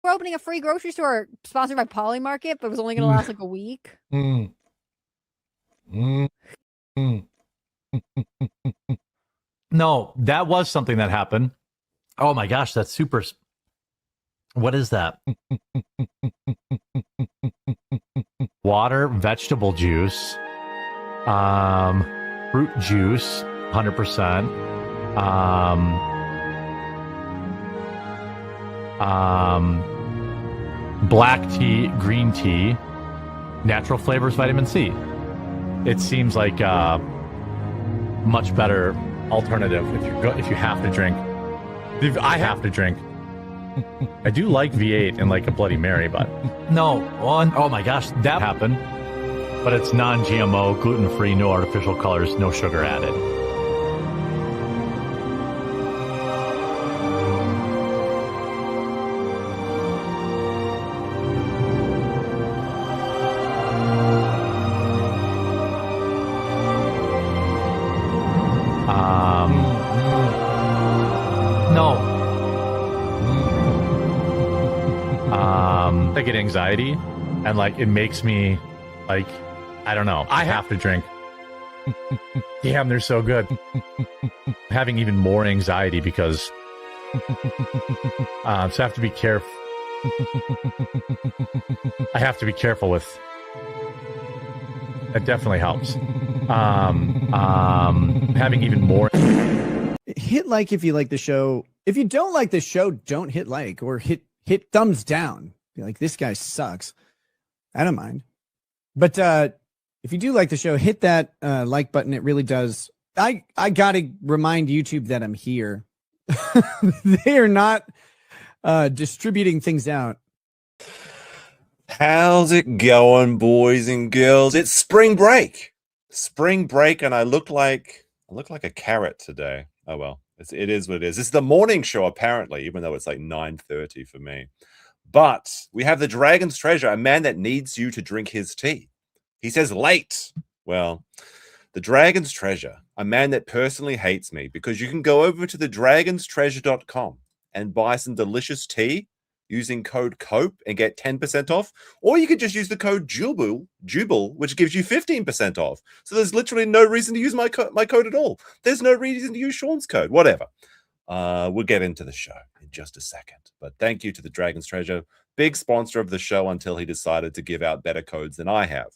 we're opening a free grocery store sponsored by Poly Market, but it was only going to last like a week. No, that was something that happened. Oh my gosh, that's super. What is that? Water, vegetable juice, fruit juice, 100%. Black tea, green tea, natural flavors, vitamin C. It seems like a much better alternative if you have to drink. I have to drink. I do like V8 and like a Bloody Mary, but no. Oh my gosh, that happened. But it's non-GMO, gluten-free, no artificial colors, no sugar added. I get anxiety, and like it makes me like, I don't know. I have to drink. Damn, they're so good. Having even more anxiety because so I have to be careful. I have to be careful with. That definitely helps. Having even more. Hit like if you like the show. If you don't like the show, don't hit like or hit thumbs down. Be like, this guy sucks. I don't mind. But if you do like the show, hit that like button. It really does. I got to remind YouTube that I'm here. They are not distributing things out. How's it going, boys and girls? It's spring break. Spring break, and I look like a carrot today. Oh well, it is what it is. It's the morning show, apparently, even though it's like 9:30 for me. But we have the Dragon's Treasure, a man that needs you to drink his tea. He says late. Well, the Dragon's Treasure, a man that personally hates me, because you can go over to the dragonstreasure.com and buy some delicious tea using code COPE and get 10% off. Or you could just use the code JUBIL, which gives you 15% off. So there's literally no reason to use my code at all. There's no reason to use Sean's code, whatever. We'll get into the show in just a second. But thank you to the Dragon's Treasure, big sponsor of the show until he decided to give out better codes than I have.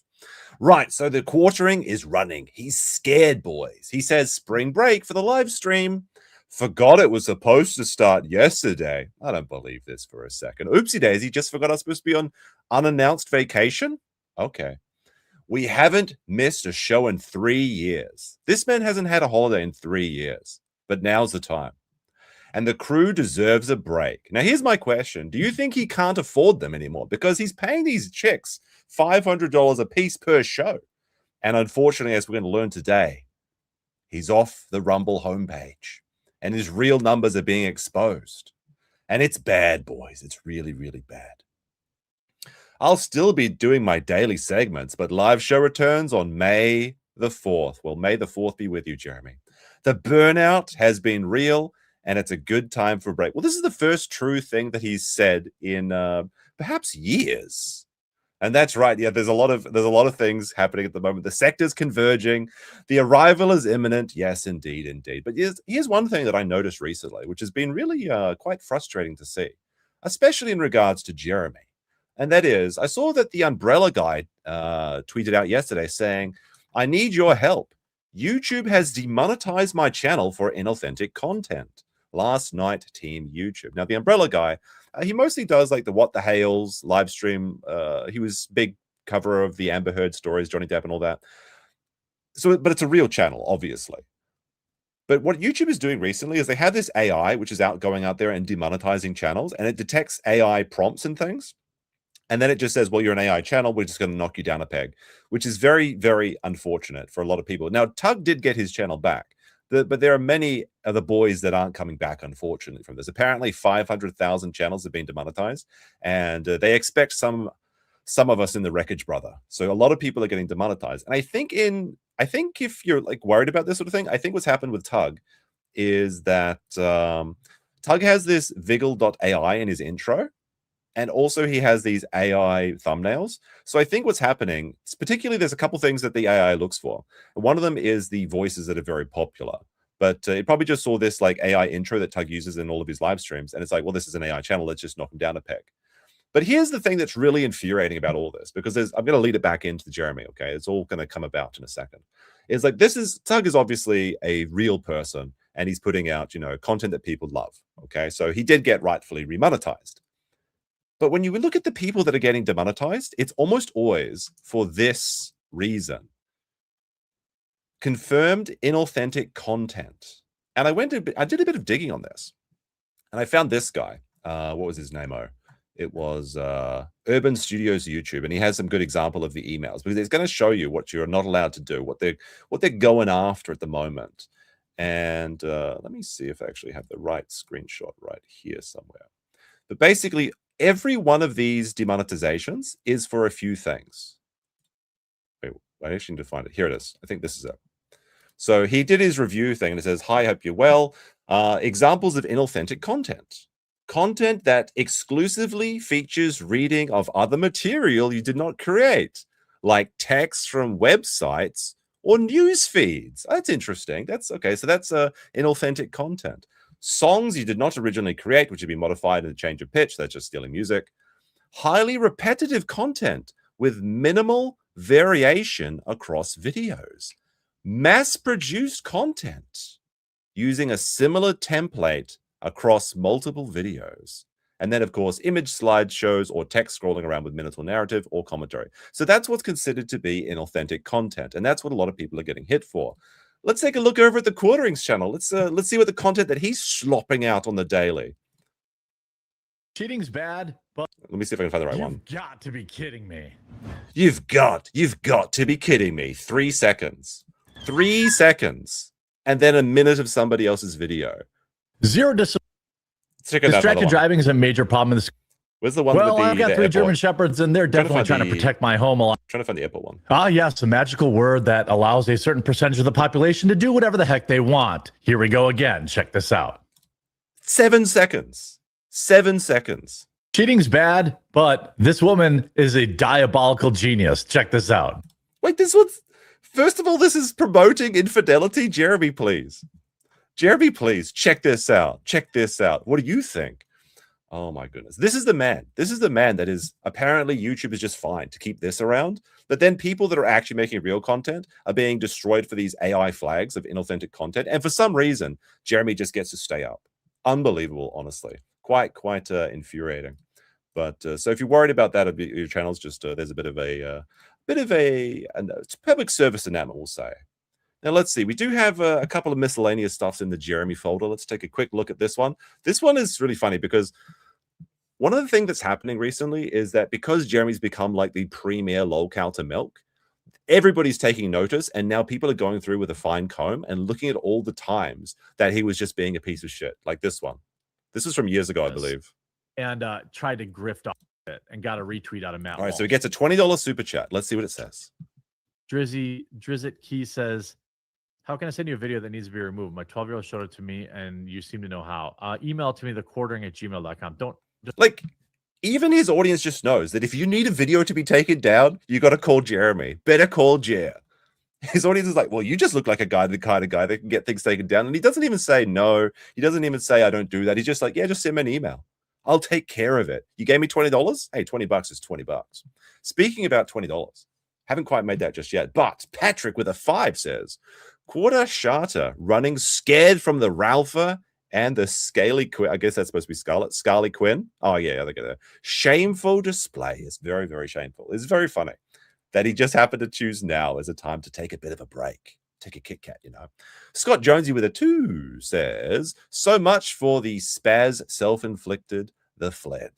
Right, so the quartering is running. He's scared, boys. He says spring break for the live stream. Forgot it was supposed to start yesterday. I don't believe this for a second. Oopsie daisy, just forgot I was supposed to be on unannounced vacation? Okay. We haven't missed a show in 3 years. This man hasn't had a holiday in 3 years, but now's the time. And the crew deserves a break. Now, here's my question. Do you think he can't afford them anymore? Because he's paying these chicks $500 a piece per show. And unfortunately, as we're going to learn today, he's off the Rumble homepage. And his real numbers are being exposed. And it's bad, boys. It's really, really bad. I'll still be doing my daily segments, but live show returns on May the 4th. Well, May the 4th be with you, Jeremy. The burnout has been real, and it's a good time for a break. Well, this is the first true thing that he's said in perhaps years. And that's right. Yeah, there's a lot of things happening at the moment. The sector's converging. The arrival is imminent. Yes, indeed, indeed. But here's one thing that I noticed recently, which has been really quite frustrating to see, especially in regards to Jeremy. And that is, I saw that the Umbrella Guy tweeted out yesterday saying, I need your help. YouTube has demonetized my channel for inauthentic content. Last night, Team YouTube. Now, the Umbrella Guy, he mostly does like the What the Hales live stream. He was big cover of the Amber Heard stories, Johnny Depp and all that. So, but it's a real channel, obviously. But what YouTube is doing recently is they have this AI, which is going out there and demonetizing channels, and it detects AI prompts and things. And then it just says, well, you're an AI channel. We're just going to knock you down a peg, which is very, very unfortunate for a lot of people. Now, Tug did get his channel back. But there are many other boys that aren't coming back, unfortunately, from this. Apparently, 500,000 channels have been demonetized, and they expect some of us in the wreckage, brother. So a lot of people are getting demonetized. And I think if you're like worried about this sort of thing, I think what's happened with Tug is that Tug has this Viggle.ai in his intro, And also he has these AI thumbnails. So I think what's happening, particularly there's a couple things that the AI looks for. One of them is the voices that are very popular. But it probably just saw this like AI intro that Tug uses in all of his live streams. And it's like, well, this is an AI channel. Let's just knock him down a peg. But here's the thing that's really infuriating about all this, because I'm going to lead it back into Jeremy. Okay. It's all going to come about in a second. It's like, Tug is obviously a real person and he's putting out, content that people love. Okay. So he did get rightfully remonetized. But when you look at the people that are getting demonetized, it's almost always for this reason. Confirmed inauthentic content. And I did a bit of digging on this. And I found this guy. What was his name? It was Urban Studios YouTube. And he has some good example of the emails, because it's going to show you what you're not allowed to do, what they're going after at the moment. And let me see if I actually have the right screenshot right here somewhere. But basically, every one of these demonetizations is for a few things. Wait, I actually need to find it. Here it is. I think this is it. So he did his review thing and it says, hi, hope you're well. Examples of inauthentic content. Content that exclusively features reading of other material you did not create, like text from websites or news feeds. That's interesting. That's okay. So that's inauthentic content. Songs you did not originally create, which have been modified in a change of pitch. That's just stealing music. Highly repetitive content with minimal variation across videos. Mass-produced content using a similar template across multiple videos. And then, of course, image slideshows or text scrolling around with minimal narrative or commentary. So that's what's considered to be inauthentic content. And that's what a lot of people are getting hit for. Let's take a look over at the Quarterings channel. Let's see what the content that he's slopping out on the daily. Cheating's bad, but let me see if I can find the right one. You've got to be kidding me. You've got to be kidding me. 3 seconds. 3 seconds. And then a minute of somebody else's video. Zero distracted driving is a major problem in this. Where's the one with the I've got 3 airport? German Shepherds, and they're definitely trying to protect my home a lot. Trying to find the airport one. Ah, yes, a magical word that allows a certain percentage of the population to do whatever the heck they want. Here we go again. Check this out. 7 seconds. 7 seconds. Cheating's bad, but this woman is a diabolical genius. Check this out. Wait, this one's... First of all, this is promoting infidelity. Jeremy, please. Jeremy, please, check this out. Check this out. What do you think? Oh my goodness. This is the man. This is the man that is apparently YouTube is just fine to keep this around. But then people that are actually making real content are being destroyed for these AI flags of inauthentic content. And for some reason, Jeremy just gets to stay up. Unbelievable, honestly. Quite infuriating. But so if you're worried about that, your channel's just there's a bit of a public service announcement, we'll say. Now, let's see. We do have a couple of miscellaneous stuffs in the Jeremy folder. Let's take a quick look at this one. This one is really funny because one of the things that's happening recently is that because Jeremy's become like the premier lolcow to milk, everybody's taking notice, and now people are going through with a fine comb and looking at all the times that he was just being a piece of shit, like this one. This is from years ago, I believe. And tried to grift off it and got a retweet out of Matt. All right, so he gets a $20 super chat. Let's see what it says. Drizzt Key says, how can I send you a video that needs to be removed? My 12-year-old showed it to me, and you seem to know how. Email to me, thequartering@gmail.com. Like, even his audience just knows that if you need a video to be taken down, you got to call Jeremy. Better call Jer. His audience is like, well, you just look like the kind of guy that can get things taken down. And he doesn't even say no. He doesn't even say, I don't do that. He's just like, yeah, just send me an email. I'll take care of it. You gave me $20? Hey, $20 is $20. Speaking about $20, haven't quite made that just yet. But Patrick with a 5 says, Quarter Charter running scared from the Ralpha and the Scaly Quinn. I guess that's supposed to be Scarlet. Scarly Quinn. Oh, yeah, I get that. Shameful display. It's very, very shameful. It's very funny that he just happened to choose now as a time to take a bit of a break. Take a Kit Kat, you know. Scott Jonesy with a 2 says, so much for the spaz self-inflicted, the fled.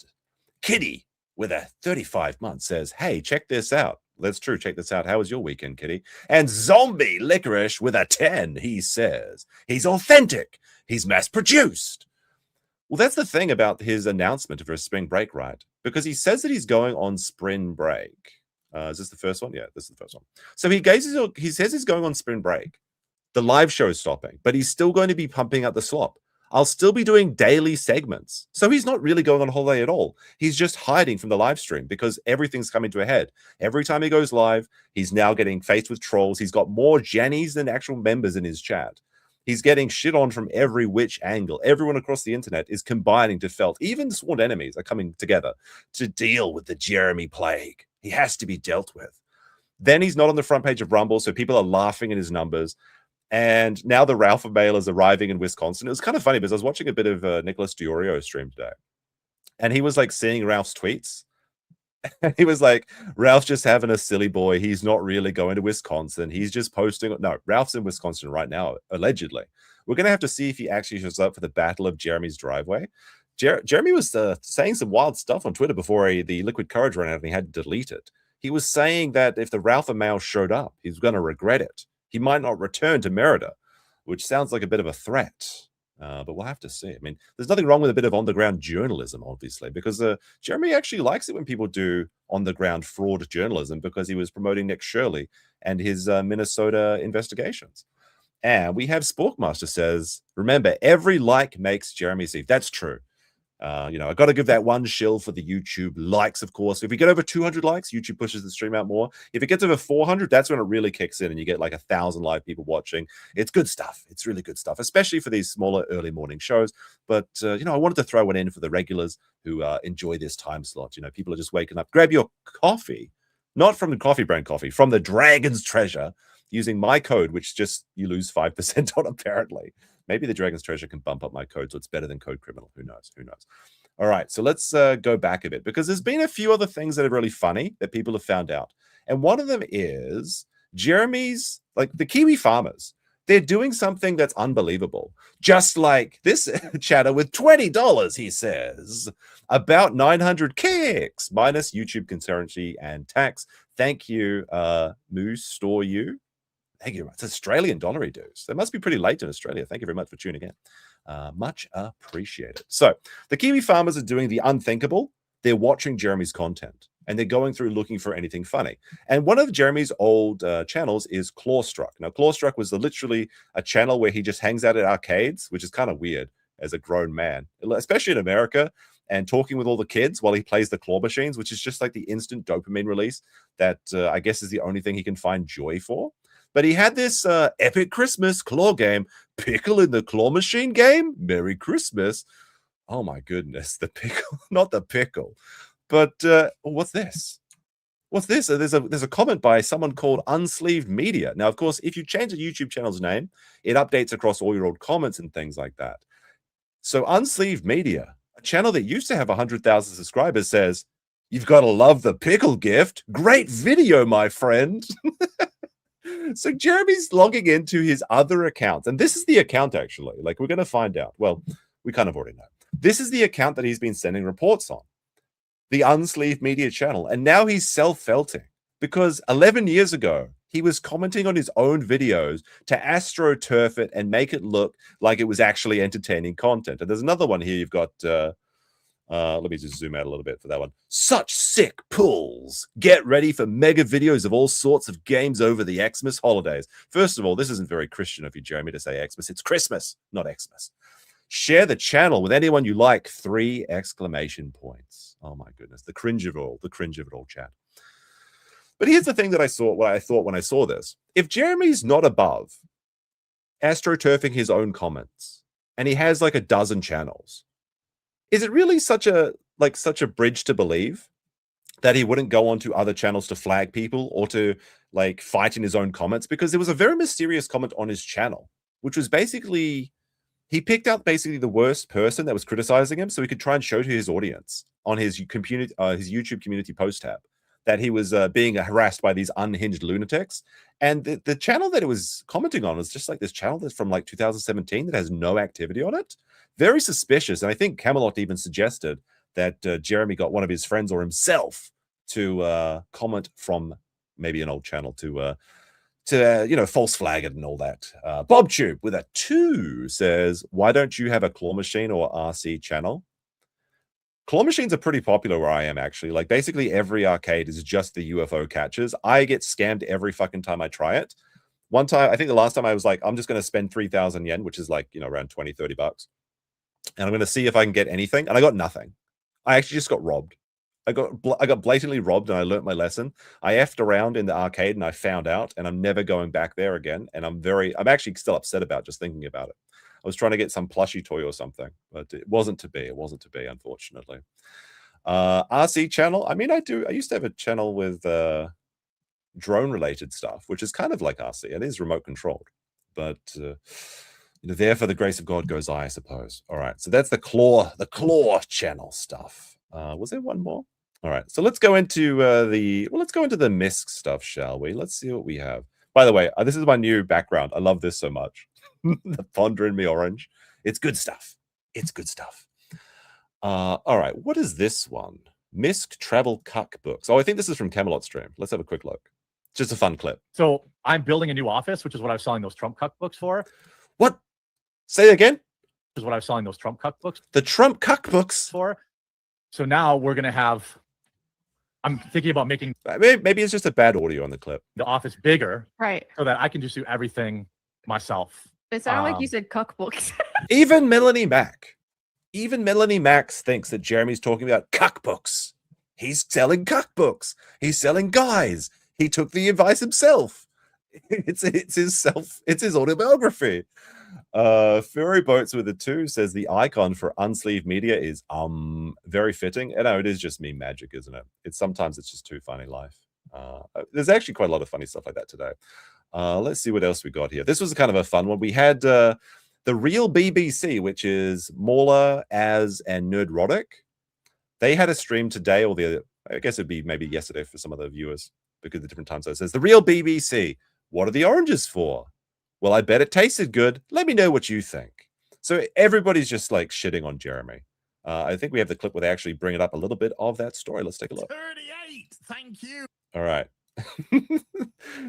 Kitty with a 35 months says, hey, check this out. That's true. Check this out. How was your weekend, Kitty? And Zombie Licorice with a 10, he says, he's authentic. He's mass-produced. Well, that's the thing about his announcement of his spring break, right? Because he says that he's going on spring break. Is this the first one? Yeah, this is the first one. So he says he's going on spring break. The live show is stopping, but he's still going to be pumping out the slop. I'll still be doing daily segments. So he's not really going on holiday at all. He's just hiding from the live stream because everything's coming to a head. Every time he goes live, he's now getting faced with trolls. He's got more Jennies than actual members in his chat. He's getting shit on from every which angle. Everyone across the internet is combining to felt. Even sworn enemies are coming together to deal with the Jeremy plague. He has to be dealt with. Then he's not on the front page of Rumble, so people are laughing at his numbers. And now the Ralph mail is arriving in Wisconsin. It was kind of funny because I was watching a bit of Nicholas Diorio stream today. And he was like seeing Ralph's tweets. He was like, Ralph's just having a silly boy. He's not really going to Wisconsin. He's just posting. No, Ralph's in Wisconsin right now, allegedly. We're going to have to see if he actually shows up for the Battle of Jeremy's Driveway. Jeremy was saying some wild stuff on Twitter before the Liquid Courage ran out and he had to delete it. He was saying that if the Ralph mail showed up, he's going to regret it. He might not return to Merida, which sounds like a bit of a threat. But we'll have to see. I mean, there's nothing wrong with a bit of on-the-ground journalism, obviously, because Jeremy actually likes it when people do on-the-ground fraud journalism because he was promoting Nick Shirley and his Minnesota investigations. And we have Sporkmaster says, remember, every like makes Jeremy see. That's true. I got to give that one shill for the YouTube likes, of course. If we get over 200 likes, YouTube pushes the stream out more. If it gets over 400, that's when it really kicks in and you get like 1,000 live people watching. It's good stuff. It's really good stuff, especially for these smaller early morning shows. But, I wanted to throw one in for the regulars who enjoy this time slot. People are just waking up. Grab your coffee, not from the coffee brand coffee, from the Dragon's Treasure, using my code, which just you lose 5% on apparently. Maybe the Dragon's Treasure can bump up my code so it's better than Code Criminal. Who knows? Who knows? All right, so let's go back a bit because there's been a few other things that are really funny that people have found out. And one of them is Jeremy's, like the Kiwi farmers. They're doing something that's unbelievable. Just like this chatter with $20, he says, about 900 kicks minus YouTube concurrency and tax. Thank you, Moose Store You. Thank you. It's Australian dollar he does. They must be pretty late in Australia. Thank you very much for tuning in. Much appreciated. So the Kiwi farmers are doing the unthinkable. They're watching Jeremy's content and they're going through looking for anything funny. And one of Jeremy's old channels is Clawstruck. Now, Clawstruck was literally a channel where he just hangs out at arcades, which is kind of weird as a grown man, especially in America, and talking with all the kids while he plays the claw machines, which is just like the instant dopamine release that I guess is the only thing he can find joy for. But he had this epic Christmas claw game, Pickle in the Claw Machine game. Merry Christmas. Oh my goodness, the pickle, not the pickle. But what's this? What's this? There's a comment by someone called Unsleeved Media. Now, of course, if you change a YouTube channel's name, it updates across all your old comments and things like that. So Unsleeved Media, a channel that used to have 100,000 subscribers, says, "You've got to love the pickle gift. Great video, my friend." So Jeremy's logging into his other account, and this is the account actually. Like, we're going to find out. Well, we kind of already know. This is the account that he's been sending reports on, the Unsleeved Media channel, and now he's self-felting because 11 years ago he was commenting on his own videos to astroturf it and make it look like it was actually entertaining content. And there's another one here. You've got. Let me just zoom out a little bit for that one. Such sick pulls. Get ready for mega videos of all sorts of games over the Xmas holidays. First of all, this isn't very Christian of you, Jeremy, to say Xmas. It's Christmas, not Xmas. Share the channel with anyone you like. 3 exclamation points. Oh my goodness. The cringe of it all, chat. But here's the thing that I thought when I saw this. If Jeremy's not above astroturfing his own comments, and he has like a dozen channels, is it really such a bridge to believe that he wouldn't go on to other channels to flag people or to like fight in his own comments? Because there was a very mysterious comment on his channel, which was basically he picked out basically the worst person that was criticizing him so he could try and show to his audience on his YouTube community post tab that he was being harassed by these unhinged lunatics. And the channel that it was commenting on was just like this channel that's from like 2017 that has no activity on it. Very suspicious. And I think Camelot even suggested that Jeremy got one of his friends or himself to comment from maybe an old channel to false flag it and all that. BobTube with a 2 says, why don't you have a claw machine or RC channel? Claw machines are pretty popular where I am, actually. Like, basically every arcade is just the UFO catchers. I get scammed every fucking time I try it. One time, I think the last time I was like, I'm just going to spend 3,000 yen, which is like, around 20, 30 bucks. and I'm going to see if I can get anything. And I got nothing. I actually just got robbed. I got blatantly robbed, and I learnt my lesson. I effed around in the arcade, and I found out, and I'm never going back there again. And I'm actually still upset about just thinking about it. I was trying to get some plushie toy or something, but it wasn't to be. It wasn't to be, unfortunately. RC channel. I mean, I used to have a channel with drone related stuff, which is kind of like RC. It is remote controlled, but there for the grace of God goes I suppose. All right, so that's the claw channel stuff. Was there one more? All right, so let's go into the MISC stuff, shall we? Let's see what we have. By the way, this is my new background. I love this so much. The Pondering Me orange. It's good stuff. It's good stuff. All right, what is this one? MISC Travel Cuck Books. Oh, I think this is from Camelot Stream. Let's have a quick look. Just a fun clip. So I'm building a new office, which is what I was selling those Trump Cuck books for. What? Say it again? Which is what I was selling those Trump Cuck books The Trump Cuck books? for. So now we're going to have, I'm thinking about making Maybe it's just a bad audio on the clip. the office bigger Right. so that I can just do everything myself. It sounded like you said cuck books. Even Melanie Mac thinks that Jeremy's talking about cuck books. He's selling cuck books. He's selling guys. He took the advice himself. It's his autobiography. Furry Boats with a 2 says the icon for unsleeved media is very fitting. And no, it is just meme magic, isn't it? Sometimes it's just too funny life. There's actually quite a lot of funny stuff like that today. Let's see what else we got here. This was kind of a fun one. We had the Real BBC, which is Mauler, Az, and Nerdrotic. They had a stream today, or I guess it'd be maybe yesterday for some of the viewers because of the different time zones. It says the Real BBC. What are the oranges for? Well, I bet it tasted good. Let me know what you think. So everybody's just like shitting on Jeremy. I think we have the clip where they actually bring it up a little bit of that story. Let's take a look. 38. Thank you. All right.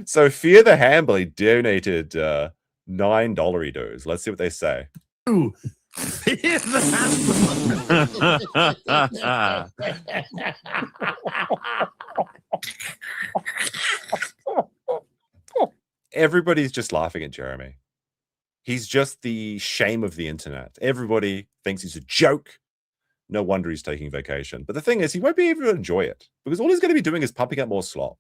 So Fear the Hambly donated $9 Let's see what they say. Fear the Everybody's just laughing at Jeremy. He's just the shame of the internet. Everybody thinks he's a joke. No wonder he's taking vacation. But the thing is, he won't be able to enjoy it because all he's going to be doing is pumping up more slop.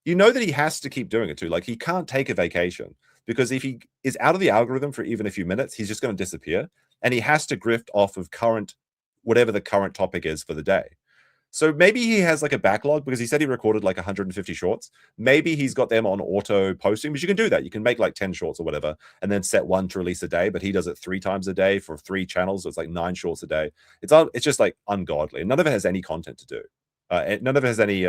You know that he has to keep doing it too. Like, he can't take a vacation because if he is out of the algorithm for even a few minutes, he's just going to disappear. And he has to grift off of whatever the current topic is for the day. So maybe he has like a backlog because he said he recorded like 150 shorts. Maybe he's got them on auto posting, but you can do that. You can make like 10 shorts or whatever and then set one to release a day, but he does it 3 times a day for 3 channels. So it's like 9 shorts a day. It's just like ungodly. And none of it has any content to do. None of it has any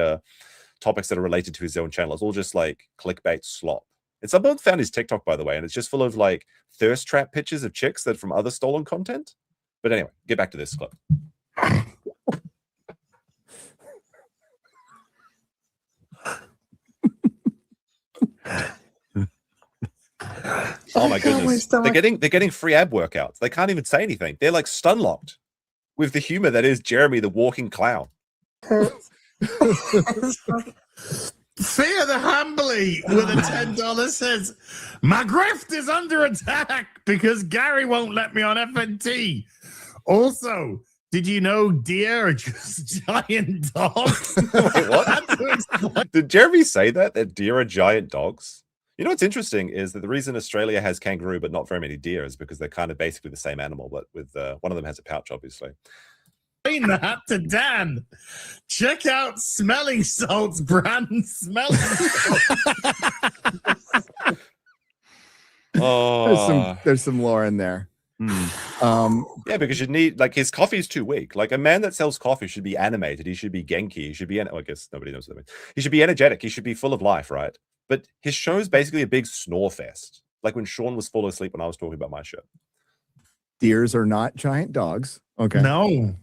topics that are related to his own channel. It's all just like clickbait slop. And someone found his TikTok, by the way, and it's just full of like thirst trap pictures of chicks that from other stolen content. But anyway, get back to this clip. Oh my goodness. They're getting free ab workouts. They can't even say anything. They're like stun locked with the humor that is Jeremy the walking clown. Fear the Hambly with a $10 says, my grift is under attack because Gary won't let me on FNT. Also, did you know deer are just giant dogs? Wait, what? Did Jeremy say that deer are giant dogs? You know what's interesting is that the reason Australia has kangaroo but not very many deer is because they're kind of basically the same animal, but with one of them has a pouch, obviously. That to Dan. Check out Smelling Salt's brand Smelling Salt. Oh, There's some lore in there. Yeah, because you need, like, his coffee is too weak. Like, a man that sells coffee should be animated. He should be Genki. He should be, I guess nobody knows what that means. He should be energetic. He should be full of life, right? But his show is basically a big snore fest. Like when Sean was falling asleep when I was talking about my show. Deers are not giant dogs. Okay. No.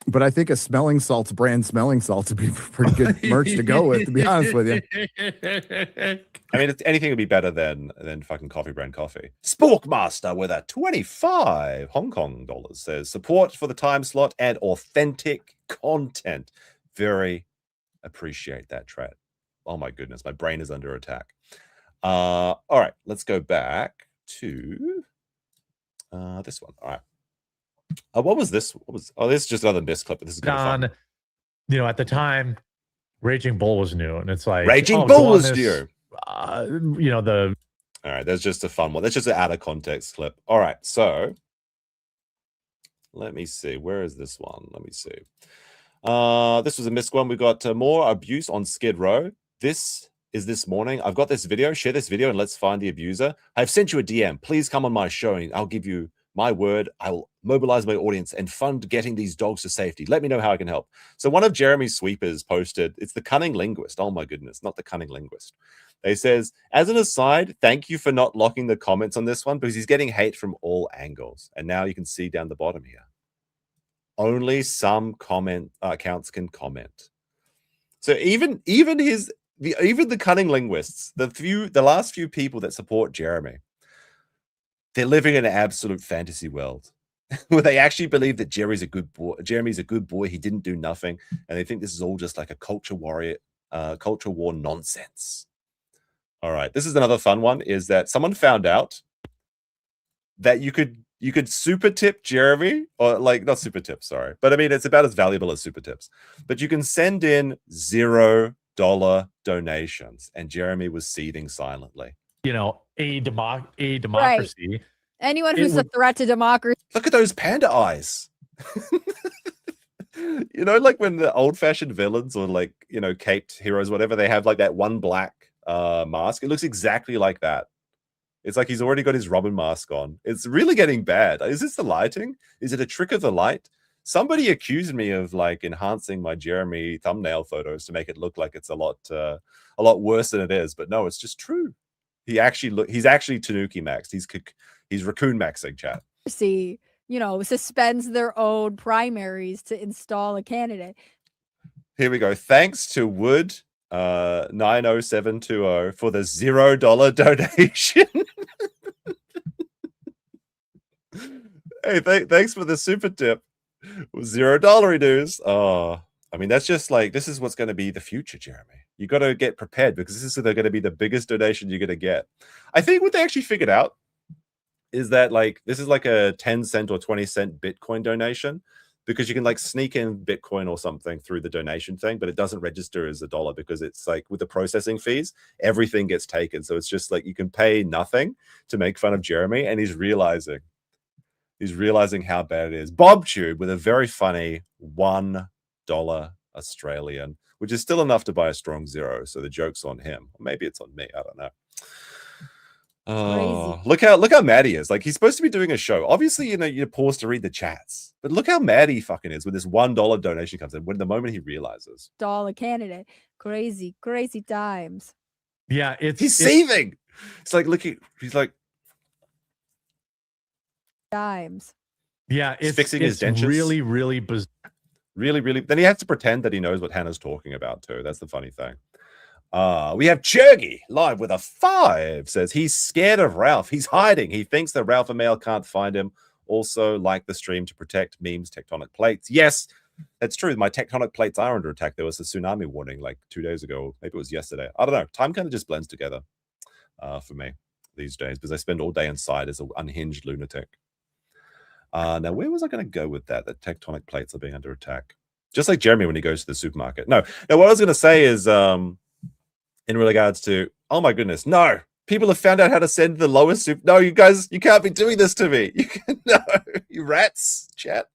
But I think a Smelling Salts brand Smelling Salts would be pretty good merch to go with, to be honest with you. I mean, anything would be better than fucking coffee brand coffee. Sporkmaster with a 25 Hong Kong dollars says support for the time slot and authentic content. Very appreciate that, Tret. Oh my goodness, my brain is under attack. All right, let's go back to this one. All right. What was this? What was? Oh, this is just another missed clip. But this is kind of fun. You know, at the time, Raging Bull was new, and it's like Raging Bull was new. You know, the all right. That's just a fun one. That's just an out of context clip. All right, so let me see. Where is this one? Let me see. This was a missed one. We got more abuse on Skid Row. This is this morning. I've got this video. Share this video and let's find the abuser. I've sent you a DM. Please come on my show and I'll give you my word. I will mobilize my audience and fund getting these dogs to safety. Let me know how I can help. So one of Jeremy's sweepers posted, it's the cunning linguist. Oh my goodness, not the cunning linguist. They says, as an aside, thank you for not locking the comments on this one because he's getting hate from all angles. And now you can see down the bottom here. Only some comment accounts can comment. So even the cunning linguists, the last few people that support Jeremy, they're living in an absolute fantasy world where they actually believe that Jeremy's a good boy. He didn't do nothing, and they think this is all just like a culture war nonsense. All right, this is another fun one. Is that someone found out that you could super tip Jeremy, or like not super tip, sorry, but I mean it's about as valuable as super tips. But you can send in $0 donations, and Jeremy was seething silently. You know, a democracy. Right. Anyone who's a threat to democracy. Look at those panda eyes. You know, like when the old-fashioned villains or like, you know, caped heroes, whatever, they have like that one black mask. It looks exactly like that. It's like he's already got his Robin mask on. It's really getting bad. Is this the lighting? Is it a trick of the light? Somebody accused me of like enhancing my Jeremy thumbnail photos to make it look like it's a lot worse than it is. But no, it's just true. He's actually Tanuki Max. He's Raccoon Maxing, chat. See, you know, suspends their own primaries to install a candidate. Here we go. Thanks to Wood 90720 for the $0 donation. Hey, thanks for the super tip. $0 dues. Oh, I mean, that's just like, this is what's going to be the future, Jeremy. You got to get prepared because this is going to be the biggest donation you're going to get. I think what they actually figured out is that like, this is like a 10-cent or 20-cent Bitcoin donation, because you can like sneak in Bitcoin or something through the donation thing, but it doesn't register as $1 because it's like with the processing fees, everything gets taken. So it's just like you can pay nothing to make fun of Jeremy, and he's realizing how bad it is. BobTube with a very funny $1 Australian, which is still enough to buy a strong zero. So the joke's on him. Or maybe it's on me. I don't know. Oh, look how mad he is. Like, he's supposed to be doing a show. Obviously, you know, you're paused to read the chats, but look how mad he fucking is when this $1 donation comes in, when the moment he realizes. Dollar candidate. Crazy times. Yeah, he's seething. It's like, look, he's like times. Yeah, it's fixing his dentures. Really bizarre. Really. Then he has to pretend that he knows what Hannah's talking about too. That's the funny thing. We have Churgy live with a 5. Says he's scared of Ralph. He's hiding. He thinks that Ralph and Mail can't find him. Also, like the stream to protect memes, tectonic plates. Yes, that's true. My tectonic plates are under attack. There was a tsunami warning like 2 days ago. Maybe it was yesterday. I don't know. Time kind of just blends together for me these days because I spend all day inside as an unhinged lunatic. Now, where was I going to go with that? That tectonic plates are being under attack. Just like Jeremy when he goes to the supermarket. No, what I was going to say is in regards to, oh my goodness, no, people have found out how to send the lowest super. No, you guys, you can't be doing this to me. No, you rats, chat.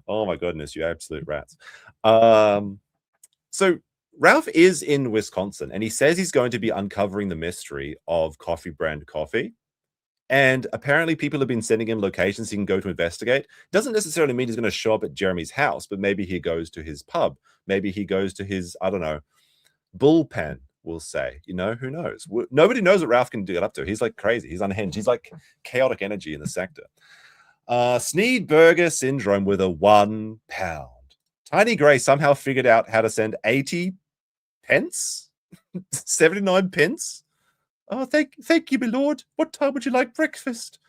Oh my goodness, you absolute rats. So Ralph is in Wisconsin, and he says he's going to be uncovering the mystery of coffee brand coffee. And apparently people have been sending him locations he can go to investigate. Doesn't necessarily mean he's going to show up at Jeremy's house, but maybe he goes to his pub. Maybe he goes to his, I don't know, bullpen. We'll say, you know, who knows? Nobody knows what Ralph can get up to. He's like crazy. He's unhinged. He's like chaotic energy in the sector. Sneedburger syndrome with a £1. Tiny Gray somehow figured out how to send 80 pence, 79 pence. Oh, thank you, my lord. What time would you like breakfast?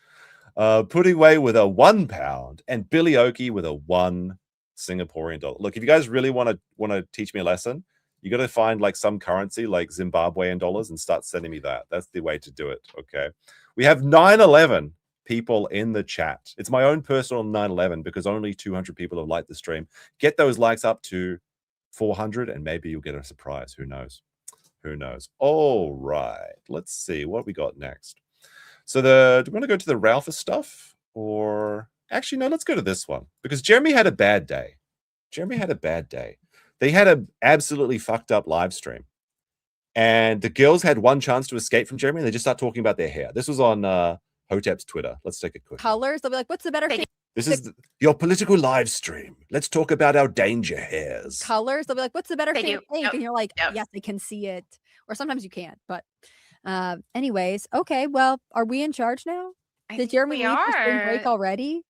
Pudding Way with a £1, and Billy Oakey with a $1 Singaporean dollar. Look, if you guys really want to teach me a lesson, you got to find like some currency like Zimbabwean dollars and start sending me that. That's the way to do it. Okay. We have 9/11 people in the chat. It's my own personal 9/11 because only 200 people have liked the stream. Get those likes up to 400 and maybe you'll get a surprise. Who knows? Who knows? All right. Let's see what we got next. So do we want to go to the Ralph stuff? Or actually, no, let's go to this one. Because Jeremy had a bad day. Jeremy had a bad day. They had an absolutely fucked up live stream. And the girls had one chance to escape from Jeremy and they just start talking about their hair. This was on Hotep's Twitter. Let's take a quick Colors. They'll be like, "What's the better thing?" This is your political live stream. Let's talk about our danger hairs. Colors. They'll be like, "What's the better They thing?" do. Yep. And you're like, Yep. "Yes, I can see it." Or sometimes you can't. But anyways, okay. Well, are we in charge now? I Did think Jeremy we leave for spring break are. already?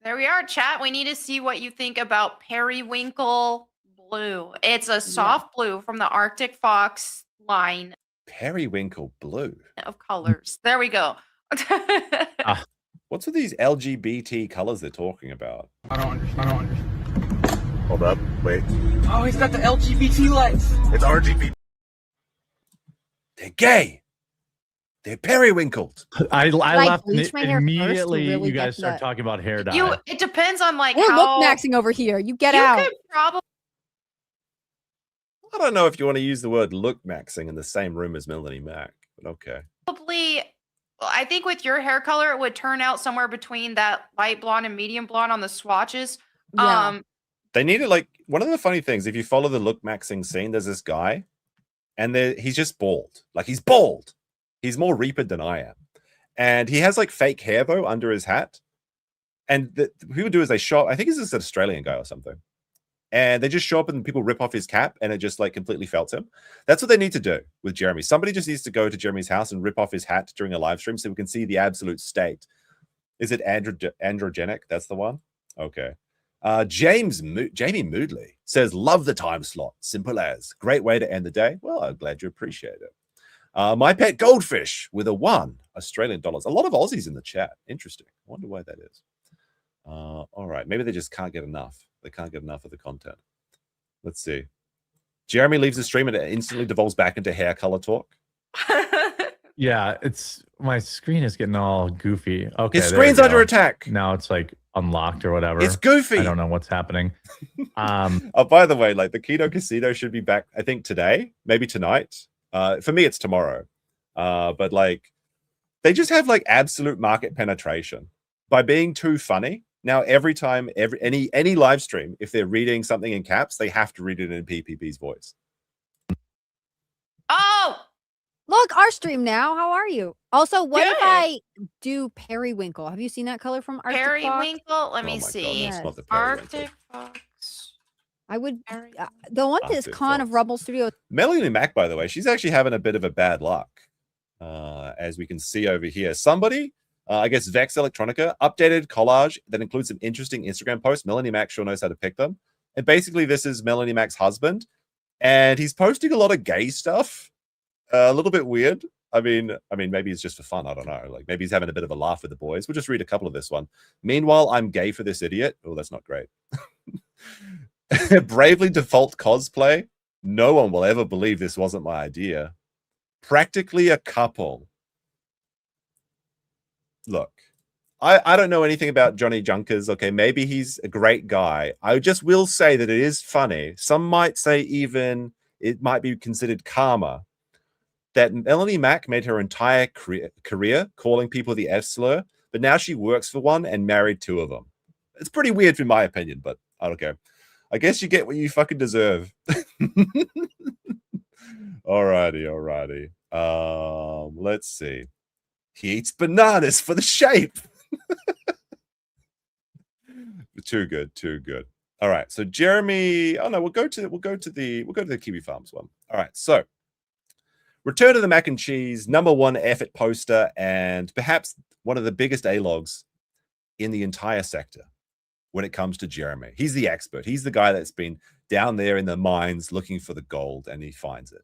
There we are, chat. We need to see what you think about periwinkle blue. It's a soft blue from the Arctic Fox line Periwinkle blue. of colors. There we go. What's with these LGBT colors they're talking about? I don't understand. Hold up. Wait. Oh, he's got the LGBT lights. It's RGB. They're gay. They're periwinkled. I Like, left bleach my hair first to immediately. really You get guys start that. talking about hair dye. It depends on like We're how look maxing over here. You get you out. could probably I don't know if you want to use the word look maxing in the same room as Melanie Mac, but okay. I think with your hair color, it would turn out somewhere between that light blonde and medium blonde on the swatches. Yeah. They need it like one of the funny things, if you follow the look maxing scene, there's this guy and he's just bald. Like he's bald. He's more reapered than I am. And he has like fake hair though under his hat. And people do is they show up, I think he's just an Australian guy or something. And they just show up and people rip off his cap and it just like completely felts him. That's what they need to do with Jeremy. Somebody just needs to go to Jeremy's house and rip off his hat during a live stream so we can see the absolute state. Is it androgenic? That's the one? Okay. Jamie Moodley says, love the time slot. Simple as. Great way to end the day. Well, I'm glad you appreciate it. My pet goldfish with a 1 Australian dollars. A lot of Aussies in the chat. Interesting. I wonder why that is. All right. Maybe they just can't get enough. They can't get enough of the content. Let's see. Jeremy leaves the stream and it instantly devolves back into hair color talk. Yeah, it's my screen is getting all goofy. Okay, His there we screen's under go. attack. Now it's like unlocked or whatever. It's goofy. I don't know what's happening. Oh, by the way, like the Kino Casino should be back, I think today, maybe tonight. For me, it's tomorrow. But like, they just have like absolute market penetration by being too funny. Now, every time, any live stream, if they're reading something in caps, they have to read it in PPP's voice. Oh, Look, our stream now. How are you? Also, what if Good. I do periwinkle? Have you seen that color from Arctic Fox? periwinkle. Let Oh me my God, see. that's not the Arctic periwinkle. Fox. I would. Peri- The one is Arctic Con of Fox. Rubble Studio. Melanie Mac, by the way, she's actually having a bit of a bad luck. As we can see over here. Somebody, I guess Vex Electronica, updated collage that includes some interesting Instagram posts. Melanie Mac sure knows how to pick them. And basically, this is Melanie Mac's husband. And he's posting a lot of gay stuff. A little bit weird. I mean, maybe it's just for fun. I don't know. Like maybe he's having a bit of a laugh with the boys. We'll just read a couple of this one. Meanwhile, I'm gay for this idiot. Oh, that's not great. Bravely default cosplay. No one will ever believe this wasn't my idea. Practically a couple. Look, I don't know anything about Johnny Junkers. Okay, maybe he's a great guy. I just will say that it is funny. Some might say even it might be considered karma that Melanie Mac made her entire career calling people the F slur, but now she works for one and married 2 of them. It's pretty weird in my opinion, but I don't care. I guess you get what you fucking deserve. Alrighty. Let's see. He eats bananas for the shape. Too good. All right. So Jeremy, oh no, we'll go to the Kiwi Farms one. All right. So Return of the Mac and Cheese, #1 effort poster, and perhaps one of the biggest A-logs in the entire sector when it comes to Jeremy. He's the expert. He's the guy that's been down there in the mines looking for the gold, and he finds it.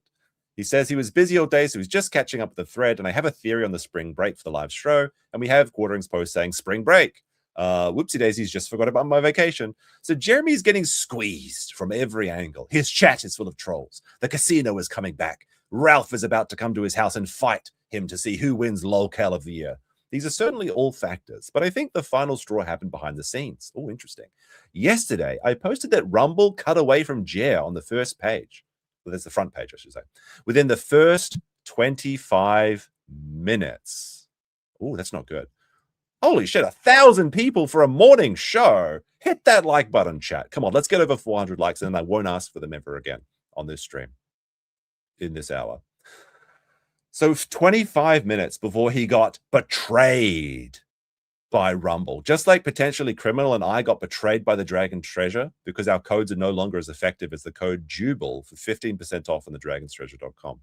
He says he was busy all day, so he's just catching up with the thread, and I have a theory on the spring break for the live show, and we have Quartering's post saying spring break. Whoopsie daisies, just forgot about my vacation. So Jeremy's getting squeezed from every angle. His chat is full of trolls. The casino is coming back. Ralph is about to come to his house and fight him to see who wins lolcal of the year. These are certainly all factors, but I think the final straw happened behind the scenes. Oh, interesting. Yesterday, I posted that Rumble cut away from Jer on the first page. Well, that's the front page, I should say. Within the first 25 minutes. Oh, that's not good. Holy shit, 1,000 people for a morning show. Hit that like button, chat. Come on, let's get over 400 likes, and then I won't ask for them ever again on this stream in this hour. So 25 minutes before he got betrayed by Rumble, just like potentially Criminal and I got betrayed by the Dragon Treasure because our codes are no longer as effective as the code JUBIL for 15% off on the dragonstreasure.com.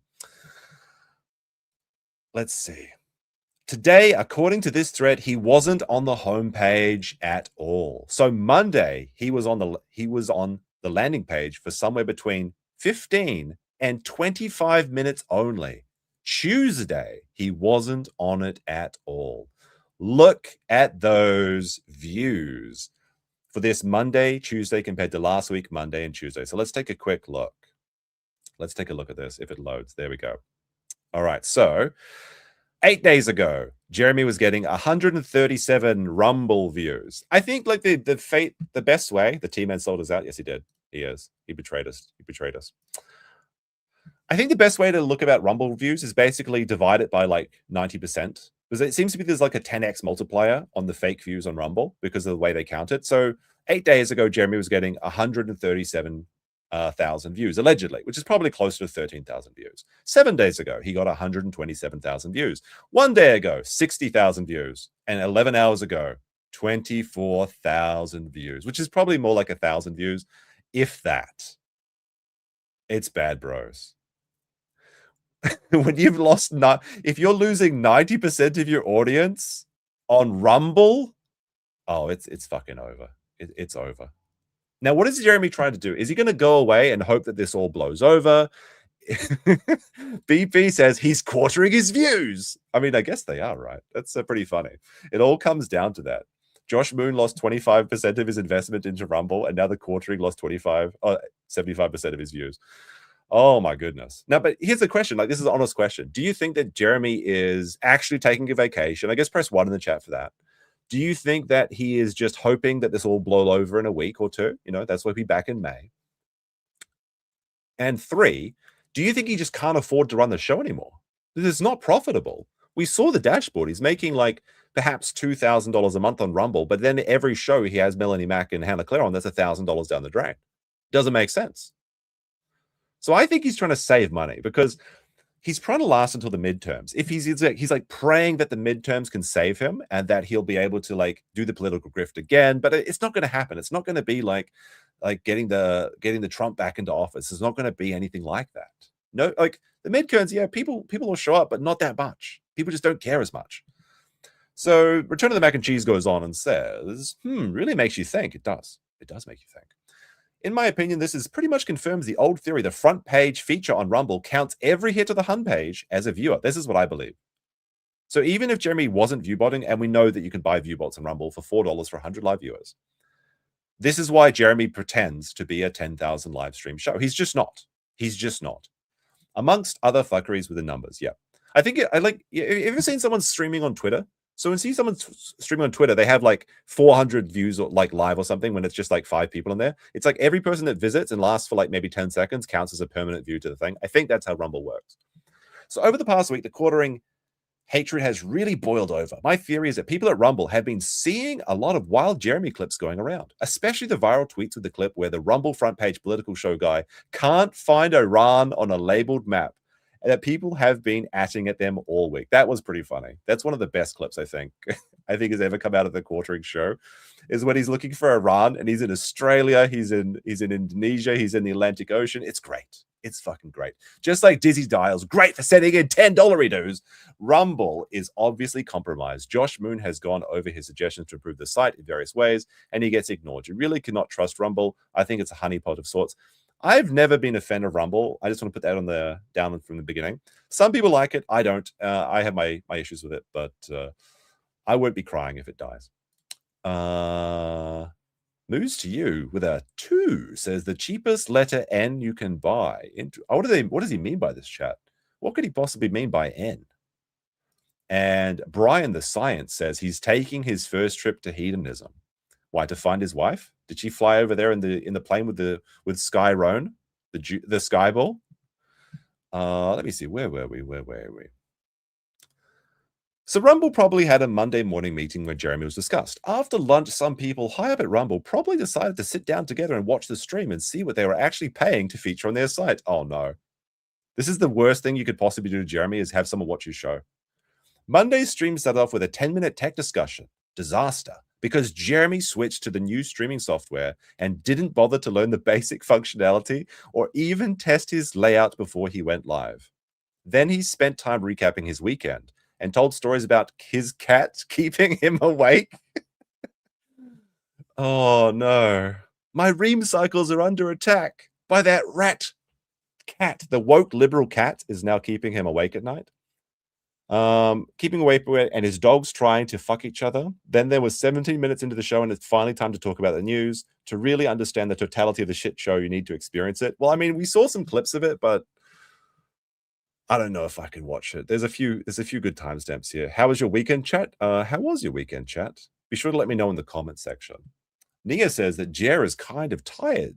Let's see. Today, according to this thread, he wasn't on the homepage at all. So Monday, he was on the landing page for somewhere between 15 and 25 minutes only. Tuesday, he wasn't on it at all. Look at those views for this Monday, Tuesday compared to last week, Monday and Tuesday. So let's take a quick look. Let's take a look at this if it loads. There we go. All right. So 8 days ago, Jeremy was getting 137 Rumble views. I think like the best way, the T-Man sold us out. Yes, he did. He is. He betrayed us. He betrayed us. I think the best way to look about Rumble views is basically divide it by like 90%. Because it seems to be there's like a 10x multiplier on the fake views on Rumble because of the way they count it. So 8 days ago, Jeremy was getting 137,000 views, allegedly, which is probably closer to 13,000 views. 7 days ago, he got 127,000 views. 1 day ago, 60,000 views. And 11 hours ago, 24,000 views, which is probably more like 1,000 views, if that. It's bad, bros. When you've lost, if you're losing 90% of your audience on Rumble, oh, it's fucking over. It's over. Now, what is Jeremy trying to do? Is he going to go away and hope that this all blows over? BP says he's quartering his views. I mean, I guess they are, right? That's pretty funny. It all comes down to that. Josh Moon lost 25% of his investment into Rumble, and now the quartering lost 75% of his views. Oh my goodness. Now, but here's the question. Like, this is an honest question. Do you think that Jeremy is actually taking a vacation? I guess press 1 in the chat for that. Do you think that he is just hoping that this will blow over in a week or two? You know, that's why he'll be back in May. And 3, do you think he just can't afford to run the show anymore? Because it's not profitable. We saw the dashboard. He's making like perhaps $2,000 a month on Rumble, but then every show he has Melanie Mack and Hannah Claire on, that's $1,000 down the drain. Doesn't make sense. So I think he's trying to save money because he's trying to last until the midterms. If he's like praying that the midterms can save him and that he'll be able to like do the political grift again, but it's not going to happen. It's not going to be like getting the Trump back into office. It's not going to be anything like that. No, like the midterms, yeah, people will show up, but not that much. People just don't care as much. So Return of the Mac and Cheese goes on and says, really makes you think. It does. It does make you think. In my opinion, this is pretty much confirms the old theory. The front page feature on Rumble counts every hit of the home page as a viewer. This is what I believe. So even if Jeremy wasn't viewbotting, and we know that you can buy viewbots on Rumble for $4 for 100 live viewers, this is why Jeremy pretends to be a 10,000 live stream show. He's just not. He's just not. Amongst other fuckeries with the numbers, yeah. I think I like. Have you ever seen someone streaming on Twitter? So when you see someone streaming on Twitter, they have like 400 views or like live or something when it's just like 5 people in there. It's like every person that visits and lasts for like maybe 10 seconds counts as a permanent view to the thing. I think that's how Rumble works. So over the past week, the quartering hatred has really boiled over. My theory is that people at Rumble have been seeing a lot of wild Jeremy clips going around, especially the viral tweets with the clip where the Rumble front page political show guy can't find Iran on a labeled map. And that people have been atting at them all week. That was pretty funny. That's one of the best clips, I think, has ever come out of the quartering show, is when he's looking for Iran and he's in Australia, he's in Indonesia, he's in the Atlantic Ocean. It's great. It's fucking great. Just like Dizzy Dials, great for sending in $10 dues. Rumble is obviously compromised. Josh Moon has gone over his suggestions to improve the site in various ways, and he gets ignored. You really cannot trust Rumble. I think it's a honeypot of sorts. I've never been a fan of Rumble. I just want to put that on the down from the beginning. Some people like it. I don't. I have my issues with it, but I won't be crying if it dies. Moves to you with a 2 says the cheapest letter N you can buy. What does he mean by this, chat? What could he possibly mean by N? And Brian the Science says he's taking his first trip to hedonism. Why? To find his wife? Did she fly over there in the plane with Sky Roan, the Sky Ball? Let me see. Where were we? So Rumble probably had a Monday morning meeting where Jeremy was discussed. After lunch, some people high up at Rumble probably decided to sit down together and watch the stream and see what they were actually paying to feature on their site. Oh no. This is the worst thing you could possibly do to Jeremy, is have someone watch your show. Monday's stream started off with a 10-minute tech discussion. Disaster. Because Jeremy switched to the new streaming software and didn't bother to learn the basic functionality or even test his layout before he went live. Then he spent time recapping his weekend and told stories about his cat keeping him awake. Oh no. My ream cycles are under attack by that rat cat. The woke liberal cat is now keeping him awake at night. Keeping awake, and his dogs trying to fuck each other. Then there was 17 minutes into the show, and it's finally time to talk about the news. To really understand the totality of the shit show, you need to experience it. Well, I mean, we saw some clips of it, but I don't know if I can watch it. There's a few good timestamps here. How was your weekend, chat? How was your weekend, chat? Be sure to let me know in the comment section. Nia says that Jer is kind of tired.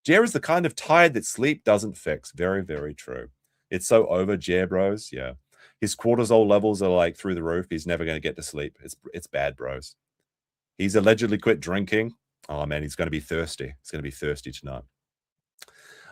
Jer is the kind of tired that sleep doesn't fix. Very, very true. It's so over, Jer bros. Yeah. His cortisol levels are like through the roof. He's never going to get to sleep. It's bad, bros. He's allegedly quit drinking. Oh man, he's going to be thirsty. He's going to be thirsty tonight.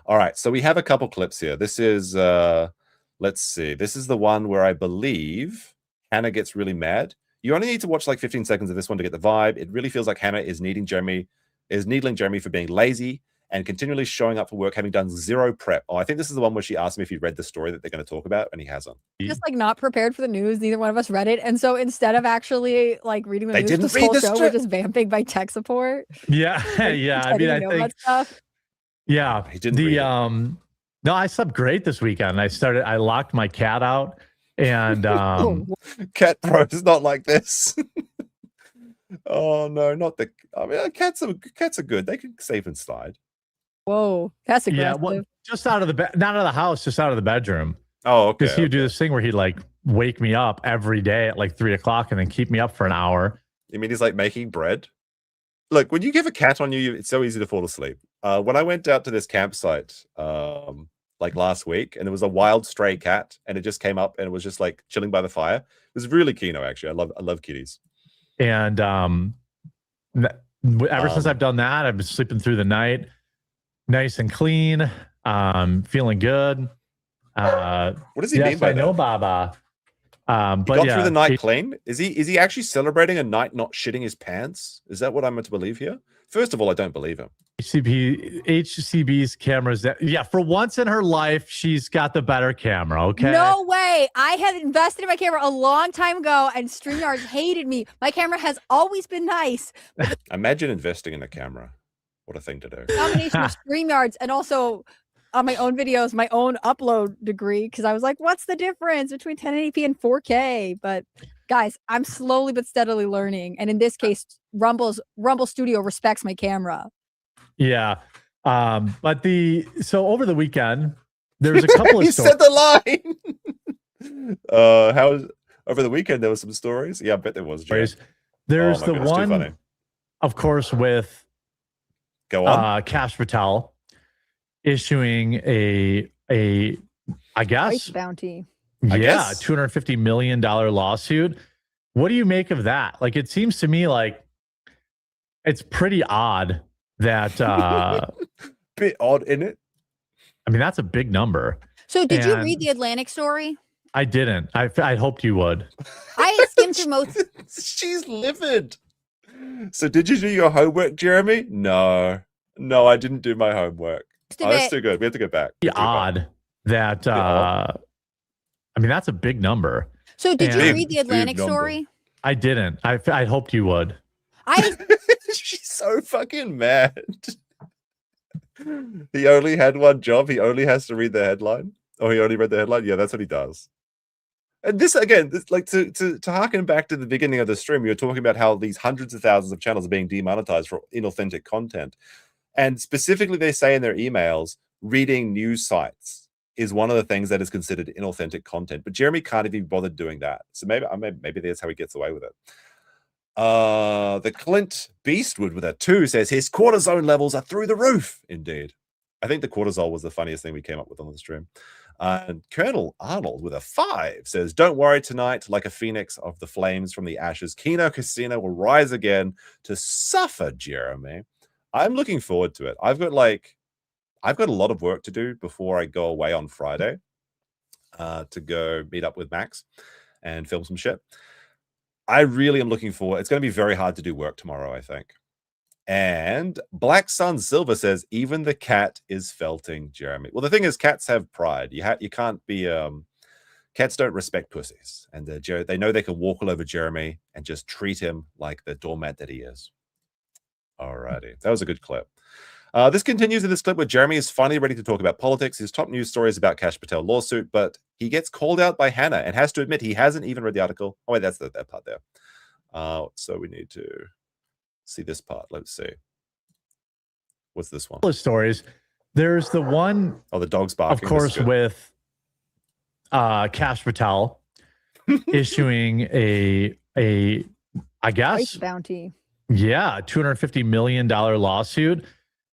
All right, so we have a couple clips here. This is, let's see. This is the one where I believe Hannah gets really mad. You only need to watch like 15 seconds of this one to get the vibe. It really feels like Hannah is needling Jeremy for being lazy and continually showing up for work, having done zero prep. Oh, I think this is the one where she asked him if he'd read the story that they're going to talk about, and he hasn't. Just like not prepared for the news. Neither one of us read it, and so instead of actually like reading the news, this whole show, we're just vamping by tech support. Yeah, yeah. I mean, I think. Yeah, he didn't. No, I slept great this weekend. I locked my cat out, and Cat Pro is not like this. Oh no, not the. I mean, cats are good. They can safe and slide. Whoa, that's aggressive. Yeah, well, just out of the bed, not out of the house, just out of the bedroom. Oh, okay. Because he'd do this thing where he'd like wake me up every day at like 3 o'clock and then keep me up for an hour. You mean he's like making bread? Look, when you give a cat on you, it's so easy to fall asleep. When I went out to this campsite, like last week, and there was a wild stray cat, and it just came up and it was just like chilling by the fire. It was really Kino, actually. I love kitties. And ever since I've done that, I've been sleeping through the night, nice and clean, feeling good. What does he mean by that? I know, Baba. But got through the night clean. Is he actually celebrating a night not shitting his pants? Is that what I'm meant to believe here? First of all, I don't believe him. HCB's cameras. For once in her life, she's got the better camera. Okay. No way. I had invested in my camera a long time ago, and StreamYard hated me. My camera has always been nice. Imagine investing in a camera. What a thing to do. Combination of StreamYards and also on my own videos, my own upload degree, because I was like, what's the difference between 1080p and 4K? But guys, I'm slowly but steadily learning. And in this case, Rumble Studio respects my camera. Yeah. But so over the weekend, there was a couple of you said the line. How was over the weekend? There was some stories. Yeah, I bet there was. There's the one, of course, with go on. Cash Patel issuing a I guess bounty. Yeah, $250 million lawsuit. What do you make of that? Like, it seems to me like it's pretty odd that bit odd, isn't it? I mean, that's a big number. So did you read the Atlantic story? I didn't. I hoped you would. I skimmed through most. She's livid. So did you do your homework, Jeremy? No, I didn't do my homework. Oh, that's too good. We have to go back. Odd that I mean, that's a big number. So did you read the Atlantic story? I didn't. I hoped you would. She's so fucking mad. He only had one job. He only has to read the headline. Oh, he only read the headline? Yeah, that's what he does. And this, again, like to harken back to the beginning of the stream, we were talking about how these hundreds of thousands of channels are being demonetized for inauthentic content. And specifically, they say in their emails, reading news sites. is one of the things that is considered inauthentic content. But Jeremy can't even be bothered doing that. So maybe that's how he gets away with it. The Clint Beastwood with a 2 says his cortisone levels are through the roof. Indeed. I think the cortisol was the funniest thing we came up with on the stream. And Colonel Arnold with a 5 says, don't worry tonight, like a phoenix of the flames from the ashes, Kino Casino will rise again to suffer, Jeremy. I'm looking forward to it. I've got a lot of work to do before I go away on Friday to go meet up with Max and film some shit. I really am looking forward. It's going to be very hard to do work tomorrow, I think. And Black Sun Silver says, even the cat is felting Jeremy. Well, the thing is, cats have pride. You can't be... cats don't respect pussies. And they know they can walk all over Jeremy and just treat him like the doormat that he is. Alrighty. That was a good clip. This continues in this clip where Jeremy is finally ready to talk about politics. His top news story is about Kash Patel lawsuit, but he gets called out by Hannah and has to admit he hasn't even read the article. Oh, wait, that's that part there. So we need to see this part. Let's see. What's this one? Stories. There's the one. Oh, the dog's barking. Of course, with Kash Patel issuing a I guess Price bounty. Yeah, $250 million lawsuit.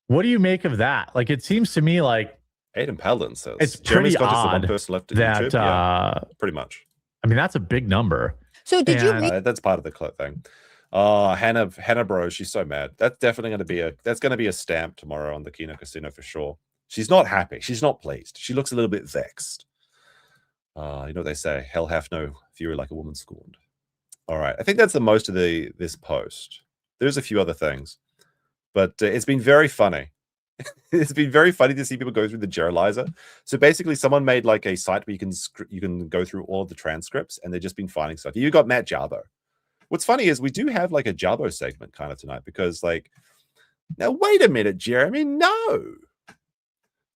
What do you make of that? Like, it seems to me like Aiden Paladin says it's Jeremy's pretty got just the odd one person left at that YouTube. Yeah, pretty much. I mean, that's a big number. So did you make That's part of the clip thing. Hannah bro, she's so mad. That's definitely going to be a stamp tomorrow on the Kino Casino for sure. She's not happy. She's not pleased. She looks a little bit vexed. You know what they say, hell hath no fury like a woman scorned. All right, I think that's the most of this post. There's a few other things, but it's been very funny. It's been very funny to see people go through the Jeralizer. So basically, someone made like a site where you can go through all of the transcripts, and they've just been finding stuff. You got Matt Jarbo. What's funny is we do have like a Jarbo segment kind of tonight because like, now wait a minute, Jeremy, no,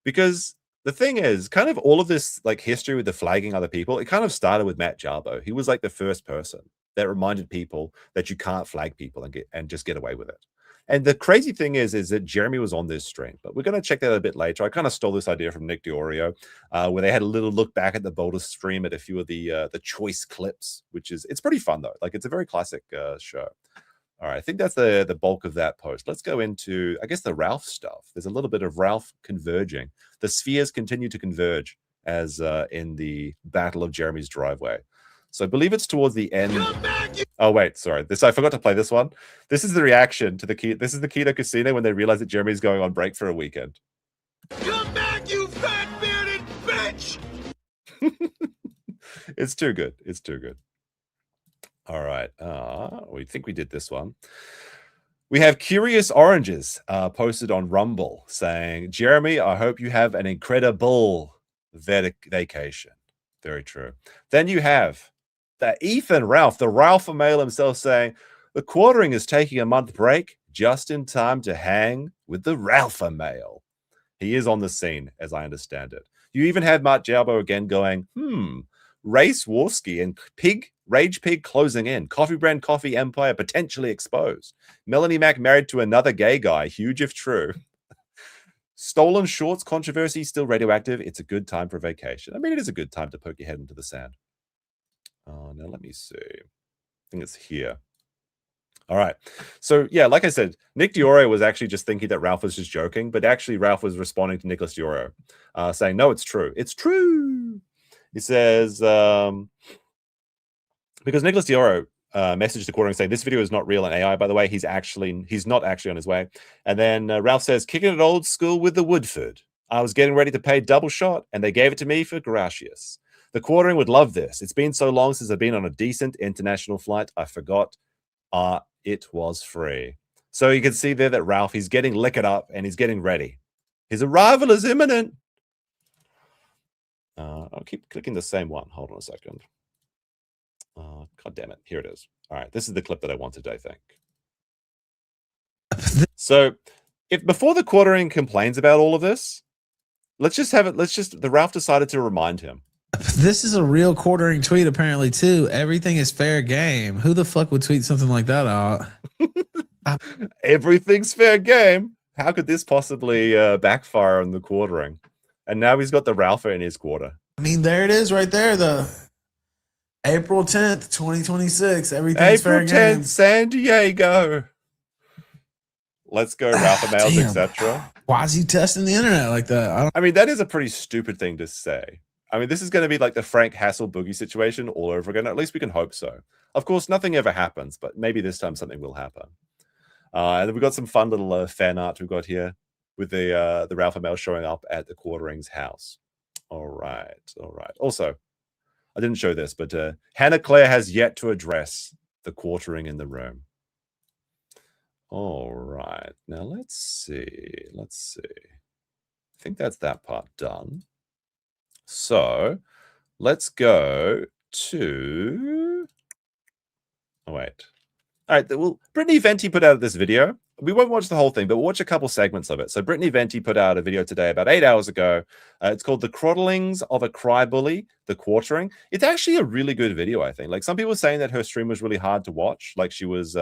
because the thing is, kind of all of this like history with the flagging other people, it kind of started with Matt Jarbo. He was like the first person that reminded people that you can't flag people and just get away with it. And the crazy thing is that Jeremy was on this stream, but we're going to check that a bit later. I kind of stole this idea from Nick DiOrio, where they had a little look back at the Boulder stream at a few of the choice clips, it's pretty fun though. Like it's a very classic show. All right, I think that's the bulk of that post. Let's go into, I guess, the Ralph stuff. There's a little bit of Ralph converging. The spheres continue to converge as in the Battle of Jeremy's Driveway. So I believe it's towards the end. Oh, wait, sorry. I forgot to play this one. This is the reaction to this is the Kino Casino when they realize that Jeremy's going on break for a weekend. Come back, you fat bearded bitch! It's too good. It's too good. All right. We think we did this one. We have Curious Oranges posted on Rumble saying, Jeremy, I hope you have an incredible vacation. Very true. Then you have the Ethan Ralph, the Ralph male himself saying, the quartering is taking a month break just in time to hang with the Ralph male. He is on the scene, as I understand it. You even had Matt Jarbo again going, Race Warski and Rage Pig closing in. Coffee Brand Coffee Empire potentially exposed. Melanie Mac married to another gay guy, huge if true. Stolen shorts controversy still radioactive. It's a good time for a vacation. I mean, it is a good time to poke your head into the sand. Now let me see. I think it's here. All right. So yeah, like I said, Nick DiOrio was actually just thinking that Ralph was just joking, but actually Ralph was responding to Nicholas DiOrio, saying, no, it's true. It's true. He says, because Nicholas DiOrio messaged the quartering saying, this video is not real and AI, by the way. He's not actually on his way. And then Ralph says, kicking it old school with the Woodford. I was getting ready to pay double shot, and they gave it to me for gracious. The quartering would love this. It's been so long since I've been on a decent international flight. I forgot it was free. So you can see there that Ralph, he's getting liquored up and he's getting ready. His arrival is imminent. I'll keep clicking the same one. Hold on a second. God damn it. Here it is. All right. This is the clip that I wanted, I think. So if before the quartering complains about all of this, the Ralph decided to remind him. This is a real quartering tweet, apparently, too. Everything is fair game. Who the fuck would tweet something like that out? Everything's fair game. How could this possibly backfire on the quartering? And now he's got the Ralpha in his quarter. I mean, there it is right there. The April 10th, 2026. Everything's April fair 10th, game. San Diego. Let's go, Ralpha males, Damn. etc. Why is he testing the internet like that? I mean, that is a pretty stupid thing to say. I mean, this is going to be like the Frank Hassel Boogie situation all over again. At least we can hope so. Of course, nothing ever happens, but maybe this time something will happen. And then we've got some fun little fan art we've got here with the Ralph Male showing up at the Quartering's house. All right. Also, I didn't show this, but Hannah Claire has yet to address the Quartering in the room. All right. Now let's see. I think that's that part done. So let's go to. Oh, wait. All right. Well, Brittany Venti put out this video. We won't watch the whole thing, but we'll watch a couple segments of it. So Brittany Venti put out a video today about 8 hours ago. It's called The Crodlings of a Cry Bully, The Quartering. It's actually a really good video, I think. Like, some people were saying that her stream was really hard to watch. Like, she was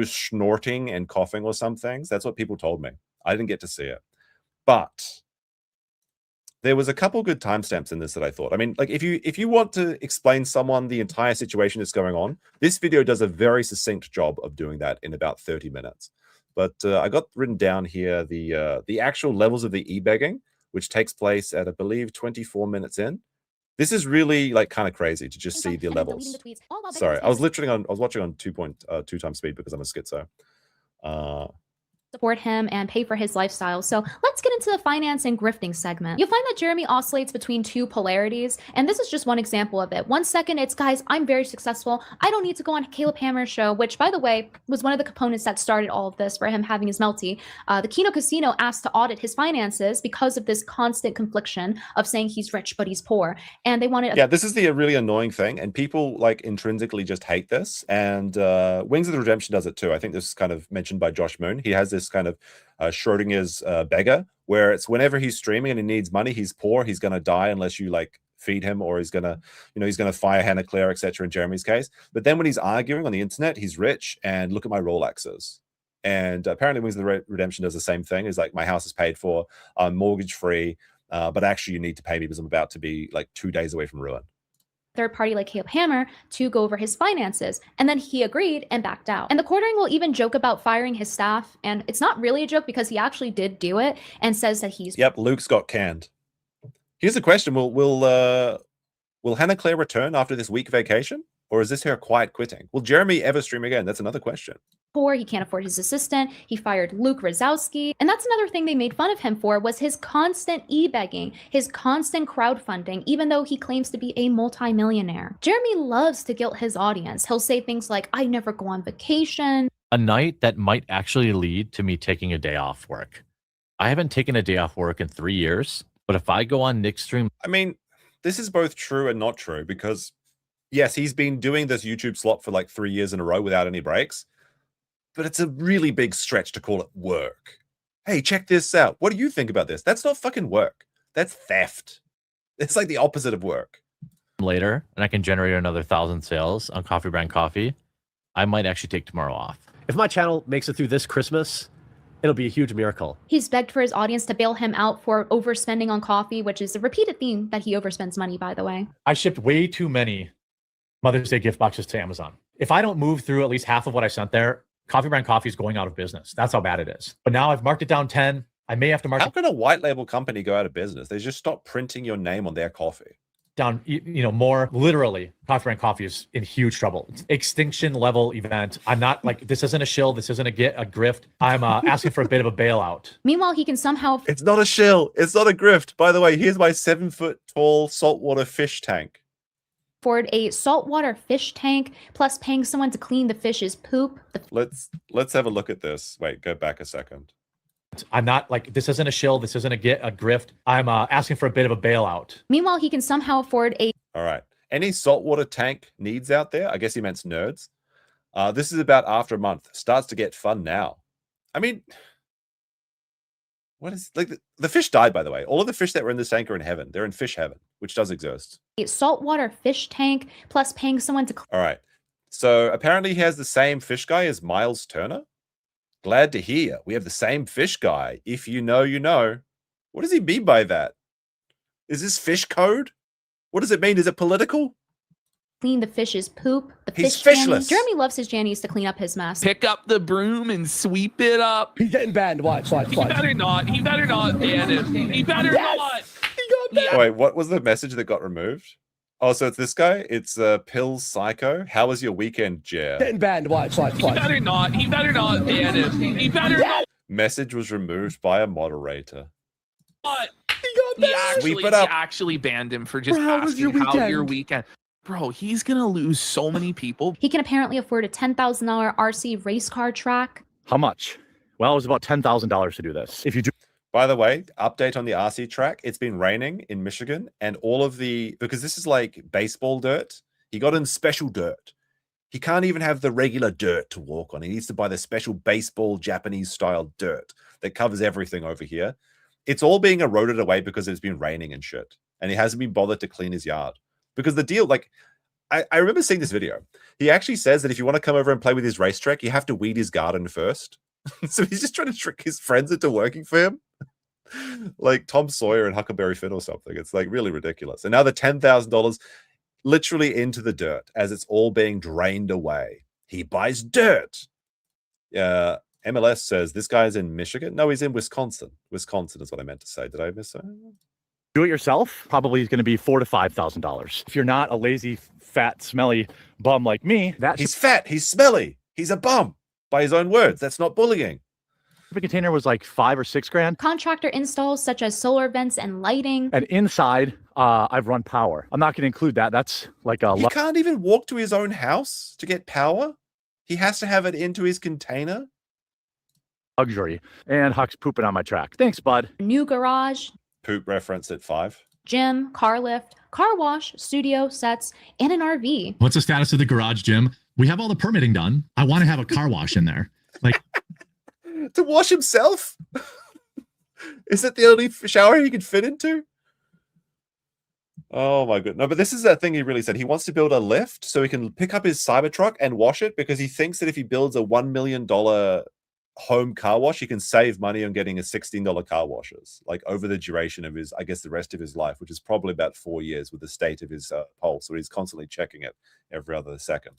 snorting and coughing or some things. That's what people told me. I didn't get to see it. But there was a couple good timestamps in this that I thought. I mean, like, if you want to explain someone the entire situation that's going on, this video does a very succinct job of doing that in about 30 minutes. But I got written down here the actual levels of the e-begging, which takes place at, I believe, 24 minutes in. This is really like kind of crazy to just see the levels. Sorry, I was watching on 2.2 times speed because I'm a schizo. Support him and pay for his lifestyle. So let's get into the finance and grifting segment. You'll find that Jeremy oscillates between two polarities, and this is just one example of it. One second, it's, guys, I'm very successful. I don't need to go on Caleb Hammer's show, which, by the way, was one of the components that started all of this for him having his melty. The Kino Casino asked to audit his finances because of this constant confliction of saying he's rich, but he's poor. And they wanted... Yeah, this is the really annoying thing, and people, like, intrinsically just hate this. And Wings of the Redemption does it too. I think this is kind of mentioned by Josh Moon. He has this kind of Schrodinger's beggar, where it's whenever he's streaming and he needs money, he's poor, he's going to die unless you like feed him, or he's going to fire Hannah Claire, etc. in Jeremy's case. But then when he's arguing on the internet, he's rich, and look at my Rolexes. And apparently Wings of the Redemption does the same thing. It's like, my house is paid for, I'm mortgage free, but actually you need to pay me because I'm about to be like 2 days away from ruin. Third party like Caleb Hammer to go over his finances, and then he agreed and backed out. And the Quartering will even joke about firing his staff, and it's not really a joke because he actually did do it and says that he's... Yep, Luke's got canned. Here's the question: Will Hannah Claire return after this week vacation, or is this her quiet quitting? Will Jeremy ever stream again? That's another question. Poor, he can't afford his assistant, he fired Luke Rozowski, and that's another thing they made fun of him for, was his constant e-begging, his constant crowdfunding, even though he claims to be a multi-millionaire. Jeremy loves to guilt his audience. He'll say things like, I never go on vacation. A night that might actually lead to me taking a day off work. I haven't taken a day off work in 3 years, but if I go on Nick's stream... I mean, this is both true and not true, because yes, he's been doing this YouTube slot for like 3 years in a row without any breaks. But it's a really big stretch to call it work. Hey, check this out. What do you think about this? That's not fucking work. That's theft. It's like the opposite of work. Later, and I can generate another 1,000 sales on Coffee Brand Coffee, I might actually take tomorrow off. If my channel makes it through this Christmas, it'll be a huge miracle. He's begged for his audience to bail him out for overspending on coffee, which is a repeated theme that he overspends money, by the way. I shipped way too many Mother's Day gift boxes to Amazon. If I don't move through at least half of what I sent there, Coffee Brand Coffee is going out of business. That's how bad it is. But now I've marked it down 10. I may have to mark How can a white label company go out of business? They just stop printing your name on their coffee. down, more literally. Coffee Brand Coffee is in huge trouble. It's extinction level event. I'm not like, this isn't a shill. This isn't a grift. I'm asking for a bit of a bailout. Meanwhile, he can somehow... It's not a shill. It's not a grift. By the way, here's my 7-foot-tall saltwater fish tank. afford a saltwater fish tank, plus paying someone to clean the fish's poop. Let's have a look at this. Wait, go back a second. I'm not like, this isn't a shill. This isn't a grift. I'm asking for a bit of a bailout. Meanwhile, he can somehow afford a... All right. Any saltwater tank needs out there? I guess he meant nerds. This is about after a month. Starts to get fun now. I mean, what is like the fish died, by the way. All of the fish that were in this tank are in heaven. They're in fish heaven, which does exist. a saltwater fish tank, plus paying someone to... All right. So apparently he has the same fish guy as Miles Turner. Glad to hear we have the same fish guy. If you know, you know. What does he mean by that? Is this fish code? What does it mean? Is it political? Clean the fish's poop. The He's fish fishless. Janny. Jeremy loves his Jannies to clean up his mess. Pick up the broom and sweep it up. He's getting banned. Watch. He better not. He better not ban him. He better not. Oh, wait, what was the message that got removed? Oh, so it's this guy? It's Pills Psycho. How was your weekend, Jer? Getting banned. Watch. He better not. He better not ban him. He better not. Message was removed by a moderator. He actually banned him for just asking how your weekend. Bro, he's gonna lose so many people. He can apparently afford a $10,000 RC race car track. How much? Well, it was about $10,000 to do this. If you do. By the way, update on the RC track. It's been raining in Michigan, and all of the, because this is like baseball dirt, he got in special dirt. He can't even have the regular dirt to walk on. He needs to buy the special baseball Japanese style dirt that covers everything over here. It's all being eroded away because it's been raining and shit. And he hasn't been bothered to clean his yard. Because the deal, like, I remember seeing this video. He actually says that if you want to come over and play with his racetrack, you have to weed his garden first. So he's just trying to trick his friends into working for him. Like Tom Sawyer and Huckleberry Finn or something. It's like really ridiculous. And now the $10,000 literally into the dirt as it's all being drained away. He buys dirt. MLS says this guy's in Michigan. No, he's in Wisconsin. Wisconsin is what I meant to say. Did I miss it? Do it yourself, probably is going to be $4,000 to $5,000. If you're not a lazy, fat, smelly bum like me, he's fat, he's smelly, he's a bum. By his own words, that's not bullying. The container was like $5,000 or $6,000. Contractor installs such as solar vents and lighting. And inside, I've run power. I'm not going to include that. That's like a. He can't even walk to his own house to get power. He has to have it into his container. Luxury. And Huck's pooping on my track. Thanks, bud. New garage. Poop reference at 5. Gym, car lift, car wash, studio, sets, and an RV. What's the status of the garage, Jim? We have all the permitting done. I want to have a car wash in there. Like to wash himself? Is it the only shower he can fit into? Oh my goodness. No, but this is that thing he really said. He wants to build a lift so he can pick up his Cybertruck and wash it because he thinks that if he builds a $1 million home car wash, he can save money on getting a $16 car washes, like over the duration of his, I guess, the rest of his life, which is probably about 4 years with the state of his pulse. So he's constantly checking it every other second.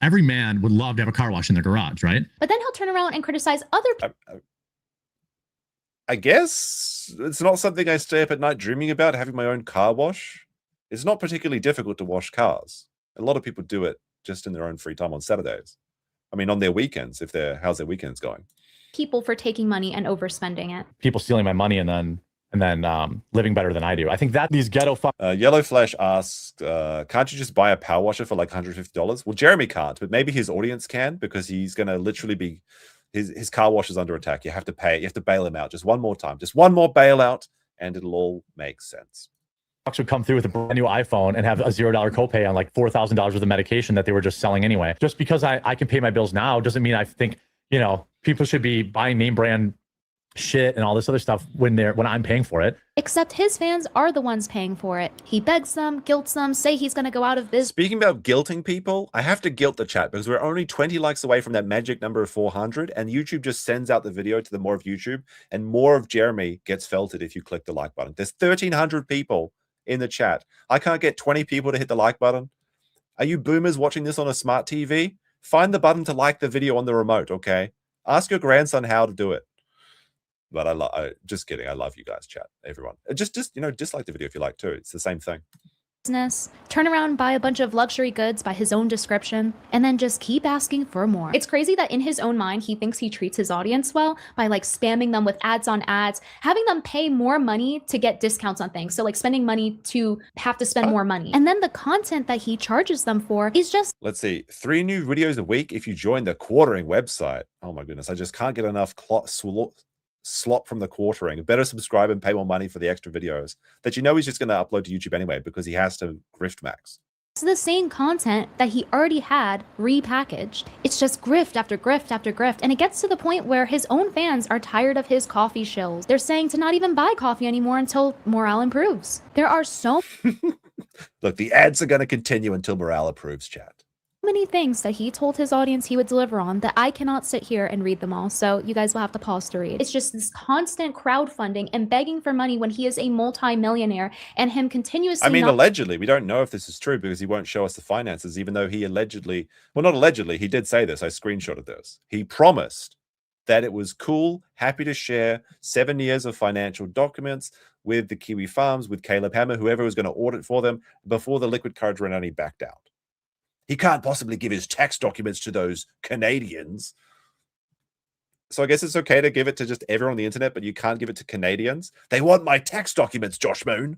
Every man would love to have a car wash in their garage, right? But then he'll turn around and criticize other people. I guess it's not something I stay up at night dreaming about, having my own car wash. It's not particularly difficult to wash cars. A lot of people do it just in their own free time on Saturdays. I mean, on their weekends, how's their weekends going? People for taking money and overspending it. People stealing my money and then living better than I do. I think that these ghetto Yellow Flash asks, can't you just buy a power washer for like $150? Well, Jeremy can't, but maybe his audience can because he's going to literally be, his car wash is under attack. You have to pay, you have to bail him out just one more time, just one more bailout, and it'll all make sense. Would come through with a brand new iPhone and have a $0 copay on like $4,000 worth of medication that they were just selling anyway. Just because I can pay my bills now doesn't mean I think, people should be buying name brand shit and all this other stuff when I'm paying for it. Except his fans are the ones paying for it. He begs them, guilts them, say he's going to go out of business. Speaking about guilting people, I have to guilt the chat because we're only 20 likes away from that magic number of 400, and YouTube just sends out the video to the more of YouTube, and more of Jeremy gets felted if you click the like button. There's 1,300 people in the chat. I can't get 20 people to hit the like button. Are you boomers watching this on a smart TV? Find the button to like the video on the remote, okay? Ask your grandson how to do it. But I just kidding. I love you guys, chat, everyone. Just dislike the video if you like too. It's the same thing. Turn around, buy a bunch of luxury goods by his own description, and then just keep asking for more. It's crazy that in his own mind, he thinks he treats his audience well by like spamming them with ads on ads, having them pay more money to get discounts on things. So like spending money to have to spend more money. And then the content that he charges them for is just... Let's see, 3 new videos a week if you join the quartering website. Oh my goodness, I just can't get enough slop from the quartering. Better subscribe and pay more money for the extra videos that he's just going to upload to YouTube anyway because he has to grift max. It's the same content that he already had repackaged. It's just grift after grift after grift, and it gets to the point where his own fans are tired of his coffee shills. They're saying to not even buy coffee anymore until morale improves. There are so Look, the ads are going to continue until morale improves, chat. many things that he told his audience he would deliver on that I cannot sit here and read them all. So you guys will have to pause to read. It's just this constant crowdfunding and begging for money when he is a multi-millionaire, and him continuously. I mean, allegedly, we don't know if this is true because he won't show us the finances, even though he allegedly, well, not allegedly, he did say this. I screenshotted this. He promised that it was cool, happy to share 7 years of financial documents with the Kiwi Farms, with Caleb Hammer, whoever was going to audit for them before the liquid cards ran out, he backed out. He can't possibly give his tax documents to those Canadians. So I guess it's okay to give it to just everyone on the internet, but you can't give it to Canadians. They want my tax documents, Josh Moon.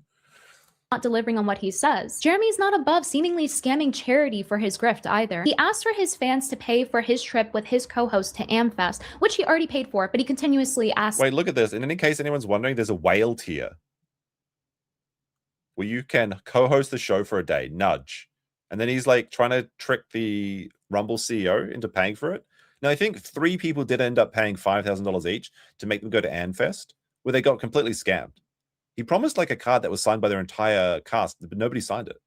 Not delivering on what he says. Jeremy's not above seemingly scamming charity for his grift either. He asked for his fans to pay for his trip with his co-host to AmFest, which he already paid for, but he continuously asked. Wait, look at this. And in case anyone's wondering, there's a whale tier where you can co-host the show for a day, nudge. And then he's like trying to trick the Rumble CEO into paying for it. Now, I think 3 people did end up paying $5,000 each to make them go to AmFest, where they got completely scammed. He promised like a card that was signed by their entire cast, but nobody signed it.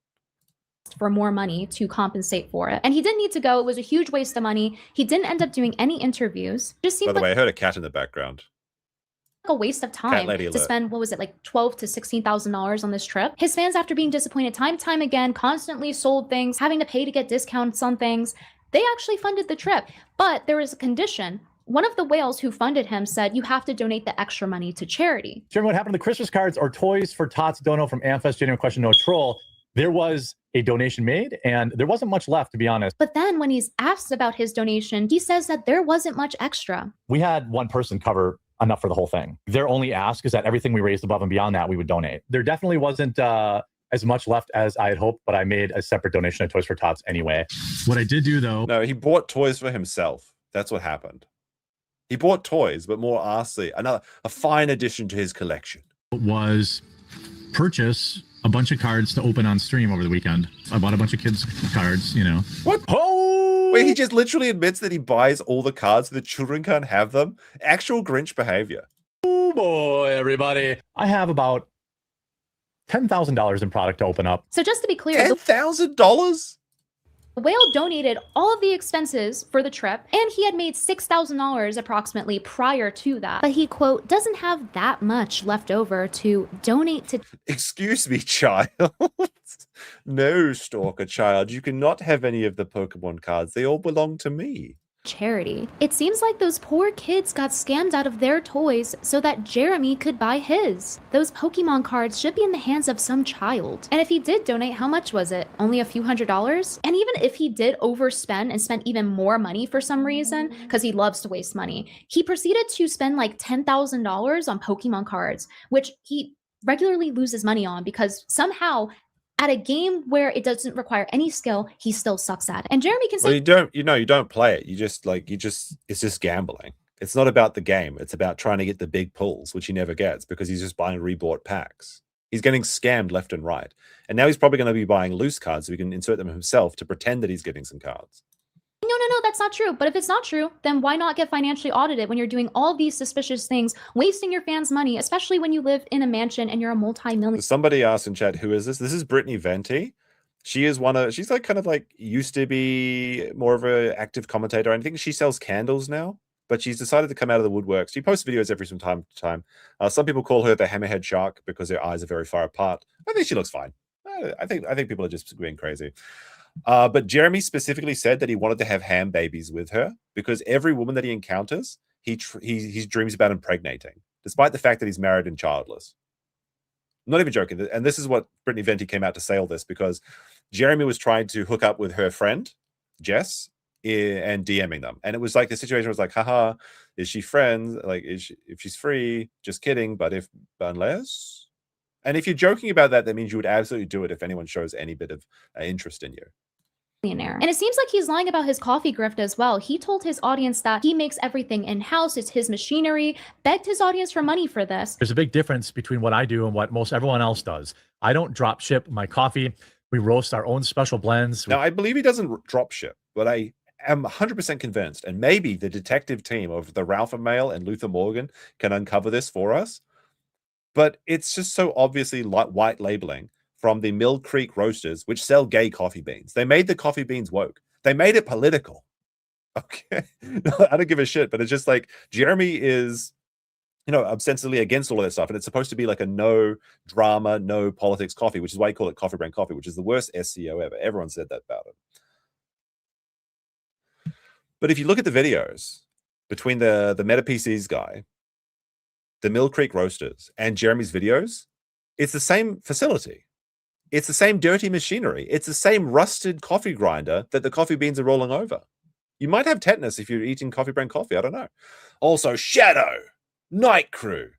For more money to compensate for it. And he didn't need to go. It was a huge waste of money. He didn't end up doing any interviews. Just seemed By the like way, I heard a cat in the background. a waste of time to spend, what was it, like $12,000 to $16,000 on this trip. His fans, after being disappointed time and time again, constantly sold things, having to pay to get discounts on things, they actually funded the trip. But there was a condition. One of the whales who funded him said, you have to donate the extra money to charity. Jeremy, what happened to the Christmas cards or Toys for Tots Dono from AmFest? Genuine question, no troll. There was a donation made, and there wasn't much left, to be honest. But then when he's asked about his donation, he says that there wasn't much extra. We had one person cover enough for the whole thing. Their only ask is that everything we raised above and beyond that, we would donate. There definitely wasn't as much left as I had hoped, but I made a separate donation to Toys for Tots anyway. What I did do, though... No, he bought toys for himself. That's what happened. He bought toys, but more honestly, a fine addition to his collection. Was purchase a bunch of cards to open on stream over the weekend. I bought a bunch of kids' cards, you know. What? Oh! Wait, he just literally admits that he buys all the cards so the children can't have them? Actual Grinch behavior. Oh boy, everybody. I have about $10,000 in product to open up. So just to be clear, $10,000? the whale donated all of the expenses for the trip, and he had made $6,000 approximately prior to that. But he, quote, doesn't have that much left over to donate to... Excuse me, child. No, stalker child. You cannot have any of the Pokemon cards. They all belong to me. Charity. It seems like those poor kids got scammed out of their toys so that Jeremy could buy his. Those Pokemon cards should be in the hands of some child. And if he did donate, how much was it? Only a few $100s? And even if he did overspend and spent even more money for some reason, because he loves to waste money, he proceeded to spend like $10,000 on Pokemon cards, which he regularly loses money on because somehow at a game where it doesn't require any skill, he still sucks at it. And Jeremy can say, well, you don't play it. It's just gambling. It's not about the game. It's about trying to get the big pulls, which he never gets because he's just buying rebought packs. He's getting scammed left and right. And now he's probably going to be buying loose cards so he can insert them himself to pretend that he's getting some cards. No, that's not true. But if it's not true, then why not get financially audited when you're doing all these suspicious things, wasting your fans' money, especially when you live in a mansion and you're a multi-million... Somebody asked in chat, who is this? This is Brittany Venti. She's like kind of like used to be more of an active commentator. I think she sells candles now, but she's decided to come out of the woodwork. She posts videos every some time to time. Some people call her the hammerhead shark because her eyes are very far apart. I think she looks fine. I think people are just being crazy. But Jeremy specifically said that he wanted to have ham babies with her because every woman that he encounters, he dreams about impregnating, despite the fact that he's married and childless. I'm not even joking. And this is what Brittany Venti came out to say all this because Jeremy was trying to hook up with her friend, Jess, and DMing them. And it was like the situation was like, haha, is she friends? Like, if she's free, just kidding. But unless... And if you're joking about that, that means you would absolutely do it if anyone shows any bit of interest in you. And it seems like he's lying about his coffee grift as well. He told his audience that he makes everything in-house, it's his machinery, begged his audience for money for this. There's a big difference between what I do and what most everyone else does. I don't drop ship my coffee. We roast our own special blends. Now, I believe he doesn't drop ship, but I am 100% convinced, and maybe the detective team of the Ralph and Mail and Luther Morgan can uncover this for us. But it's just so obviously white labeling from the Mill Creek Roasters, which sell gay coffee beans. They made the coffee beans woke. They made it political. Okay. I don't give a shit, but it's just like Jeremy is, ostensibly against all of that stuff. And it's supposed to be like a no drama, no politics coffee, which is why you call it coffee brand coffee, which is the worst SEO ever. Everyone said that about it. But if you look at the videos between the Meta PCs guy, the Mill Creek Roasters, and Jeremy's videos, it's the same facility. It's the same dirty machinery. It's the same rusted coffee grinder that the coffee beans are rolling over. You might have tetanus if you're eating coffee brand coffee. I don't know. Also, Shadow Night Crew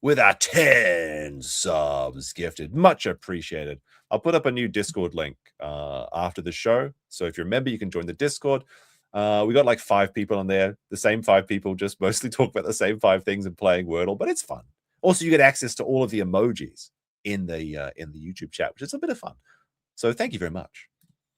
with our 10 subs gifted. Much appreciated. I'll put up a new Discord link after the show. So if you're a member, you can join the Discord. We got like 5 people on there. The same 5 people just mostly talk about the same 5 things and playing Wordle, but it's fun. Also, you get access to all of the emojis in the YouTube chat, which is a bit of fun. So thank you very much.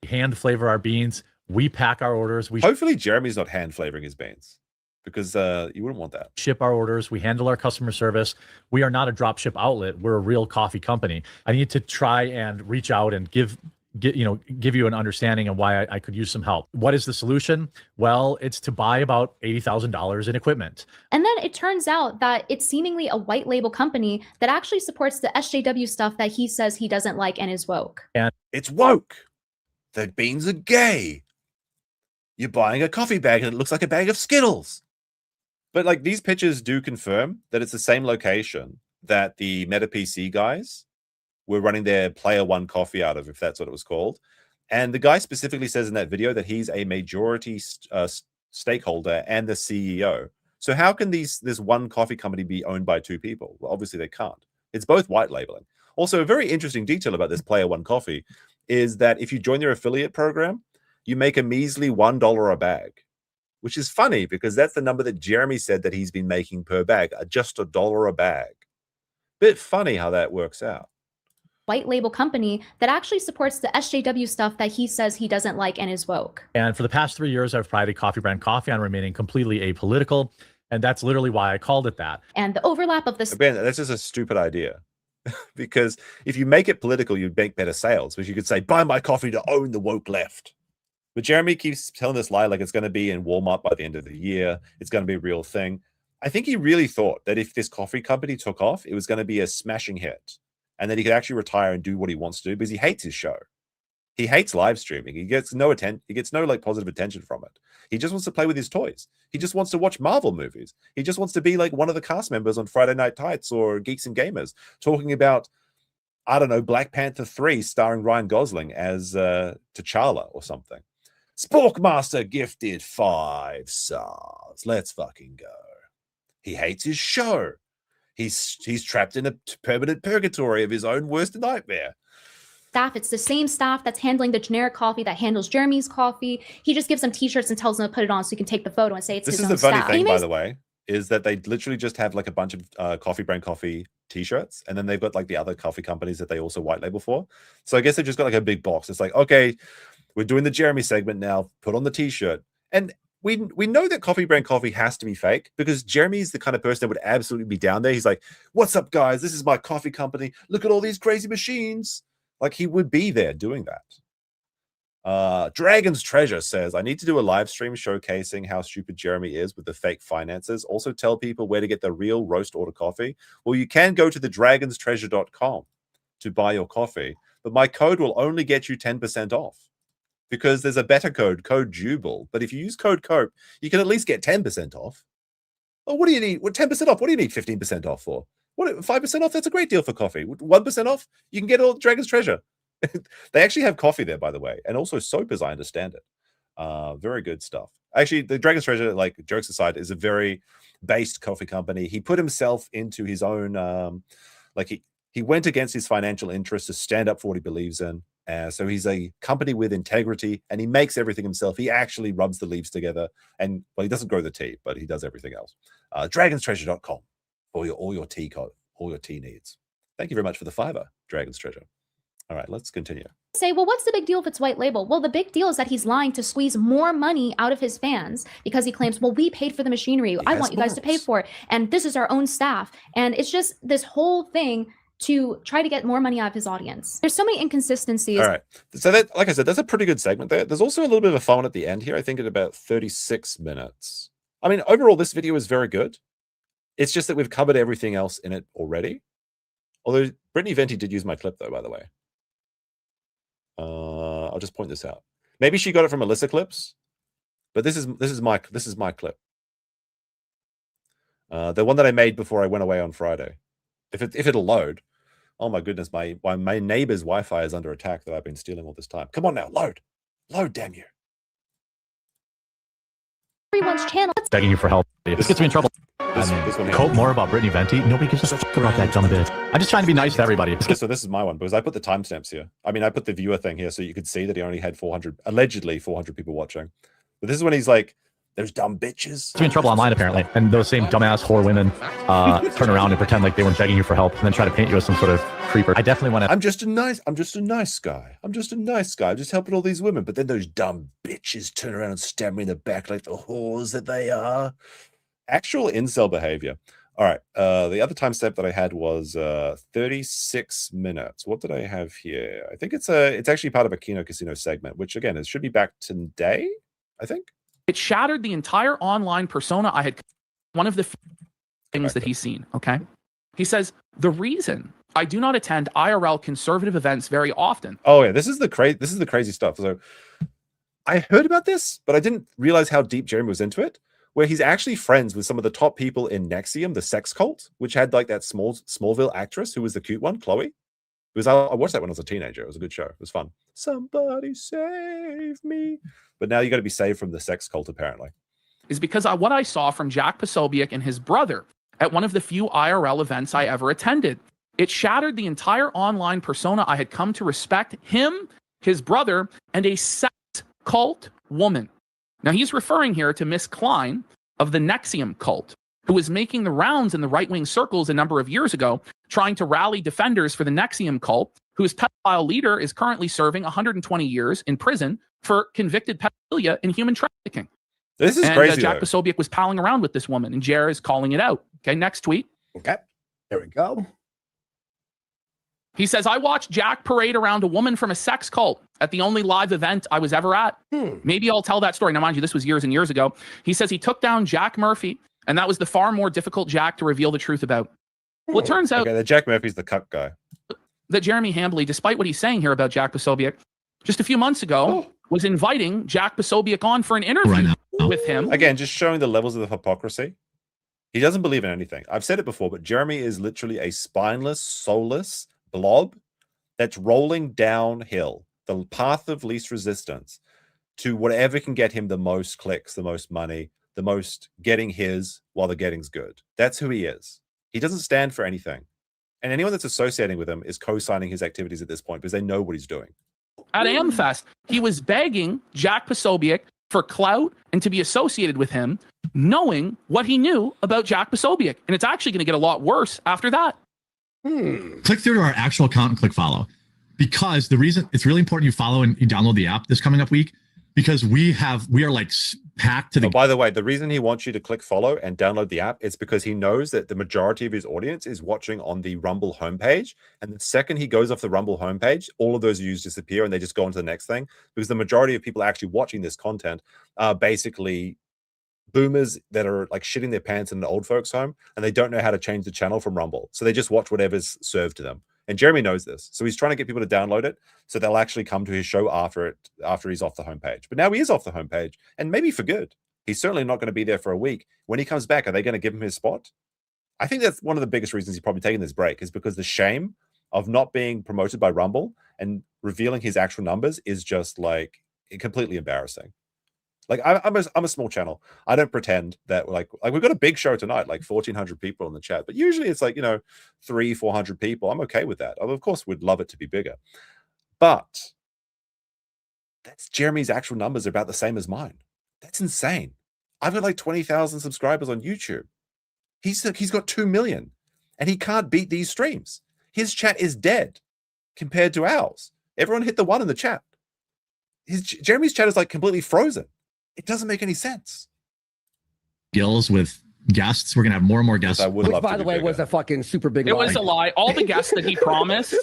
Hand flavor our beans. We pack our orders. We Hopefully Jeremy's not hand flavoring his beans, because you wouldn't want that. ship our orders. We handle our customer service. We are not a drop ship outlet. We're a real coffee company. I need to try and reach out and give you an understanding of why I could use some help. What is the solution? Well, it's to buy about $80,000 in equipment. And then it turns out that it's seemingly a white label company that actually supports the SJW stuff that he says he doesn't like and is woke. And it's woke. The beans are gay. You're buying a coffee bag and it looks like a bag of Skittles. But like, these pictures do confirm that it's the same location that the Meta PC guys were running their Player One coffee out of, if that's what it was called. And the guy specifically says in that video that he's a majority stakeholder and the CEO. So how can this one coffee company be owned by 2 people? Well, obviously they can't. It's both white labeling. Also, a very interesting detail about this Player One coffee is that if you join their affiliate program, you make a measly $1 a bag, which is funny because that's the number that Jeremy said that he's been making per bag, just $1 a bag. Bit funny how that works out. White label company that actually supports the SJW stuff that he says he doesn't like and is woke. And for the past 3 years, I've prided Coffee Brand Coffee on remaining completely apolitical. And that's literally why I called it that. And the overlap of this. Ben, that's just a stupid idea. Because if you make it political, you'd make better sales, which you could say, buy my coffee to own the woke left. But Jeremy keeps telling this lie like it's going to be in Walmart by the end of the year. It's going to be a real thing. I think he really thought that if this coffee company took off, it was going to be a smashing hit. And that he could actually retire and do what he wants to do, because he hates his show. He hates live streaming. He gets no attention. He gets no like positive attention from it. He just wants to play with his toys. He just wants to watch Marvel movies. He just wants to be like one of the cast members on Friday Night Tights or Geeks and Gamers, talking about, I don't know, Black Panther 3 starring Ryan Gosling as T'Challa or something. Sporkmaster gifted 5 stars. Let's fucking go. He hates his show. He's trapped in a permanent purgatory of his own worst nightmare. Staff, it's the same staff that's handling the generic coffee that handles Jeremy's coffee. He just gives them t-shirts and tells them to put it on so he can take the photo and say it's his own staff. This is the funny thing, by the way, is that they literally just have like a bunch of Coffee Brand Coffee t-shirts, and then they've got like the other coffee companies that they also white label for. So I guess they've just got like a big box. It's like, okay, we're doing the Jeremy segment now, put on the t-shirt. And we know that Coffee Brand Coffee has to be fake, because Jeremy's the kind of person that would absolutely be down there. He's like, what's up, guys? This is my coffee company. Look at all these crazy machines. Like, he would be there doing that. Dragon's Treasure says, I need to do a live stream showcasing how stupid Jeremy is with the fake finances. Also tell people where to get the real roast order coffee. Well, you can go to the dragonstreasure.com to buy your coffee, but my code will only get you 10% off. Because there's a better code Jubal. But if you use code COPE, you can at least get 10% off. Oh, what do you need? 10% off? What do you need 15% off for? What, 5% off? That's a great deal for coffee. 1% off? You can get all Dragon's Treasure. They actually have coffee there, by the way. And also soap, as I understand it. Very good stuff. Actually, the Dragon's Treasure, like, jokes aside, is a very based coffee company. He put himself into his own, he went against his financial interests to stand up for what he believes in. So he's a company with integrity, and he makes everything himself. He actually rubs the leaves together, and well, he doesn't grow the tea, but he does everything else. Dragonstreasure.com for all your tea needs. Thank you very much for the $5, Dragon's Treasure. All right, let's continue. Say, well, what's the big deal if it's white label? Well, the big deal is that he's lying to squeeze more money out of his fans, because he claims, well, we paid for the machinery. I want you guys to pay for it. And this is our own staff. And it's just this whole thing to try to get more money out of his audience. There's so many inconsistencies. All right. So that, like I said, that's a pretty good segment there. There's also a little bit of a fun one at the end here. I think at about 36 minutes. I mean, overall, this video is very good. It's just that we've covered everything else in it already. Although Brittany Venti did use my clip though, by the way. I'll just point this out. Maybe she got it from Alyssa Clips, but this is my clip. The one that I made before I went away on Friday. If it'll load. Oh my goodness, my neighbor's Wi-Fi is under attack that I've been stealing all this time. Come on now, load, damn you! Everyone's channel. Begging you for help. This gets me in trouble. This one here. Quote more about Brittany Venti. Nobody gives a fuck about that dumb bitch. I'm just trying to be nice to everybody. So this is my one because I put the timestamps here. I mean, I put the viewer thing here so you could see that he only had allegedly 400 people watching. But this is when he's like, "Those dumb bitches." Gets me in trouble online apparently, and those same dumbass whore women turn around and pretend like they weren't begging you for help, and then try to paint you as some sort of creeper. I definitely want to. I'm just a nice guy. I'm just helping all these women. But then those dumb bitches turn around and stab me in the back like the whores that they are. Actual incel behavior. All right. The other timestamp that I had was 36 minutes. What did I have here? I think it's actually part of a Kino Casino segment, which again, it should be back today, I think. It shattered the entire online persona I had. One of the things that he's seen. Okay. He says, the reason I do not attend IRL conservative events very often. Oh yeah, this is the crazy stuff. So I heard about this, but I didn't realize how deep Jeremy was into it. Where he's actually friends with some of the top people in Nexium, the sex cult, which had like that Smallville actress who was the cute one, Chloe. I watched that when I was a teenager. It was a good show. It was fun. Somebody save me. But now you got to be saved from the sex cult, apparently. Is because what I saw from Jack Posobiec and his brother at one of the few IRL events I ever attended. It shattered the entire online persona I had come to respect, him, his brother, and a sex cult woman. Now, he's referring here to Miss Klein of the Nexium cult, who was making the rounds in the right-wing circles a number of years ago, trying to rally defenders for the Nexium cult, whose pedophile leader is currently serving 120 years in prison for convicted pedophilia and human trafficking. This is crazy. Jack Posobiec was palling around with this woman, and Jer is calling it out. Okay, next tweet. Okay, there we go. He says, I watched Jack parade around a woman from a sex cult at the only live event I was ever at. Maybe I'll tell that story. Now, mind you, this was years and years ago. He says he took down Jack Murphy, and that was the far more difficult Jack to reveal the truth about. Well, it turns out that Jack Murphy's the cuck guy. That Jeremy Hambly, despite what he's saying here about Jack Posobiec, just a few months ago was inviting Jack Posobiec on for an interview with him. Again, just showing the levels of the hypocrisy. He doesn't believe in anything. I've said it before, but Jeremy is literally a spineless, soulless blob that's rolling downhill, the path of least resistance to whatever can get him the most clicks, the most money, the most getting his while the getting's good. That's who he is. He doesn't stand for anything. And anyone that's associating with him is co-signing his activities at this point because they know what he's doing. At AmFest, he was begging Jack Posobiec for clout and to be associated with him, knowing what he knew about Jack Posobiec. And it's actually going to get a lot worse after that. Click through to our actual account and click follow, because the reason it's really important you follow and you download the app this coming up week, because we are like packed to the. Oh, by the way, the reason he wants you to click follow and download the app is because he knows that the majority of his audience is watching on the Rumble homepage, and the second he goes off the Rumble homepage, all of those views disappear and they just go on to the next thing, because the majority of people actually watching this content are basically boomers that are like shitting their pants in an old folks home, and they don't know how to change the channel from Rumble, so they just watch whatever's served to them. And Jeremy knows this, so he's trying to get people to download it so they'll actually come to his show after he's off the homepage. But now he is off the homepage, and maybe for good. He's certainly not going to be there for a week. When he comes back, are they going to give him his spot? I think that's one of the biggest reasons he's probably taking this break, is because the shame of not being promoted by Rumble and revealing his actual numbers is just like completely embarrassing. Like I'm a small channel. I don't pretend that like we've got a big show tonight, like 1,400 people in the chat, but usually it's like, 300-400 people. I'm okay with that. Of course, we'd love it to be bigger, but that's Jeremy's actual numbers are about the same as mine. That's insane. I've got like 20,000 subscribers on YouTube. He's got 2 million, and he can't beat these streams. His chat is dead compared to ours. Everyone hit the 1 in the chat. Jeremy's chat is like completely frozen. It doesn't make any sense. Skills with guests. We're gonna have more and more guests. I would Which, love by to the be way, bigger. was a fucking super big It lie. was a lie. All the guests that he promised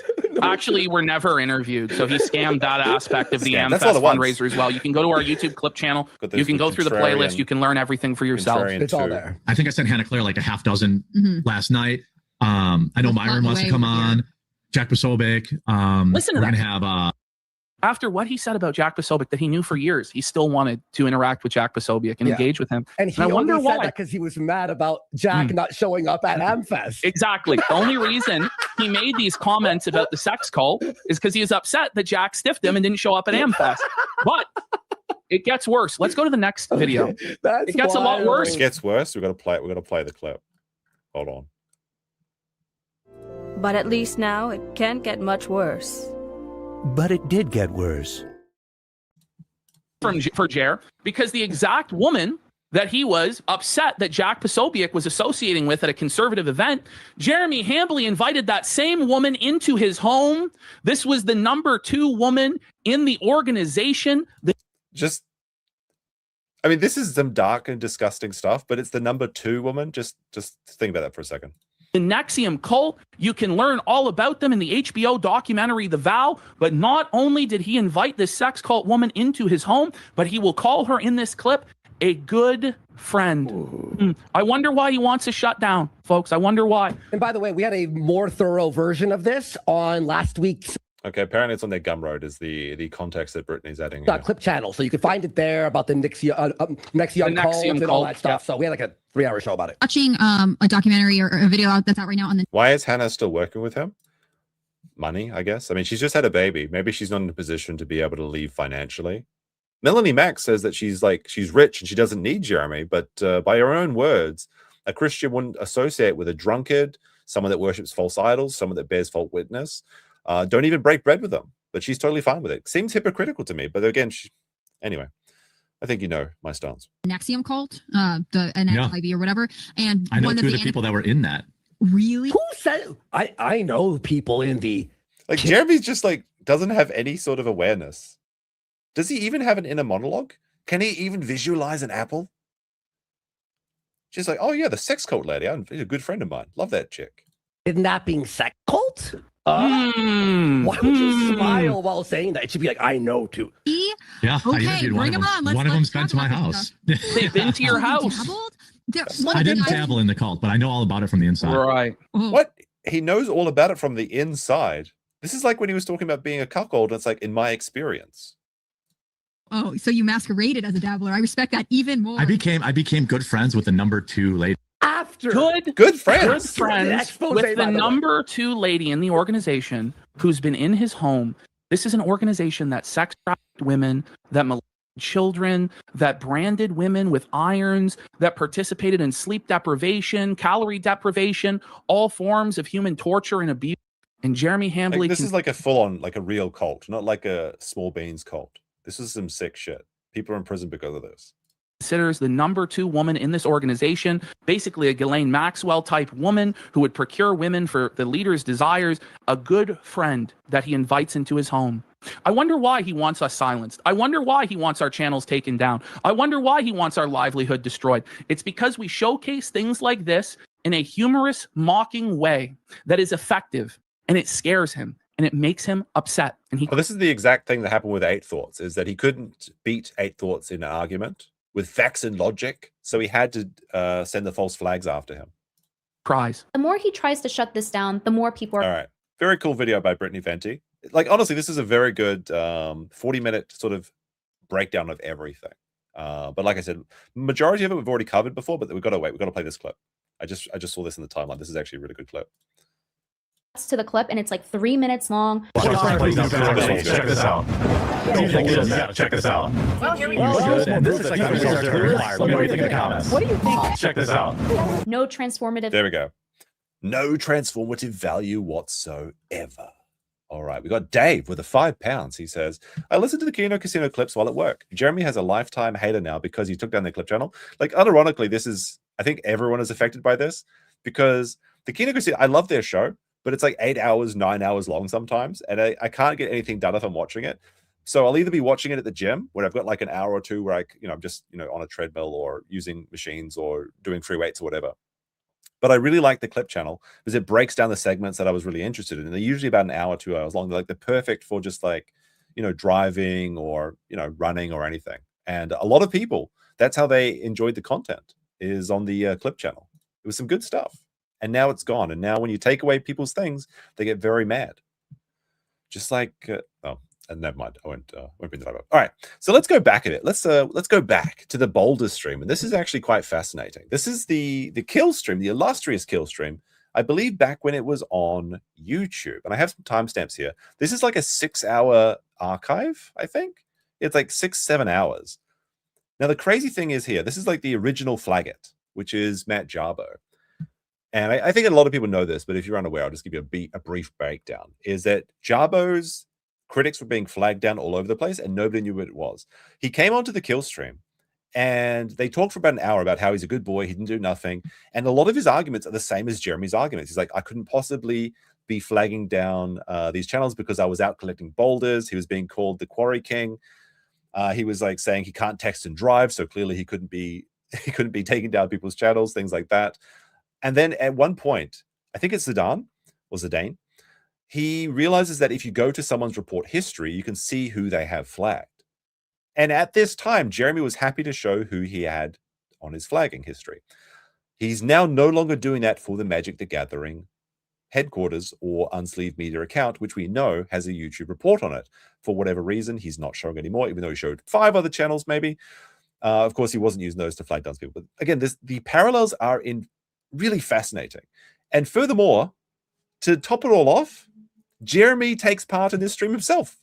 actually were never interviewed. So he scammed that aspect of the Scam. That's all AmFest it was. fundraiser as well. You can go to our YouTube clip channel. Got those You can go through the contrarian- playlist. You can learn everything for yourself. contrarian It's all too. there. I think I sent Hannah Claire like a half dozen Mhm. last night. I know Let's Myron plot wants to away come over here. on. Jack Posobiec. Listen to we're that. gonna have After what he said about Jack Posobiec that he knew for years, he still wanted to interact with Jack Posobiec and Yeah. engage with him. And he And I wonder only said why. that because he was mad about Jack not showing up at AmFest. Exactly. The only reason he made these comments about the sex cult is because he was upset that Jack stiffed him and didn't show up at AmFest. But it gets worse. Let's go to the next video. That's It gets a lot wild. worse. It gets worse. We're gonna play the clip. Hold on. But at least now it can't get much worse. But it did get worse. For Jer, because the exact woman that he was upset that Jack Posobiec was associating with at a conservative event, Jeremy Hambly invited that same woman into his home. This was the number 2 woman in the organization. Just, I mean, this is some dark and disgusting stuff, but it's the number 2 woman. Just think about that for a second. The Nexium cult, you can learn all about them in the HBO documentary The Vow, but not only did he invite this sex cult woman into his home, but he will call her in this clip a good friend. I wonder why he wants to shut down, folks. I wonder why. And by the way, we had a more thorough version of this on last week's Okay, apparently it's on their Gumroad is the context that Brittany's adding. here. clip channel. So you can find it there about the Nexium cult and all cult, that stuff. So we had like a 3-hour show about it. Watching a documentary or a video that's out right now on the Why is Hannah still working with him? Money, I guess. I mean, she's just had a baby. Maybe she's not in a position to be able to leave financially. Melanie Mack says that she's rich and she doesn't need Jeremy, but by her own words, a Christian wouldn't associate with a drunkard, someone that worships false idols, someone that bears false witness. Don't even break bread with them, but she's totally fine with it. Seems hypocritical to me, but again, anyway, I think you know my stance. Nexium cult, the NXIV or whatever. And I know one 2 of of the people that were in that. Really? Who said? I know people in the Jeremy's just doesn't have any sort of awareness. Does he even have an inner monologue? Can he even visualize an apple? She's like, oh yeah, the sex cult lady. I'm a good friend of mine. Love that chick. kidnapping sex cult? Why would you smile while saying that? It should be like, I know too. Yeah, I Okay, interviewed one bring of them them. on. One of them's been to my house. They've been to your house. I didn't dabble in the cult, but I know all about it from the inside. Right. What? He knows all about it from the inside. This is like when he was talking about being a cuckold. It's like, in my experience. Oh, so you masqueraded as a dabbler. I respect that even more. I became good friends with the number 2 lady. After good friends, good friends with the number 2 lady in the organization who's been in his home. This is an organization that sex trafficked women, that molested children, that branded women with irons, that participated in sleep deprivation, calorie deprivation, all forms of human torture and abuse. And Jeremy Hambly, This is like a full-on, like a real cult, not like a small beans cult. This is some sick shit. People are in prison because of this. considers the number 2 woman in this organization, basically a Ghislaine Maxwell type woman who would procure women for the leader's desires, a good friend that he invites into his home. I wonder why he wants us silenced. I wonder why he wants our channels taken down. I wonder why he wants our livelihood destroyed. It's because we showcase things like this in a humorous, mocking way that is effective, and it scares him. And it makes him upset. And Well, this is the exact thing that happened with 8 Thoughts, is that he couldn't beat 8 Thoughts in an argument with facts and logic, so he had to send the false flags after him. Prize. The more he tries to shut this down, the more people are. All right. Very cool video by Brittany Fenty. Like, honestly, this is a very good 40-minute sort of breakdown of everything. But like I said, majority of it we've already covered before, but we've got to wait. We've got to play this clip. I just saw this in the timeline. This is actually a really good clip. To the clip, and it's like 3 minutes long. Check this out. Check this out. Well, here we go. go. This is like the results that are required. Let me know what you think in the comments. What do you think? Check this out. No transformative. There we go. No transformative value whatsoever. All right, we got Dave with a £5. He says, I listened to the Kino Casino clips while at work. Jeremy has a lifetime hater now because he took down their clip channel. Like, unironically, this is, I think everyone is affected by this because the Kino Casino, I love their show, but it's like 8 hours, 9 hours long sometimes, and I can't get anything done if I'm watching it. So I'll either be watching it at the gym where I've got like an hour or two where I'm just, on a treadmill or using machines or doing free weights or whatever. But I really like the clip channel because it breaks down the segments that I was really interested in. And they're usually about an hour, 2 hours long. They're perfect for just driving or, running or anything. And a lot of people, that's how they enjoyed the content, is on the clip channel. It was some good stuff. And now it's gone. And now when you take away people's things, they get very mad. Just like, and never mind. I won't bring that up. All right, so let's go back a bit. Let's go back to the Boulder stream, and this is actually quite fascinating. This is the kill stream, the illustrious kill stream. I believe back when it was on YouTube, and I have some timestamps here. This is like a 6-hour archive. I think it's like 6-7 hours. Now the crazy thing is here, this is like the original Flaggett, which is Matt Jarbo. And I think a lot of people know this, but if you're unaware, I'll just give you a brief breakdown. Is that Jarbo's critics were being flagged down all over the place and nobody knew what it was. He came onto the kill stream and they talked for about an hour about how he's a good boy, he didn't do nothing. And a lot of his arguments are the same as Jeremy's arguments. He's like, I couldn't possibly be flagging down these channels because I was out collecting boulders. He was being called the Quarry King. He was like saying he can't text and drive, so clearly he couldn't be taking down people's channels, things like that. And then at one point, I think it's Zidane, he realizes that if you go to someone's report history, you can see who they have flagged. And at this time, Jeremy was happy to show who he had on his flagging history. He's now no longer doing that for the Magic the Gathering headquarters or Unsleeved Media account, which we know has a YouTube report on it. For whatever reason, he's not showing anymore, even though he showed 5 other channels maybe. Of course, he wasn't using those to flag down people. But again, the parallels are really fascinating. And furthermore, to top it all off, Jeremy takes part in this stream himself.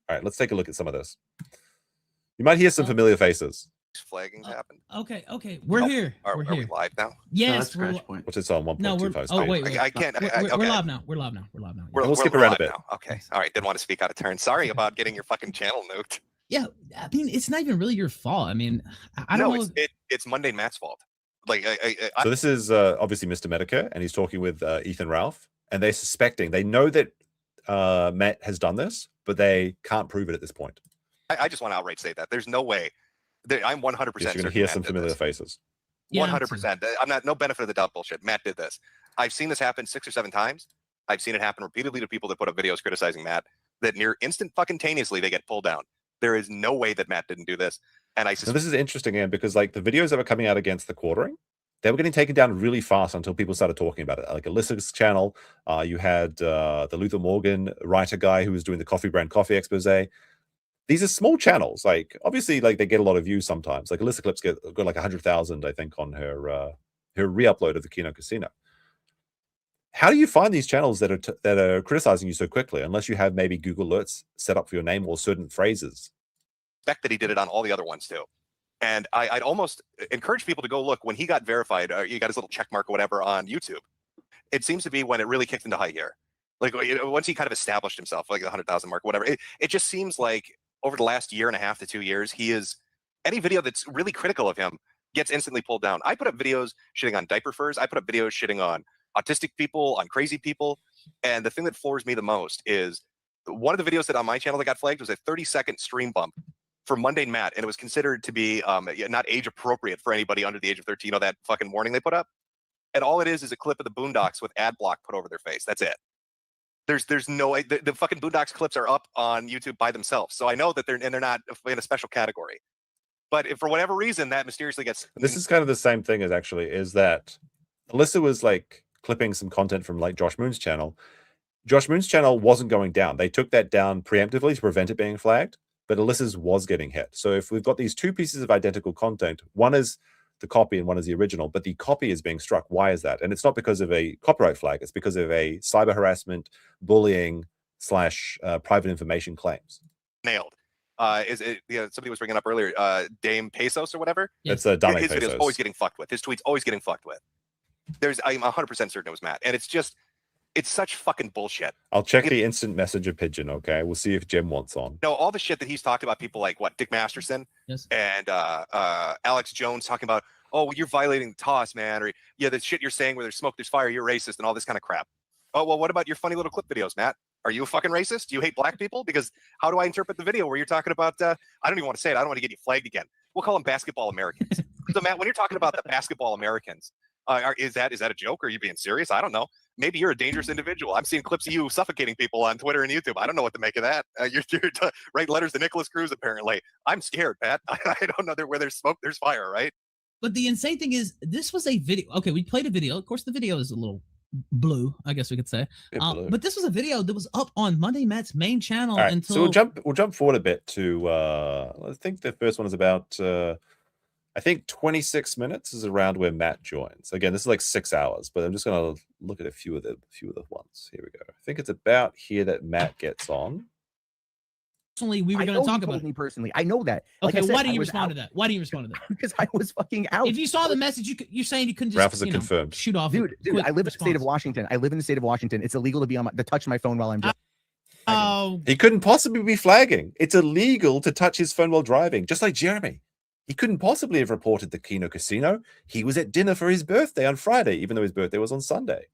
All right, let's take a look at some of this. You might hear some familiar faces. Flagging happened. Okay, we're here. Are we're we here. live now? Yes, No, we're What's it on 1.25 Oh wait, I can't. We're live now. We're live now. We'll skip around a bit. Now. Okay, all right. Didn't want to speak out of turn. Sorry about getting your fucking channel nuked. Yeah, I mean, it's not even really your fault. I mean, I don't know. It's Monday Matt's fault. Like, So this is obviously Mr. Medicare, and he's talking with Ethan Ralph, and they're suspecting. They know that Matt has done this, but they can't prove it at this point. I just want to outright say that there's no way. I'm 100% Yes, you're going to certain hear Matt some did familiar this. faces. 100%. I'm not no benefit of the doubt bullshit. Matt did this. I've seen this happen 6 or 7 times. I've seen it happen repeatedly to people that put up videos criticizing Matt that near instant fucking taneously they get pulled down. There is no way that Matt didn't do this. And I Now, this is interesting, Ian, because like the videos that were coming out against the quartering, they were getting taken down really fast until people started talking about it. Like Alyssa's channel, you had the Luther Morgan writer guy who was doing the Coffee Brand Coffee expose. These are small channels. Like obviously, like they get a lot of views sometimes. Like Alyssa Clips got like 100,000, I think, on her re-upload of the Kino Casino. How do you find these channels that are criticizing you so quickly, unless you have maybe Google Alerts set up for your name or certain phrases? Expect that he did it on all the other ones too. And I'd almost encourage people to go look when he got verified. You got his little check mark or whatever on YouTube. It seems to be when it really kicked into high gear. Like once he kind of established himself, like the 100,000 mark, or whatever. It just seems like over the last 1.5 to 2 years, he is any video that's really critical of him gets instantly pulled down. I put up videos shitting on diaper furs. I put up videos shitting on autistic people, on crazy people. And the thing that floors me the most is one of the videos that on my channel that got flagged was a 30-second stream bump for Mundane Matt, and it was considered to be not age appropriate for anybody under the age of 13. You know that fucking warning they put up? And all it is a clip of the Boondocks with ad block put over their face. That's it. There's no way. The fucking Boondocks clips are up on YouTube by themselves. So I know that they're not in a special category. But if for whatever reason that mysteriously gets... This is kind of the same thing as actually is that Alyssa was like clipping some content from like Josh Moon's channel. Josh Moon's channel wasn't going down. They took that down preemptively to prevent it being flagged, but Alyssa's was getting hit. So if we've got these two pieces of identical content, one is the copy and one is the original, but the copy is being struck. Why is that? And it's not because of a copyright flag. It's because of a cyber harassment, bullying / private information claims. Nailed. Is it? Somebody was bringing up earlier. Dame Pesos or whatever. It's a Dame His Pesos. videos always getting fucked with. His tweets always getting fucked with. I'm 100% certain it was Matt, and it's such fucking bullshit. I'll check the instant messenger pigeon. Okay, we'll see if Jim wants on. No, all the shit that he's talked about, people like what Dick Masterson and Alex Jones talking about, oh, well, you're violating the toss, man, or yeah, the shit you're saying where there's smoke, there's fire, you're racist, and all this kind of crap. Oh, well, what about your funny little clip videos, Matt? Are you a fucking racist? Do you hate black people? Because how do I interpret the video where you're talking about? I don't even want to say it. I don't want to get you flagged again. We'll call them basketball Americans. So Matt, when you're talking about the basketball Americans, is that a joke? Or are you being serious? I don't know. Maybe you're a dangerous individual. I'm seeing clips of you suffocating people on Twitter and YouTube. I don't know what to make of that. You're writing letters to Nicholas Cruz, apparently. I'm scared, Pat. I don't know where there's smoke, there's fire, right? But the insane thing is, this was a video. Okay, we played a video. Of course, the video is a little blue, I guess we could say. But this was a video that was up on Monday Matt's main channel until. So we'll jump forward a bit to. I think the first one is about. I think 26 minutes is around where Matt joins. Again, this is like 6 hours, but I'm just going to look at a few of the ones. Here we go. I think it's about here that Matt gets on. We were going to talk about me personally. I know that. Like okay, I said, why do you respond to that? Why do you respond to that? Because I was fucking out. If you saw the message, you're saying you couldn't just Ralph is confirmed. Shoot off. Dude, I live in the state of Washington. It's illegal to be to touch my phone while I'm driving. Oh, he couldn't possibly be flagging. It's illegal to touch his phone while driving, just like Jeremy. He couldn't possibly have reported the Kino Casino. He was at dinner for his birthday on Friday, even though his birthday was on Sunday.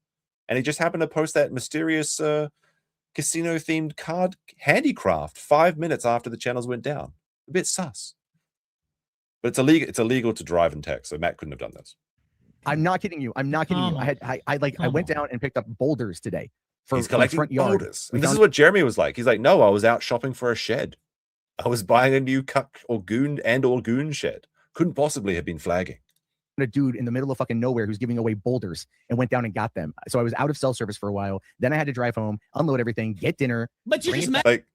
And he just happened to post that mysterious casino-themed card handicraft 5 minutes after the channels went down. A bit sus. But it's illegal to drive and text, so Matt couldn't have done this. I'm not kidding you. I'm not kidding you. I went down and picked up boulders today. He's collecting front yard. boulders. And this is what Jeremy was like. He's like, no, I was out shopping for a shed. I was buying a new cuck or goon shed. Couldn't possibly have been flagging. A dude in the middle of fucking nowhere who's giving away boulders and went down and got them. So I was out of cell service for a while. Then I had to drive home, unload everything, get dinner. But you're just like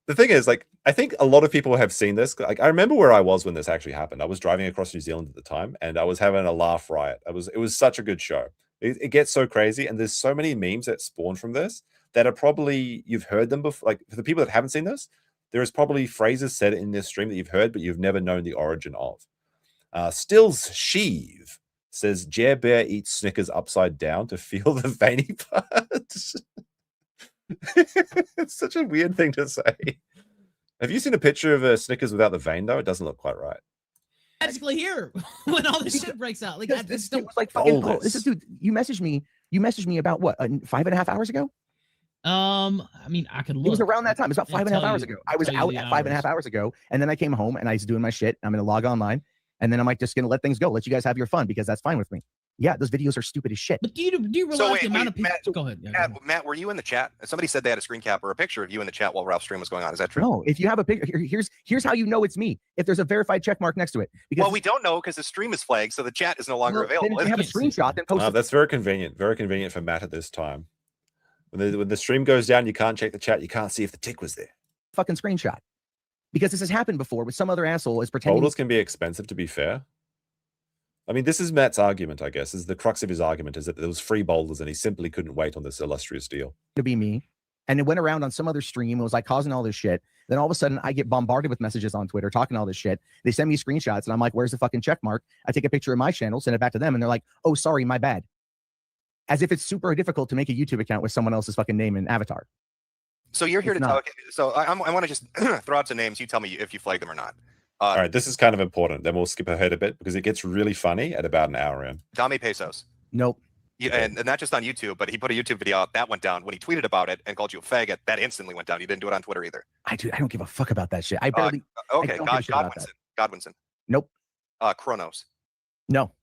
the thing is, like, I think a lot of people have seen this. Like, I remember where I was when this actually happened. I was driving across New Zealand at the time, and I was having a laugh riot. It was such a good show. It gets so crazy, and there's so many memes that spawn from this that are probably you've heard them before. Like, for the people that haven't seen this, there is probably phrases said in this stream that you've heard, but you've never known the origin of. Stills Sheev says, Jer Bear eats Snickers upside down to feel the veiny parts. It's such a weird thing to say. Have you seen a picture of a Snickers without the vein, though? It doesn't look quite right. Magically here when all this shit breaks out. Like, this dude was like, fucking, dude, you messaged me about what, 5.5 hours ago? I mean, I could look. It was around that time. It was about 5.5 hours ago. I was out at 5.5 hours ago, and then I came home and I was doing my shit. I'm gonna log online, and then I'm like, just gonna let things go, let you guys have your fun because that's fine with me. Yeah, those videos are stupid as shit. But do you realize the amount of people? Go ahead. Yeah, Matt, were you in the chat? Somebody said they had a screen cap or a picture of you in the chat while Ralph's stream was going on. Is that true? No. If you have a picture, here's how you know it's me. If there's a verified check mark next to it. Because well, we don't know because the stream is flagged, so the chat is no longer available. Then if you have a screenshot, then post it. That's very convenient. Very convenient for Matt at this time. When the stream goes down, you can't check the chat. You can't see if the tick was there. Fucking screenshot. Because this has happened before with some other asshole is pretending. Boulders can be expensive, to be fair. I mean, this is Matt's argument, I guess. Is the crux of his argument is that there was free boulders and he simply couldn't wait on this illustrious deal. To be me. And it went around on some other stream. It was like causing all this shit. Then all of a sudden I get bombarded with messages on Twitter talking all this shit. They send me screenshots and I'm like, where's the fucking check mark? I take a picture of my channel, send it back to them. And they're like, oh, sorry, my bad. As if it's super difficult to make a YouTube account with someone else's fucking name and avatar. So you're here to talk. So I want to just throw out some names. You tell me if you flag them or not. All right, this is kind of important. Then we'll skip ahead a bit because it gets really funny at about an hour in. Dame Pesos. Nope. Yeah, and not just on YouTube, but he put a YouTube video out that went down. When he tweeted about it and called you a faggot, that instantly went down. You didn't do it on Twitter either. I don't give a fuck about that shit. I barely. Okay, Godwinson. Nope. Kronos. No.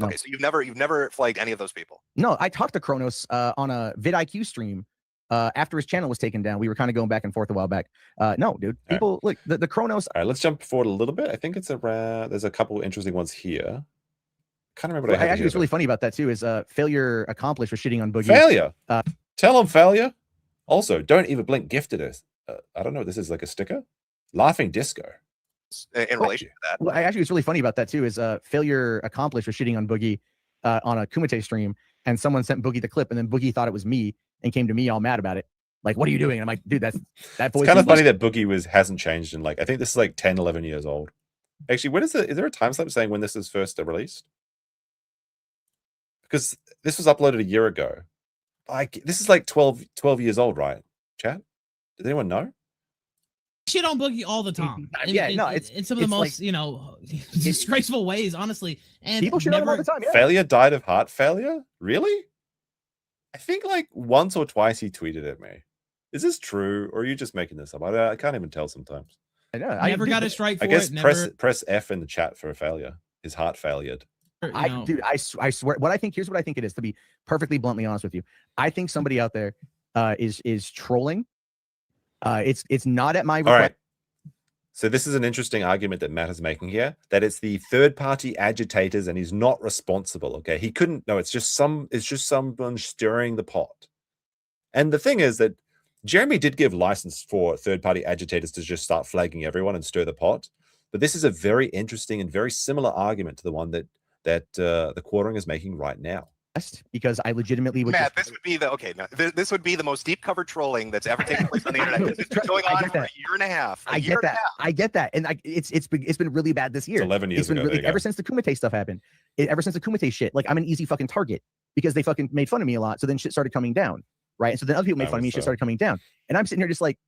Okay, so you've never flagged any of those people. No, I talked to Kronos on a vidIQ stream after his channel was taken down. We were kind of going back and forth a while back. No, dude. People look the Kronos. All right, let's jump forward a little bit. I think it's around. There's a couple interesting ones here. Can't remember what I had. Actually, what's really funny about that too is failure accomplished for shitting on Boogie. Failure. Tell him failure. Also, don't even blink. Gifted us. I don't know. This is like a sticker. Laughing disco. In relation to that. Well, actually, what's really funny about that too is failure accomplished for shitting on Boogie on a Kumite stream, and someone sent Boogie the clip, and then Boogie thought it was me and came to me all mad about it. Like, what are you doing? And I'm like, dude, that voice. It's kind of funny that Boogie hasn't changed in, like, I think this is like 10, 11 years old. Actually, when is there a timestamp saying when this is first released? Because this was uploaded a year ago. Like, this is like 12 years old, right? Chat? Did anyone know? Shit on Boogie all the time. It's in some of the most disgraceful ways, honestly. And people shit on him all the time. Yeah. Failure died of heart failure? Really? I think like once or twice he tweeted at me. Is this true, or are you just making this up? I can't even tell sometimes. I know. Never got a strike for I guess it. press F in the chat for a failure. His heart failured. I swear. Here's what I think it is. To be perfectly bluntly honest with you, I think somebody out there is trolling. It's not at my request. All right. So this is an interesting argument that Matt is making here, that it's the third-party agitators and he's not responsible. Okay, he couldn't. No, it's just someone stirring the pot. And the thing is that Jeremy did give license for third-party agitators to just start flagging everyone and stir the pot. But this is a very interesting and very similar argument to the one that the quartering is making right now. Because I legitimately would. Matt, this would be this would be the most deep cover trolling that's ever taken place on the internet. This has been going on for a year and a half. I get that, and it's been really bad this year. It's 11 years It's been ago, really ever since the Kumite stuff happened. Ever since the Kumite shit, like I'm an easy fucking target because they fucking made fun of me a lot. So then shit started coming down, right? And so then other people made fun of me. Shit started coming down, and I'm sitting here just like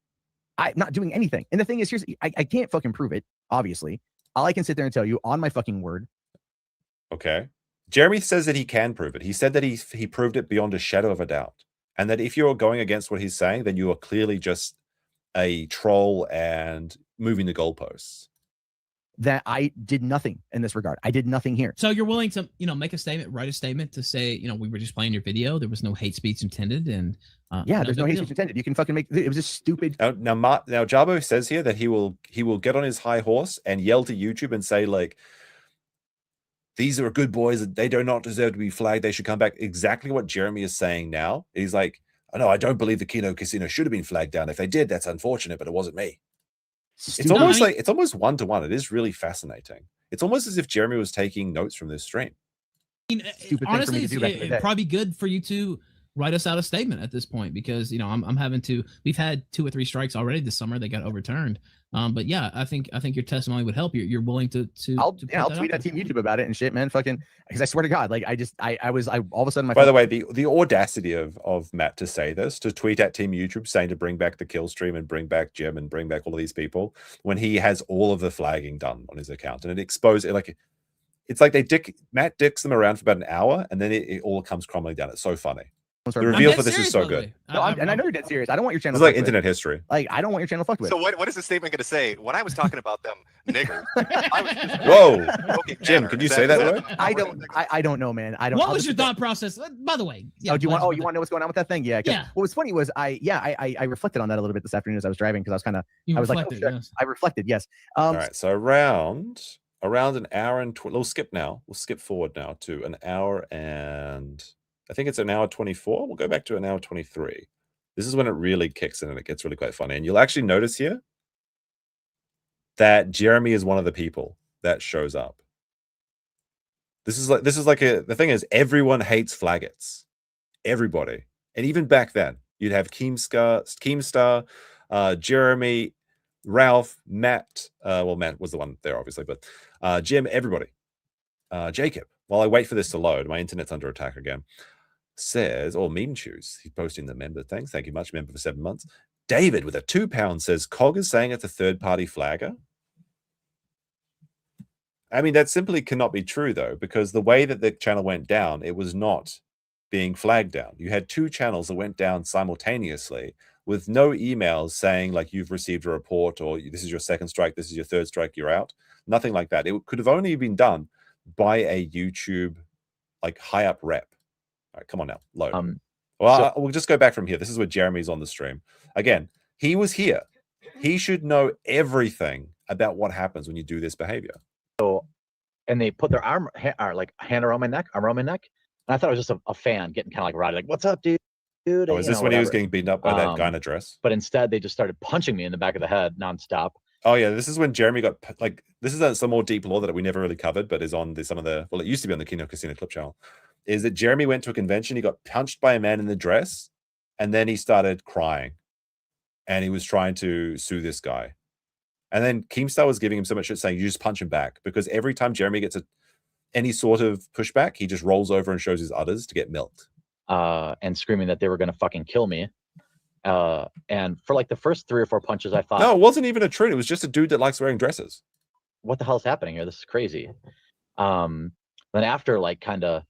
I'm not doing anything. And the thing is, I can't fucking prove it. Obviously, all I can sit there and tell you on my fucking word. Okay. Jeremy says that he can prove it. He said that he proved it beyond a shadow of a doubt. And that if you're going against what he's saying, then you are clearly just a troll and moving the goalposts. That I did nothing in this regard. I did nothing here. So you're willing to, make a statement, write a statement to say, we were just playing your video. There was no hate speech intended. And there's no hate speech intended. You can fucking make it was just stupid. Now Jabo says here that he will get on his high horse and yell to YouTube and say, like, these are good boys. They do not deserve to be flagged. They should come back. Exactly what Jeremy is saying now. He's like, oh, no, I don't believe the Kino Casino should have been flagged down. If they did, that's unfortunate, but it wasn't me. It's almost like it's almost one-to-one. It is really fascinating. It's almost as if Jeremy was taking notes from this stream. Honestly, it'd probably be good for you to write us out a statement at this point because I'm having to. We've had 2 or 3 strikes already this summer. They got overturned. But yeah, I think your testimony would help. You're willing to. I'll tweet at Team YouTube about it and shit, man. Fucking, because I swear to God, like I was all of a sudden. By the way, the audacity of Matt to say this, to tweet at Team YouTube saying to bring back the kill stream and bring back Jim and bring back all of these people when he has all of the flagging done on his account, and it exposed it it's like Matt dicks them around for about an hour and then it all comes crumbling down. It's so funny. The reveal for this is so good. No, and I know you're dead serious. I don't want your channel. It's like internet history. Like I don't want your channel fucked with. So what is the statement going to say? When I was talking about them niggers, I was just, whoa, Jim, could you say that word? I don't know, man. I don't. What was your thought process? By the way. Yeah, you want to know what's going on with that thing? Yeah. What was funny was I reflected on that a little bit this afternoon as I was driving because I was kind of I reflected. Yes. All right. So around an hour and we'll skip now. We'll skip forward now to an hour and. I think it's an hour 24. We'll go back to an hour 23. This is when it really kicks in and it gets really quite funny. And you'll actually notice here that Jeremy is one of the people that shows up. The thing is, everyone hates Flaggets. Everybody. And even back then, you'd have Keemstar, Jeremy, Ralph, Matt. Matt was the one there, obviously, but Jim, everybody. Jacob. While I wait for this to load, my internet's under attack again. Says, or Meme Choose, he's posting the member things. Thank you much, member for 7 months. David with a £2 says, Cog is saying it's a third-party flagger. I mean, that simply cannot be true, though, because the way that the channel went down, it was not being flagged down. You had 2 channels that went down simultaneously with no emails saying, like, you've received a report or this is your 2nd strike, this is your 3rd strike, you're out. Nothing like that. It could have only been done by a YouTube, like, high-up rep. All right, come on now, load. We'll just go back from here. This is where Jeremy's on the stream. Again, he was here. He should know everything about what happens when you do this behavior. So, and they put their hand around my neck, arm around my neck. And I thought it was just a fan getting kind of like rowdy, like, what's up, dude? Oh, is this when he was getting beaten up by that guy in a dress? But instead, they just started punching me in the back of the head nonstop. Oh, yeah, this is when Jeremy got, this is some more deep lore that we never really covered, but is on some of the, it used to be on the Kino Casino clip channel, is that Jeremy went to a convention, he got punched by a man in the dress, and then he started crying. And he was trying to sue this guy. And then Keemstar was giving him so much shit saying, you just punch him back. Because every time Jeremy gets any sort of pushback, he just rolls over and shows his udders to get milked. And screaming that they were going to fucking kill me. And for like the first 3 or 4 punches, I thought, no, it wasn't even a troon. It was just a dude that likes wearing dresses. What the hell is happening here? This is crazy. Then after, like, kind of,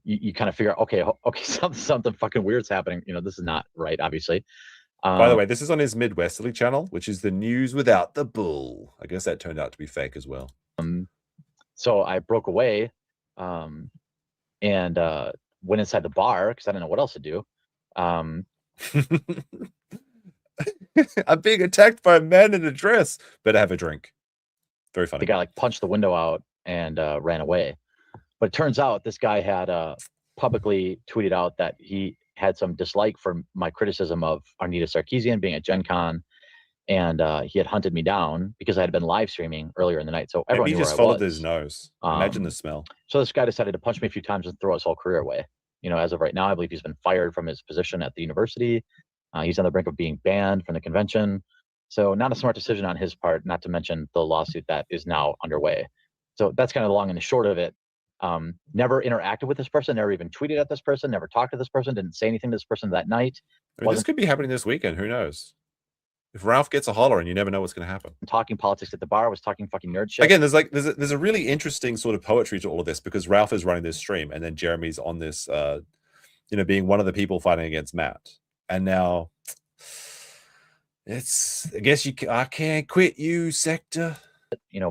you kind of figure out, okay, something fucking weird's happening. This is not right, obviously. By the way, this is on his Midwesterly channel, which is the news without the bull. I guess that turned out to be fake as well. So I broke away and went inside the bar because I didn't know what else to do. I'm being attacked by a man in a dress. Better have a drink. Very funny. The guy like punched the window out and ran away. But it turns out this guy had publicly tweeted out that he had some dislike for my criticism of Arnita Sarkeesian being at Gen Con. And he had hunted me down because I had been live streaming earlier in the night. So everyone Maybe he knew just where I followed was. his nose. Imagine the smell. So this guy decided to punch me a few times and throw his whole career away. You know, as of right now, I believe he's been fired from his position at the university. He's on the brink of being banned from the convention. So not a smart decision on his part, not to mention the lawsuit that is now underway. So that's kind of the long and the short of it. Never interacted with this person, never even tweeted at this person, never talked to this person, didn't say anything to this person that night. I mean, this could be happening this weekend. Who knows? If Ralph gets a holler, and you never know what's going to happen. Talking politics at the bar, was talking fucking nerd shit. Again, there's a really interesting sort of poetry to all of this because Ralph is running this stream, and then Jeremy's on this, being one of the people fighting against Matt, and now I guess I can't quit you, Sector.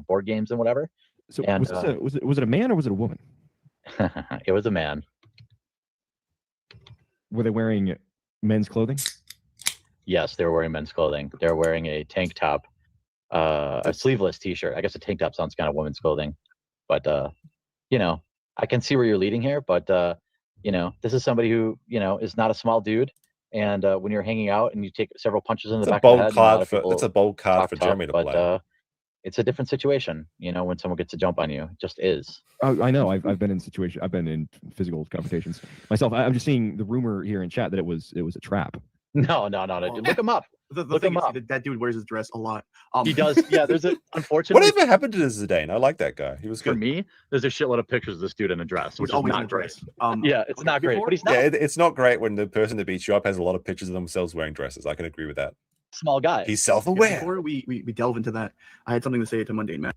Board games and whatever. So and, was it a man or was it a woman? It was a man. Were they wearing men's clothing? Yes, they were wearing men's clothing. They're wearing a tank top, a sleeveless T-shirt. I guess a tank top sounds kind of women's clothing, but I can see where you're leading here. But this is somebody who is not a small dude, and when you're hanging out and you take several punches in the back of the head, that's a bold card for Jeremy to play. It's a different situation, when someone gets a jump on you. It just is. Oh, I know. I've been in physical confrontations myself. I'm just seeing the rumor here in chat that it was a trap. No. Look him up. Look him up. That dude wears his dress a lot. He does. Yeah, there's a unfortunately. Whatever happened to Zidane? I like that guy. He was good. For me, there's a shitload of pictures of this dude in a dress, which is always in not a great. dress. Yeah, it's not great, but he's not. Yeah, it's not great when the person that beats you up has a lot of pictures of themselves wearing dresses. I can agree with that. Small guy. He's self-aware. Before we delve into that, I had something to say to Mundane Matt.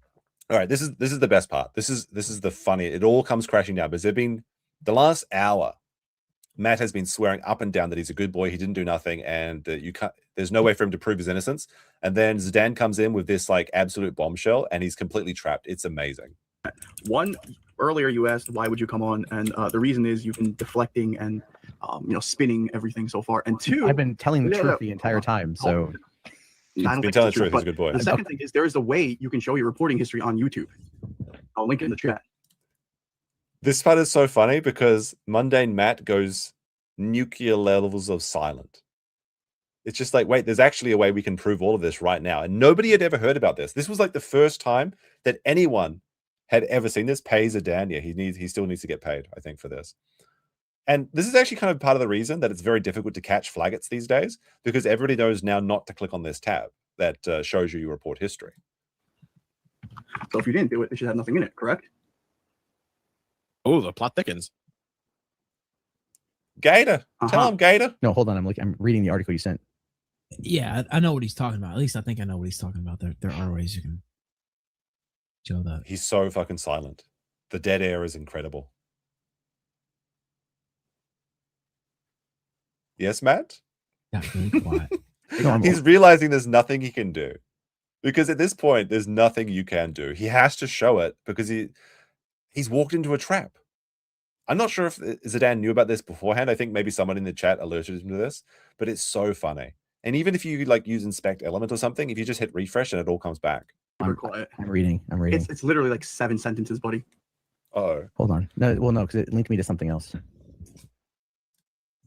All right, this is the best part. This is the funny. It all comes crashing down because the last hour, Matt has been swearing up and down that he's a good boy. He didn't do nothing, and there's no way for him to prove his innocence. And then Zidane comes in with this like absolute bombshell, and he's completely trapped. It's amazing. One, earlier you asked why would you come on, and the reason is you've been deflecting and spinning everything so far. And two, I've been telling the truth the entire time. So he's been telling the truth. He's a good boy. The second thing is there is a way you can show your reporting history on YouTube. I'll link it in the chat. This part is so funny because Mundane Matt goes nuclear levels of silent. It's just like, wait, there's actually a way we can prove all of this right now. And nobody had ever heard about this. This was like the first time that anyone had ever seen this. Pay Zidane. Yeah, he still needs to get paid, I think, for this. And this is actually kind of part of the reason that it's very difficult to catch flaggots these days, because everybody knows now not to click on this tab that shows you your report history. So if you didn't do it, it should have nothing in it, correct? Oh, the plot thickens. Gator, tell him, Gator. No, hold on. I'm reading the article you sent. Yeah, I know what he's talking about. At least I think I know what he's talking about. There are ways you can show that. He's so fucking silent. The dead air is incredible. Yes, Matt? Yeah, really quiet. He's realizing there's nothing he can do. Because at this point, there's nothing you can do. He has to show it because he's walked into a trap. I'm not sure if Zidane knew about this beforehand. I think maybe someone in the chat alerted him to this, but it's so funny. And even if you like use inspect element or something, if you just hit refresh and it all comes back. I'm quiet. I'm reading. It's literally like 7 sentences, buddy. Oh. Hold on. No, because it linked me to something else.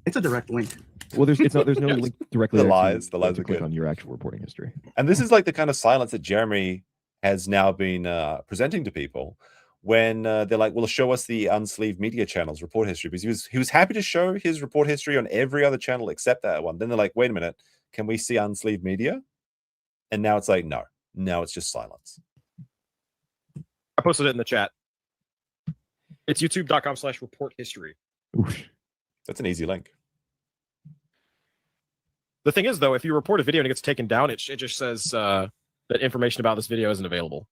It's a direct link. Well, there's no link directly. The lies to are click good on your actual reporting history. And this is like the kind of silence that Jeremy has now been presenting to people when they're like, well, show us the Unsleeved Media channel's report history, because he was happy to show his report history on every other channel except that one. Then they're like, wait a minute, can we see Unsleeved Media? And now it's like, no, now it's just silence. I posted it in the chat. It's youtube.com/report history. That's an easy link. The thing is, though, if you report a video and it gets taken down, it just says that information about this video isn't available.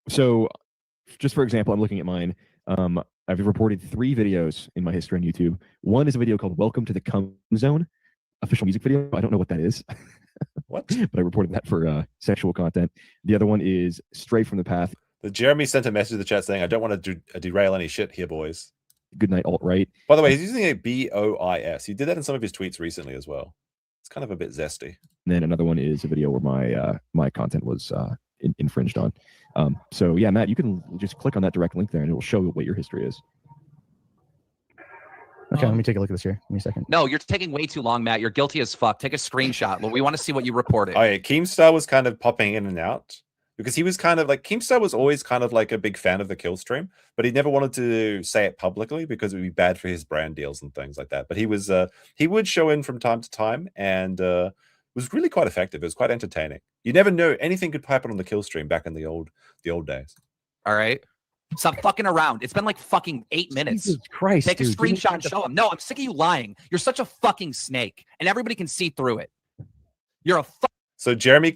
So, just for example, I'm looking at mine. I've reported 3 videos in my history on YouTube. One is a video called "Welcome to the Cum Zone," official music video. I don't know what that is. What? But I reported that for sexual content. The other one is Stray from the Path. Jeremy sent a message to the chat saying, "I don't want to derail any shit here, boys." Good night, alt-right. By the way, he's using a BOIS. He did that in some of his tweets recently as well. It's kind of a bit zesty. And then another one is a video where my content was infringed on. So yeah, Matt, you can just click on that direct link there, and it will show what your history is. Okay, let me take a look at this here. Give me a second. No, you're taking way too long, Matt. You're guilty as fuck. Take a screenshot. We want to see what you reported. Oh yeah, Keemstar was kind of popping in and out because he was kind of like Keemstar was always kind of like a big fan of the kill stream, but he never wanted to say it publicly because it would be bad for his brand deals and things like that. But he would show in from time to time and was really quite effective. It was quite entertaining. You never know, anything could happen on the kill stream back in the old days. All right. Stop fucking around. It's been like fucking 8 minutes. Jesus Christ, Take a dude. screenshot and show him. No, I'm sick of you lying. You're such a fucking snake, and everybody can see through it. You're a So Jeremy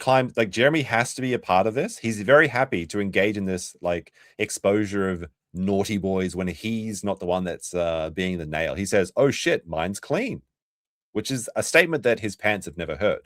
Jeremy has to be a part of this. He's very happy to engage in this like exposure of naughty boys when he's not the one that's being the nail. He says, "Oh shit, mine's clean," which is a statement that his pants have never heard.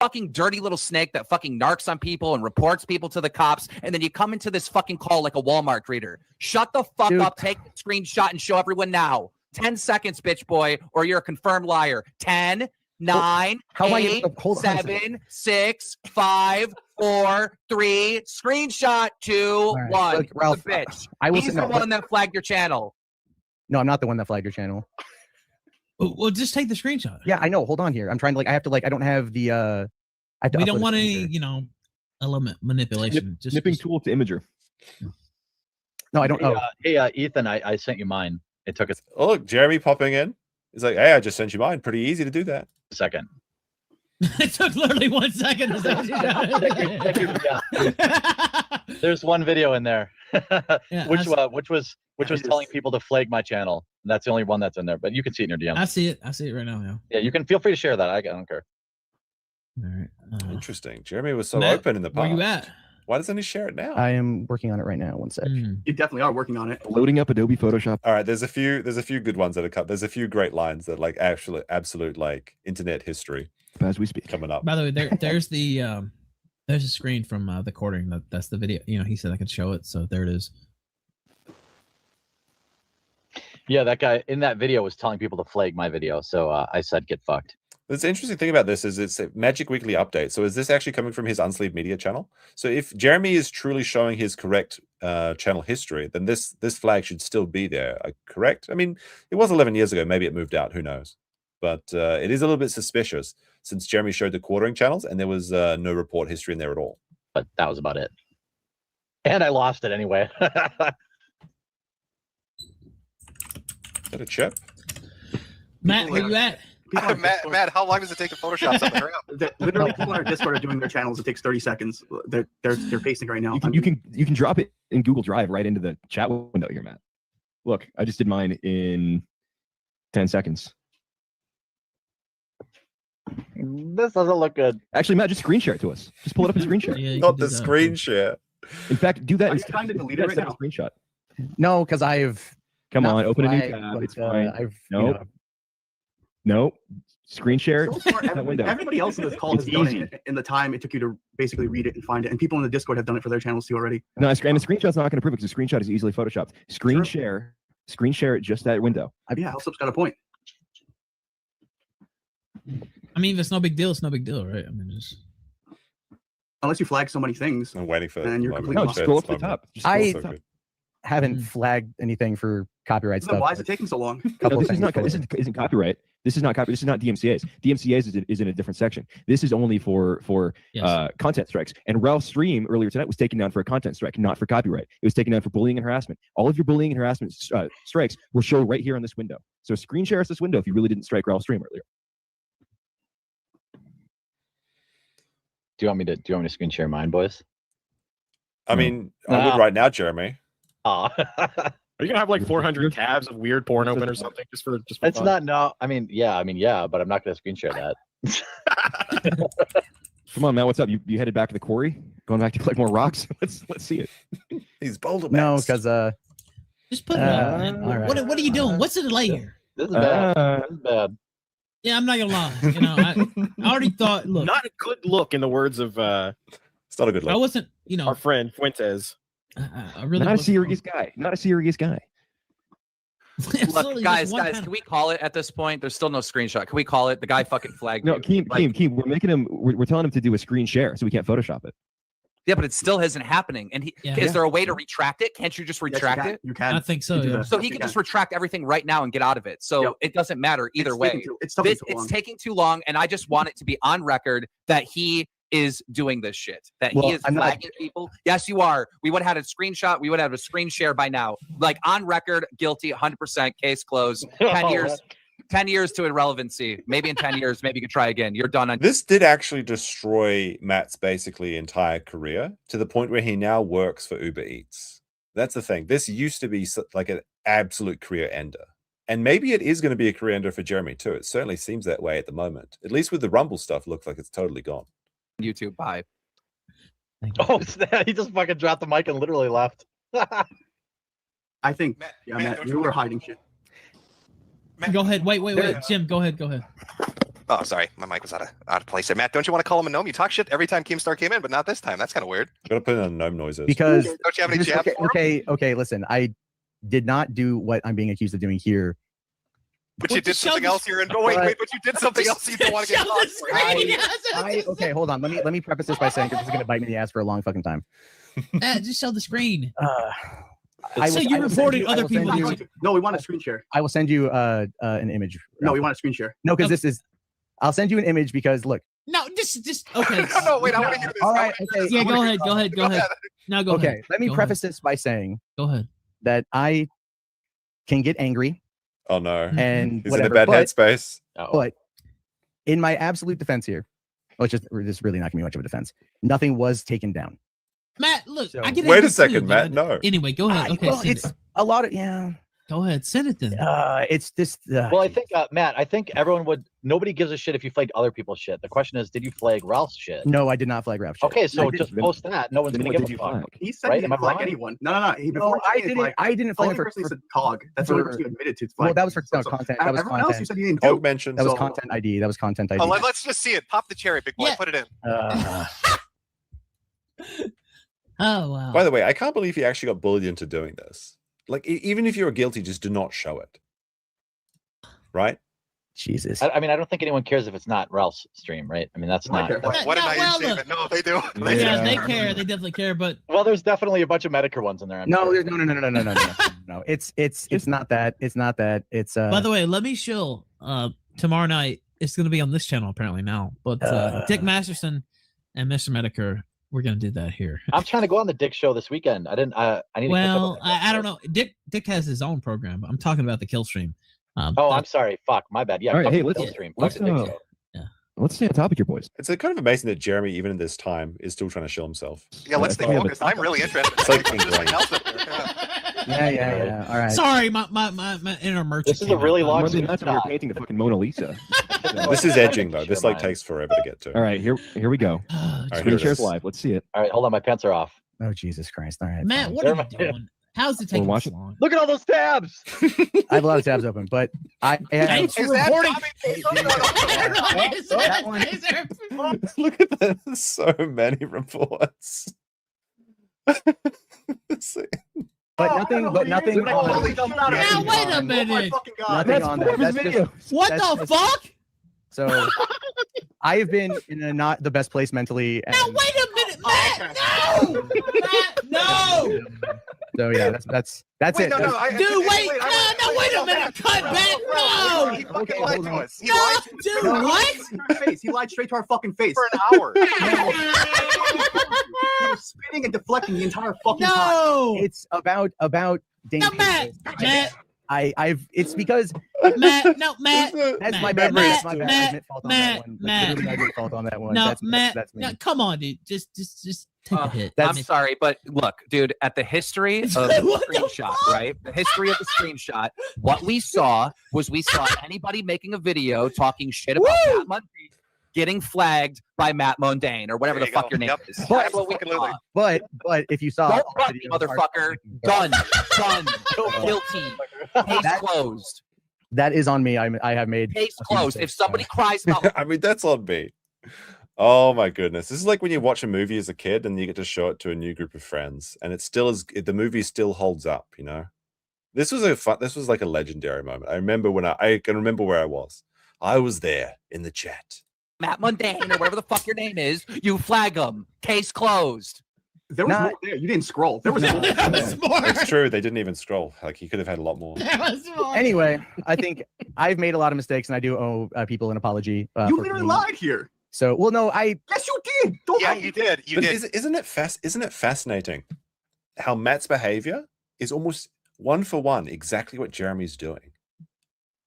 fucking dirty little snake that fucking narcs on people and reports people to the cops, and then you come into this fucking call like a Walmart greeter. Shut the fuck up, take the screenshot and show everyone now. 10 seconds, bitch boy, or you're a confirmed liar. 10, 9, 8, 7, 6, 5, 4, 3, screenshot 2, 1. Look, Ralph, the bitch. I will He's say- the one that flagged your channel. No, I'm not the one that flagged your channel. Well, just take the screenshot. Yeah, I know. Hold on here. I'm trying to I have to I don't have the I have to We upload don't it want to any, Twitter. element manipulation. Just Nipping tool to imager. No, I don't know. Hey, Ethan, I sent you mine. It took us Oh, look, Jeremy popping in. He's like, hey, I just sent you mine. Pretty easy to do that. a second. It took literally 1 second to say There's one video in there, Yeah, which was telling people to flag my channel. And that's the only one that's in there, but you can see it in your DMs. I see it. I see it right now. Yeah. Yeah, you can feel free to share that. I don't care. All right. Interesting. Jeremy was so Matt, open in the where past. you at? Why doesn't he share it now? I am working on it right now. One sec. Hmm. You definitely are working on it. Loading up Adobe Photoshop. All right, there's a few good ones that are cut. There's a few great lines that like absolute like internet history as we speak coming up. By the way, there's the there's a screen from the recording. That's the video. He said I could show it, so there it is. Yeah, that guy in that video was telling people to flag my video, so I said get fucked. The interesting thing about this is it's a Magic Weekly update. So is this actually coming from his Unsleeved Media channel? So if Jeremy is truly showing his correct channel history, then this flag should still be there. Correct? I mean, it was 11 years ago. Maybe it moved out. Who knows? But it is a little bit suspicious since Jeremy showed the quartering channels and there was no report history in there at all. But that was about it. And I lost it anyway. Is that a chip? Matt, where you at? Matt, how long does it take to Photoshop something around? Literally, people on our Discord are doing their channels. It takes 30 seconds. They're pasting right now. You can drop it in Google Drive right into the chat window here, Matt. Look, I just did mine in 10 seconds. This doesn't look good. Actually, Matt, just screen share it to us. Just pull it up and screen share. Not the screen share. In fact, do that. Are you trying to delete it right now? Screenshot. No, because I've Come not on, open a new flagged, tab. but, It's fine. I've Nope. Nope. Screen share it. So far, that window. everybody else in this call It's has done easy. it in the time it took you to basically read it and find it. And people in the Discord have done it for their channels too already. No, and a screenshot's not going to prove it because a screenshot is easily photoshopped. Screen share it just that window. Yeah, Alsop's got a point. I mean, if it's no big deal, it's no big deal, right? I mean, just Unless you flag so many things. I'm waiting for and you're moment. completely No, lost. just scroll up to the top. Just I scroll up to the top. haven't flagged anything for copyright Then stuff. why is it taking so long? No, this isn't copyright. This is not copyright. This is not DMCA's. DMCA's is in a different section. This is only for content strikes. And Ralph's stream earlier tonight was taken down for a content strike, not for copyright. It was taken down for bullying and harassment. All of your bullying and harassment strikes will show right here on this window. So screen share us this window if you really didn't strike Ralph's stream earlier. Do you want me to screen share mine, boys? I mean, I would right now, Jeremy. Are you gonna have like 400 tabs of weird porn open or something just for It's fun? not no. I mean, yeah, but I'm not gonna screen share that. Come on, Matt. What's up? You headed back to the quarry? Going back to collect more rocks? Let's see it. He's bold. No, because just put it up, man. all right. What are you doing? What's the delay here? This is bad. This is bad. Yeah, I'm not gonna lie. You know, I already thought. Look, Not a good look, in the words of it's not a good look. I wasn't. You know, our friend Fuentes. I really Not a wasn't- serious guy. Not a serious guy. Look, guys, can we call it at this point? There's still no screenshot. Can we call it? The guy fucking flagged No, you. Keem, we're making him. We're telling him to do a screen share, so we can't Photoshop it. Yeah, but it still isn't happening. And is there a way to retract it? Can't you just retract it? You can. I think so. Yeah. So he can just retract everything right now and get out of it. So it doesn't matter either way. It's taking too long, and I just want it to be on record that he is doing this shit. That he is flagging people. Yes, you are. We would have had a screenshot. We would have a screen share by now. Like on record, guilty, 100%. Case closed. 10 years. 10 years to irrelevancy. Maybe in 10 years, maybe you could try again. You're done. This did actually destroy Matt's basically entire career to the point where he now works for Uber Eats. That's the thing. This used to be like an absolute career ender. And maybe it is going to be a career ender for Jeremy too. It certainly seems that way at the moment. At least with the Rumble stuff, looks like it's totally gone. YouTube, bye. Oh, snap. He just fucking dropped the mic and literally left. I think, Matt, you were hiding shit. Go ahead. Wait, Jim. Go ahead. Oh, sorry, my mic was out of place there. Matt, don't you want to call him a gnome? You talk shit every time Keemstar came in, but not this time. That's kind of weird. Gotta put in on gnome noises. Because don't you have any jabs for him? okay. Listen, I did not do what I'm being accused of doing here. But you did something else here. And wait, but you did something else you don't want to get caught. Okay, hold on. Let me preface this by saying this is going to bite me in the ass for a long fucking time. Just show the screen. So you reported other people. No, we want a screen share. I will send you an image. No, we want a screen share. No, because this is. I'll send you an image because look. No, just okay. No, wait, I want to hear this. All right, okay. Yeah, go ahead. Now go ahead. Okay, let me preface this by saying. Go ahead. That I can get angry. Oh no. And he's whatever, in a bad headspace. But in my absolute defense here, this is really not gonna be much of a defense. Nothing was taken down. Matt, look, I get Wait a second, Matt. No. Anyway, go ahead. Okay, well, it's a lot of Go ahead, send it then. It's this. Well, I think Matt, I think everyone would. Nobody gives a shit if you flagged other people's shit. The question is, did you flag Ralph's shit? No, I did not flag Ralph's shit. Okay, so just post that. No one's gonna give a fuck. He said right? he didn't flag anyone. No. I didn't flag for said COG. That's the only person you admitted to. Well, that was for content. That was everyone content. else you said you didn't do. Mentioned. That was content ID. That was content ID. Oh, let's just see it. Pop the cherry, big boy. Put it in. Oh wow. By the way, I can't believe he actually got bullied into doing this. Like, even if you're guilty, just do not show it. Right? Jesus. I mean, I don't think anyone cares if it's not Ralph's stream, right? I mean, that's not. What did I say? No, they do. Yeah, they care. They definitely care. But well, there's definitely a bunch of Medicare ones in there. No. It's not that. It's not that. It's By the way, let me show. Tomorrow night, it's going to be on this channel apparently now. But Dick Masterson and Mr. Medicare, we're going to do that here. I'm trying to go on the Dick show this weekend. I didn't. I need. Well, I don't know. Dick has his own program. I'm talking about the kill stream. I'm sorry. Fuck, my bad. Yeah. All right, hey, let's stay on topic here, boys. It's kind of amazing that Jeremy, even in this time, is still trying to show himself. Yeah, let's stay focused. I'm really interested. It's like ingrained. Yeah. All right. Sorry, my inner merchant. This is a really long. Monday night when we're painting the fucking Mona Lisa. This is edging though. This like takes forever to get to. All right, here we go. Screen share's live. Let's see it. All right, hold on. My pants are off. Oh Jesus Christ! All right, Matt, what are you doing? How's it taking this long? Look at all those tabs. I have a lot of tabs open, but Thanks for reporting. Look at that. So many reports. But nothing on. Now wait a minute. Nothing on that. That's just, what the fuck? So I have been in not the best place mentally. And, now wait a minute, Matt. No, Matt, no. So yeah, that's wait, it. No, Dude, wait a minute. Cut back. No. He lied to us. Dude, what? He lied straight to our fucking face for an hour. He was spinning and deflecting the entire fucking time. No. It's about Dane. No, Matt. It's because Matt. No, Matt. That's my bad. That's my bad. I admit fault on that one. Literally, I admit fault on that one. No, that's, Matt. That's me. No, come on, dude. Just take a hit. I'm sorry, but look, dude, at the history of the screenshot, right? The history of the screenshot, what we saw anybody making a video talking shit about Matt Mundy getting flagged by Matt Mondane or whatever the fuck your name is. That's what we saw. But if you saw don't fuck me, motherfucker. Done. Guilty. Case closed. That is on me. I have made Case a few closed. If mistakes. somebody cries about I mean, that's on me. Oh my goodness. This is like when you watch a movie as a kid and you get to show it to a new group of friends, and it still is, the movie still holds up, you know? This was like a legendary moment. I remember when I can remember where I was. I was there in the chat. Matt Mundane or whatever the fuck your name is, you flag them. Case closed. There was more there. You didn't scroll. There was more. It's true. They didn't even scroll. Like, he could have had a lot more. Anyway, I think I've made a lot of mistakes, and I do owe people an apology. You for literally being- lied here. So, well, no, Yes, you did. Don't Yeah, lie. you did. You But did. isn't it fascinating how Matt's behavior is almost one for one exactly what Jeremy's doing?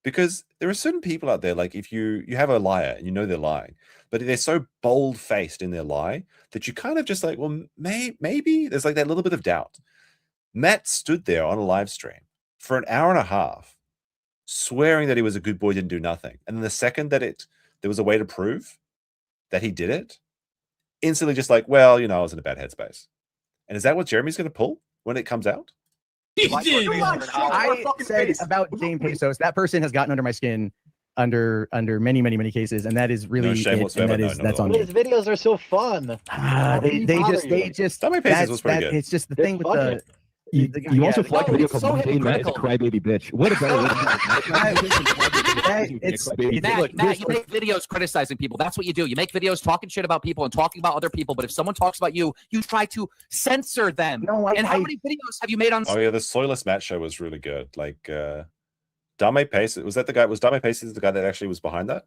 Because there are certain people out there, like if you have a liar and you know they're lying, but they're so bold-faced in their lie that you kind of just like, well, maybe there's like that little bit of doubt. Matt stood there on a live stream for an hour and a half, swearing that he was a good boy, didn't do nothing. And then the second that there was a way to prove that he did it, instantly just like, well, you know, I was in a bad headspace. And is that what Jeremy's going to pull when it comes out? I said about Dame Pesos, that person has gotten under my skin under many cases, and that is really No shame it, whatsoever. and that's on But me. his videos are so fun. They just Dummy Pesos was pretty good. It's just the thing with the. You also flagged a video it's called so Mundane Matt is a hypocritical. crybaby bitch. What a better way to Matt, you make videos criticizing people. That's what you do. You make videos talking shit about people and talking about other people. But if someone talks about you, you try to censor them. No, and how many videos have you made on? Oh yeah, the Soyless Matt show was really good. Like Dame Pace, was that the guy? Was Dame Pace the guy that actually was behind that?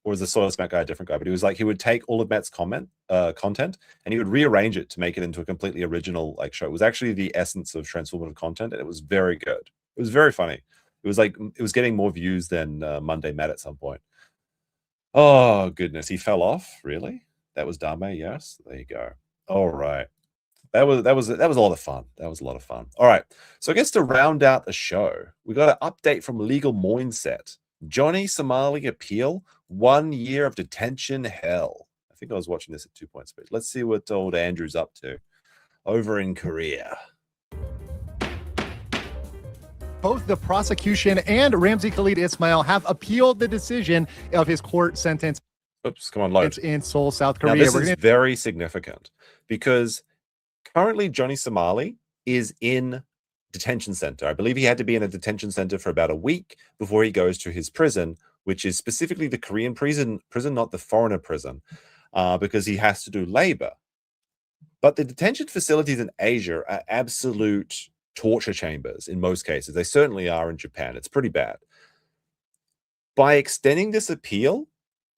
Or was the Soyless Matt guy a different guy? But he was like, he would take all of Matt's content and he would rearrange it to make it into a completely original like show. It was actually the essence of transformative content, and it was very good. It was very funny. It was like, it was getting more views than Monday Matt at some point. Oh goodness, he fell off. Really? That was Dame. Yes, there you go. All right. That was a lot of fun. That was a lot of fun. All right. So I guess to round out the show, we got an update from Legal Mindset. Johnny Somali appeal, 1 year of detention hell. I think I was watching this at 2 point speed. Let's see what old Andrew's up to over in Korea. Both the prosecution and Ramzi Khalid Ismail have appealed the decision of his court sentence. Oops, come on, load. It's in Seoul, South Now, Korea. this is very significant because currently Johnny Somali is in detention center. I believe he had to be in a detention center for about a week before he goes to his prison, which is specifically the Korean prison, not the foreigner prison, because he has to do labor. But the detention facilities in Asia are absolute torture chambers in most cases. They certainly are in Japan. It's pretty bad. By extending this appeal,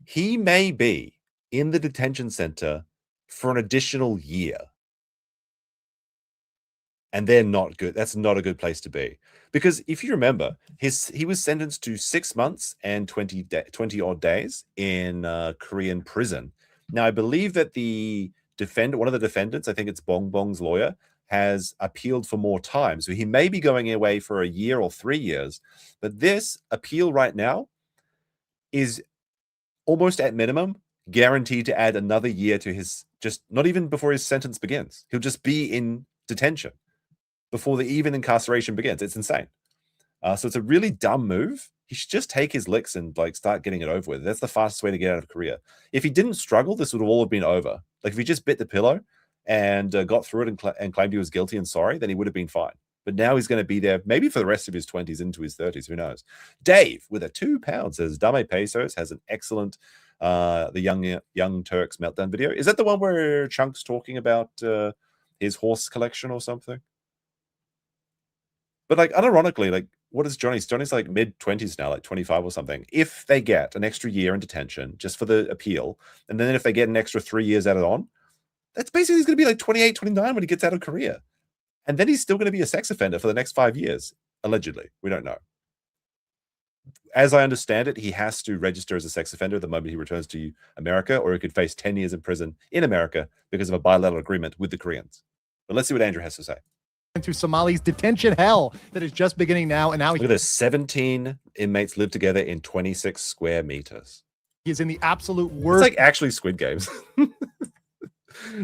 he may be in the detention center for an additional year. And they're not good. That's not a good place to be. Because if you remember, he was sentenced to 6 months and 20 odd days in Korean prison. Now, I believe that one of the defendants, I think it's Bong Bong's lawyer, has appealed for more time. So he may be going away for a year or 3 years. But this appeal right now is almost at minimum guaranteed to add another year to his, just not even before his sentence begins. He'll just be in detention before the even incarceration begins. It's insane. So it's a really dumb move. He should just take his licks and like start getting it over with. That's the fastest way to get out of Korea. If he didn't struggle, this would have all been over. Like if he just bit the pillow and got through it and claimed he was guilty and sorry, then he would have been fine. But now he's going to be there maybe for the rest of his 20s into his 30s. Who knows? Dave with a £2 says Dame Pesos has an excellent the Young Turks meltdown video. Is that the one where Chunk's talking about his horse collection or something? But like unironically, like what is Johnny's? Johnny's like mid-20s now, like 25 or something. If they get an extra year in detention just for the appeal, and then if they get an extra 3 years added on, that's basically he's going to be like 28, 29 when he gets out of Korea. And then he's still going to be a sex offender for the next 5 years, allegedly. We don't know. As I understand it, he has to register as a sex offender the moment he returns to America, or he could face 10 years in prison in America because of a bilateral agreement with the Koreans. But let's see what Andrew has to say. Into Somali's detention hell that is just beginning now. And now Look at this. 17 inmates live together in 26 square meters. He's in the absolute It's worst. like actually Squid Games.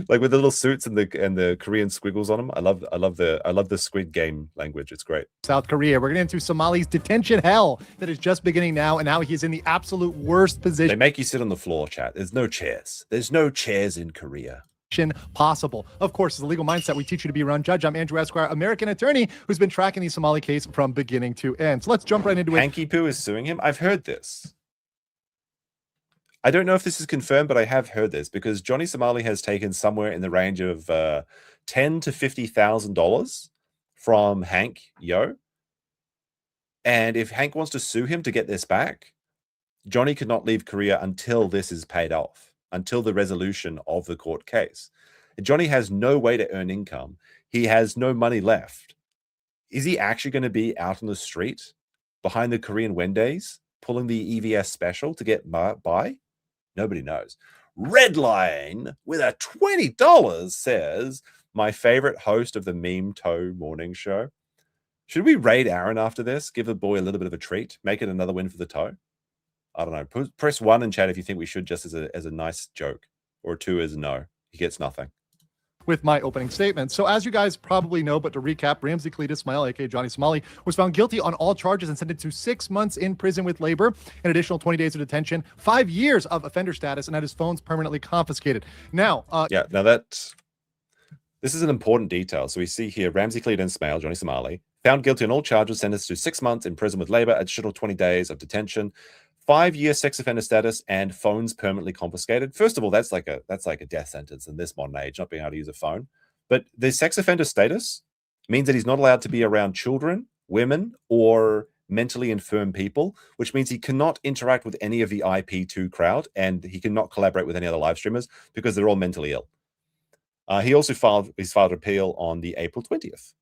like with the little suits and the Korean squiggles on them. I love the Squid Game language. It's great. South Korea. We're getting into Somali's detention hell that is just beginning now, and now he's in the absolute worst position. They make you sit on the floor, chat. There's no chairs. There's no chairs in Korea possible. Of course, it's the legal mindset we teach you to be around judge. I'm Andrew Esquire, American attorney who's been tracking the Somali case from beginning to end. So let's jump right into it. Hanky Poo is suing him. I've heard this. I don't know if this is confirmed, but I have heard this because Johnny Somali has taken somewhere in the range of $10,000 to $50,000 from Hank Yo. And if Hank wants to sue him to get this back, Johnny could not leave Korea until this is paid off, until the resolution of the court case. Johnny has no way to earn income. He has no money left. Is he actually going to be out on the street behind the Korean Wendy's pulling the EVS special to get by? Nobody knows. Redline with a $20 says, my favorite host of the Meme Toe morning show. Should we raid Aaron after this? Give the boy a little bit of a treat? Make it another win for the toe? I don't know. Press 1 in chat if you think we should, just as a nice joke. Or 2 as no. He gets nothing. With my opening statement. So as you guys probably know, but to recap, Ramsey Khalid Ismail, aka Johnny Somali, was found guilty on all charges and sentenced to 6 months in prison with labor, an additional 20 days of detention, 5 years of offender status, and had his phones permanently confiscated. Now, now this is an important detail. So we see here Ramsey Khalid Ismail, Johnny Somali, found guilty on all charges, sentenced to 6 months in prison with labor, additional 20 days of detention, 5-year sex offender status, and phones permanently confiscated. First of all, that's like a death sentence in this modern age, not being able to use a phone. But the sex offender status means that he's not allowed to be around children, women, or mentally infirm people, which means he cannot interact with any of the IP2 crowd, and he cannot collaborate with any other live streamers because they're all mentally ill. He also filed an appeal on the April 20th.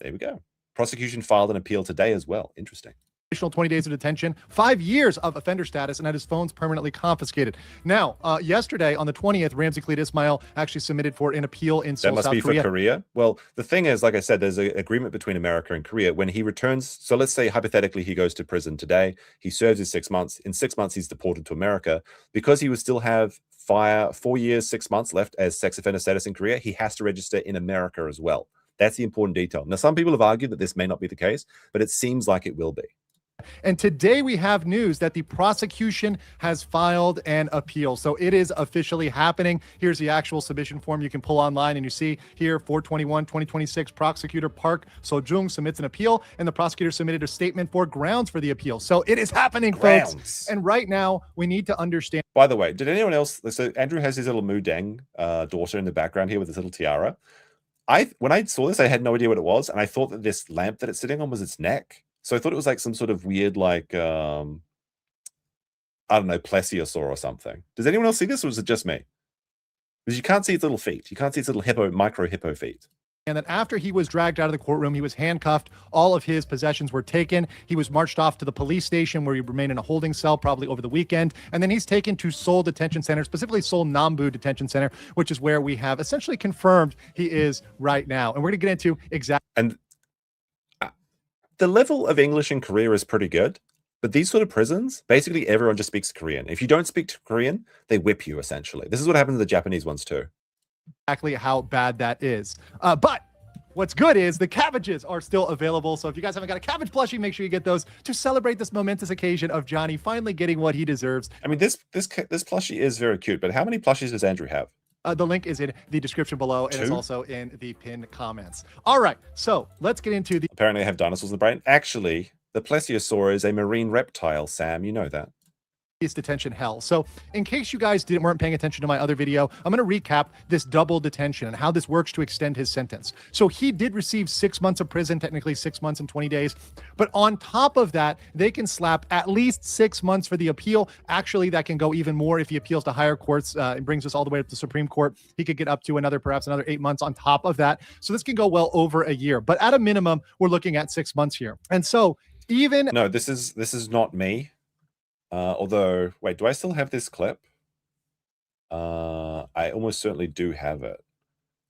There we go. Prosecution filed an appeal today as well. Interesting. Additional 20 days of detention, 5 years of offender status, and had his phones permanently confiscated. Now, yesterday on the 20th, Ramsey Khalid Ismail actually submitted for an appeal in Seoul, That must South be Korea. for Korea. Well, the thing is, like I said, there's an agreement between America and Korea. When he returns, so let's say hypothetically he goes to prison today, he serves his 6 months. In 6 months, he's deported to America. Because he would still have 4 years, 6 months left as sex offender status in Korea, he has to register in America as well. That's the important detail. Now, some people have argued that this may not be the case, but it seems like it will be. And today we have news that the prosecution has filed an appeal. So it is officially happening. Here's the actual submission form you can pull online. And you see here, 4/21/2026, prosecutor Park Sojung submits an appeal. And the prosecutor submitted a statement for grounds for the appeal. So it is happening, folks. And right now, we need to understand. By the way, did anyone else? So Andrew has his little Mudeng daughter in the background here with his little tiara. When I saw this, I had no idea what it was. And I thought that this lamp that it's sitting on was its neck. So I thought it was like some sort of weird, like, I don't know, plesiosaur or something. Does anyone else see this, or is it just me? Because you can't see its little feet. You can't see its little micro hippo feet. And then after he was dragged out of the courtroom, he was handcuffed. All of his possessions were taken. He was marched off to the police station where he remained in a holding cell probably over the weekend. And then he's taken to Seoul Detention Center, specifically Seoul Nambu Detention Center, which is where we have essentially confirmed he is right now. And we're going to get into exactly. And the level of English in Korea is pretty good, but these sort of prisons, basically everyone just speaks Korean. If you don't speak Korean, they whip you, essentially. This is what happens to the Japanese ones too. Exactly how bad that is. But what's good is the cabbages are still available. So if you guys haven't got a cabbage plushie, make sure you get those to celebrate this momentous occasion of Johnny finally getting what he deserves. I mean, this plushie is very cute, but how many plushies does Andrew have? The link is in the description below, and 2? it's also in the pinned comments. All right, so let's get into the. Apparently, I have dinosaurs in the brain. Actually, the plesiosaur is a marine reptile, Sam. You know that. Detention hell. So in case you guys weren't paying attention to my other video, I'm going to recap this double detention and how this works to extend his sentence. So he did receive 6 months of prison, technically 6 months and 20 days. But on top of that, they can slap at least 6 months for the appeal. Actually, that can go even more if he appeals to higher courts. It brings us all the way up to the Supreme Court. He could get up to perhaps another 8 months on top of that. So this can go well over a year. But at a minimum, we're looking at 6 months here. And so even... No, this is not me. Although, wait, do I still have this clip? I almost certainly do have it.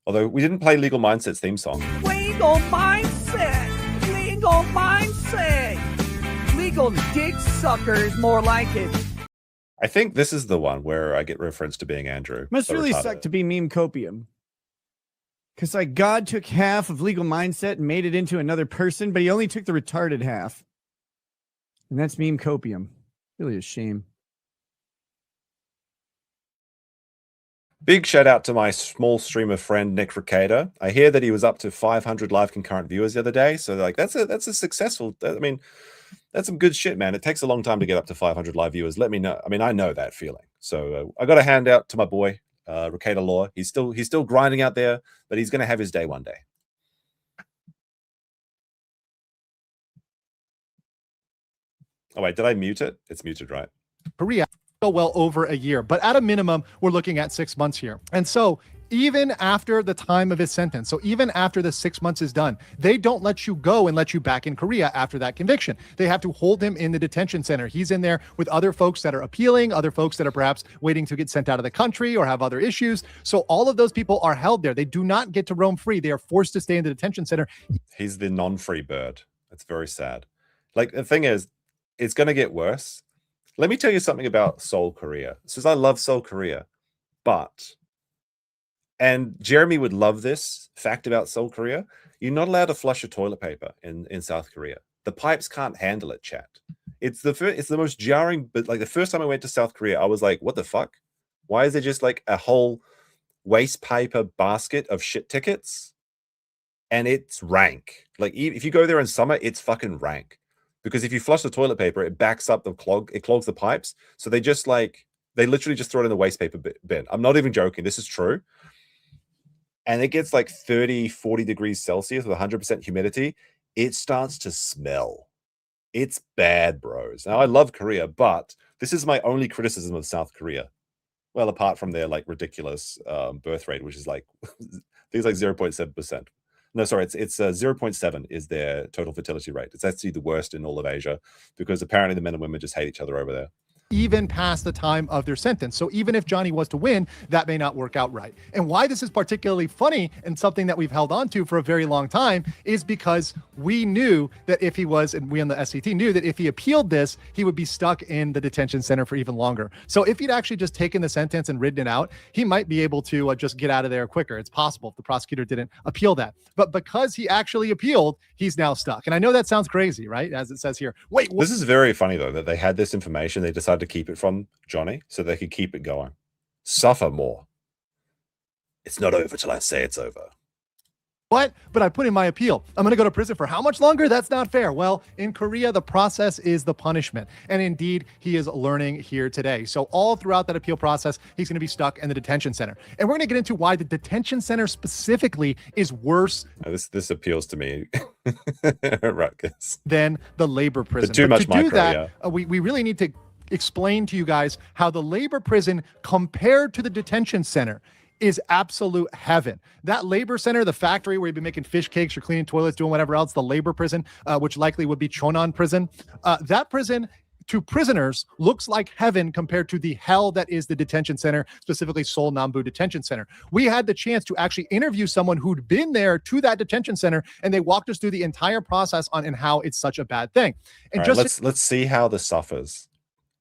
Although we didn't play Legal Mindset's theme song. Legal Mindset! Legal Mindset! Legal dick suckers, more like it. I think this is the one where I get referenced to being Andrew. Must so really retarded. suck to be memecopium. Because like God took half of legal mindset and made it into another person, but he only took the retarded half. And that's memecopium. Really a shame. Big shout out to my small streamer friend Nick Ricada. I hear that he was up to 500 live concurrent viewers the other day. So like that's a successful. I mean, that's some good shit, man. It takes a long time to get up to 500 live viewers. Let me know. I mean, I know that feeling. So I got a hand out to my boy Ricada Law. He's still grinding out there, but he's gonna have his day one day. Oh wait, did I mute it? It's muted, right? Korea go well over a year, but at a minimum, we're looking at 6 months here. And so even after the time of his sentence, so even after the 6 months is done, they don't let you go and let you back in Korea after that conviction. They have to hold him in the detention center. He's in there with other folks that are appealing, other folks that are perhaps waiting to get sent out of the country or have other issues. So all of those people are held there. They do not get to roam free. They are forced to stay in the detention center. He's the non-free bird. That's very sad. Like the thing is, it's going to get worse. Let me tell you something about Seoul, Korea. Says I love Seoul, Korea, but, and Jeremy would love this fact about Seoul, Korea. You're not allowed to flush your toilet paper in South Korea. The pipes can't handle it, chat. It's the most jarring. But like the first time I went to South Korea, I was like, what the fuck? Why is there just like a whole waste paper basket of shit tickets? And it's rank. Like if you go there in summer, it's fucking rank. Because if you flush the toilet paper, it backs up it clogs the pipes. So they literally just throw it in the waste paper bin. I'm not even joking. This is true. And it gets like 30, 40 degrees Celsius with 100% humidity. It starts to smell. It's bad, bros. Now, I love Korea, but this is my only criticism of South Korea. Well, apart from their like ridiculous birth rate, which is like, I think it's like 0.7%. No, sorry, it's 0.7 is their total fertility rate. It's actually the worst in all of Asia because apparently the men and women just hate each other over there. Even past the time of their sentence. So even if Johnny was to win, that may not work out right. And why this is particularly funny and something that we've held on to for a very long time is because we knew that if he was, and we on the SCT knew that if he appealed this, he would be stuck in the detention center for even longer. So if he'd actually just taken the sentence and ridden it out, he might be able to just get out of there quicker. It's possible if the prosecutor didn't appeal that. But because he actually appealed, he's now stuck. And I know that sounds crazy, right? As it says here. Wait, this is very funny though, that they had this information. They decided to keep it from Johnny so they could keep it going. Suffer more. It's not over till I say it's over. What? But I put in my appeal. I'm going to go to prison for how much longer? That's not fair. Well, in Korea, the process is the punishment. And indeed, he is learning here today. So all throughout that appeal process, he's going to be stuck in the detention center. And we're going to get into why the detention center specifically is worse. This appeals to me. Rutgers. Than the labor prison. But too much to do micro, that, yeah. we really need to explain to you guys how the labor prison compared to the detention center is absolute heaven. That labor center, the factory where you've been making fish cakes or cleaning toilets, doing whatever else, the labor prison, which likely would be Chonan prison, that prison to prisoners looks like heaven compared to the hell that is the detention center, specifically Seoul Nambu Detention Center. We had the chance to actually interview someone who'd been there to that detention center, and they walked us through the entire process on and how it's such a bad thing. And All right, let's see how this suffers.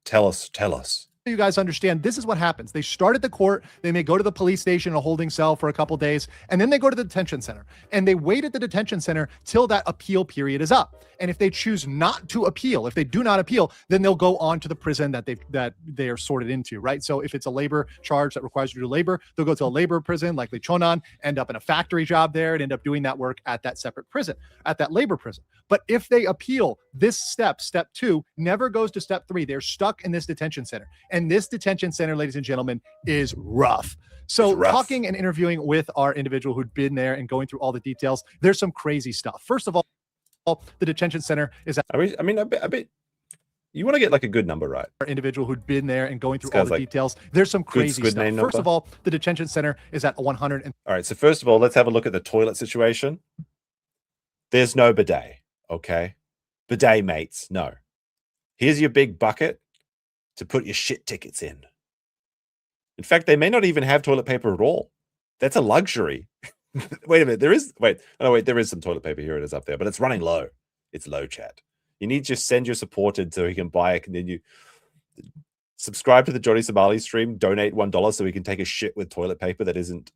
Tell us. You guys understand, this is what happens. They start at the court, they may go to the police station, a holding cell for a couple days, and then they go to the detention center. And they wait at the detention center till that appeal period is up. And if they choose not to appeal, if they do not appeal, then they'll go on to the prison that they are sorted into, right? So if it's a labor charge that requires you to do labor, they'll go to a labor prison, likely Chonan, end up in a factory job there, and end up doing that work at that separate prison, at that labor prison. But if they appeal, this step 2, never goes to step 3. They're stuck in this detention center. And this detention center, ladies and gentlemen, is rough. So talking and interviewing with our individual who'd been there and going through all the details, there's some crazy stuff. First of all, the detention center is I bet you want to get like a good number, right? Our individual who'd been there and going through all the details. There's some crazy stuff. First of all, the detention center is at 100. All right. So first of all, let's have a look at the toilet situation. There's no bidet. Okay. Bidet mates. No. Here's your big bucket to put your shit tickets in. In fact, they may not even have toilet paper at all. That's a luxury. Wait a minute. There is some toilet paper. Here it is up there, but it's running low. It's low, chat. You need to just send your support in so he can buy it, and then Subscribe to the Johnny Somali stream. Donate $1 so we can take a shit with toilet paper that isn't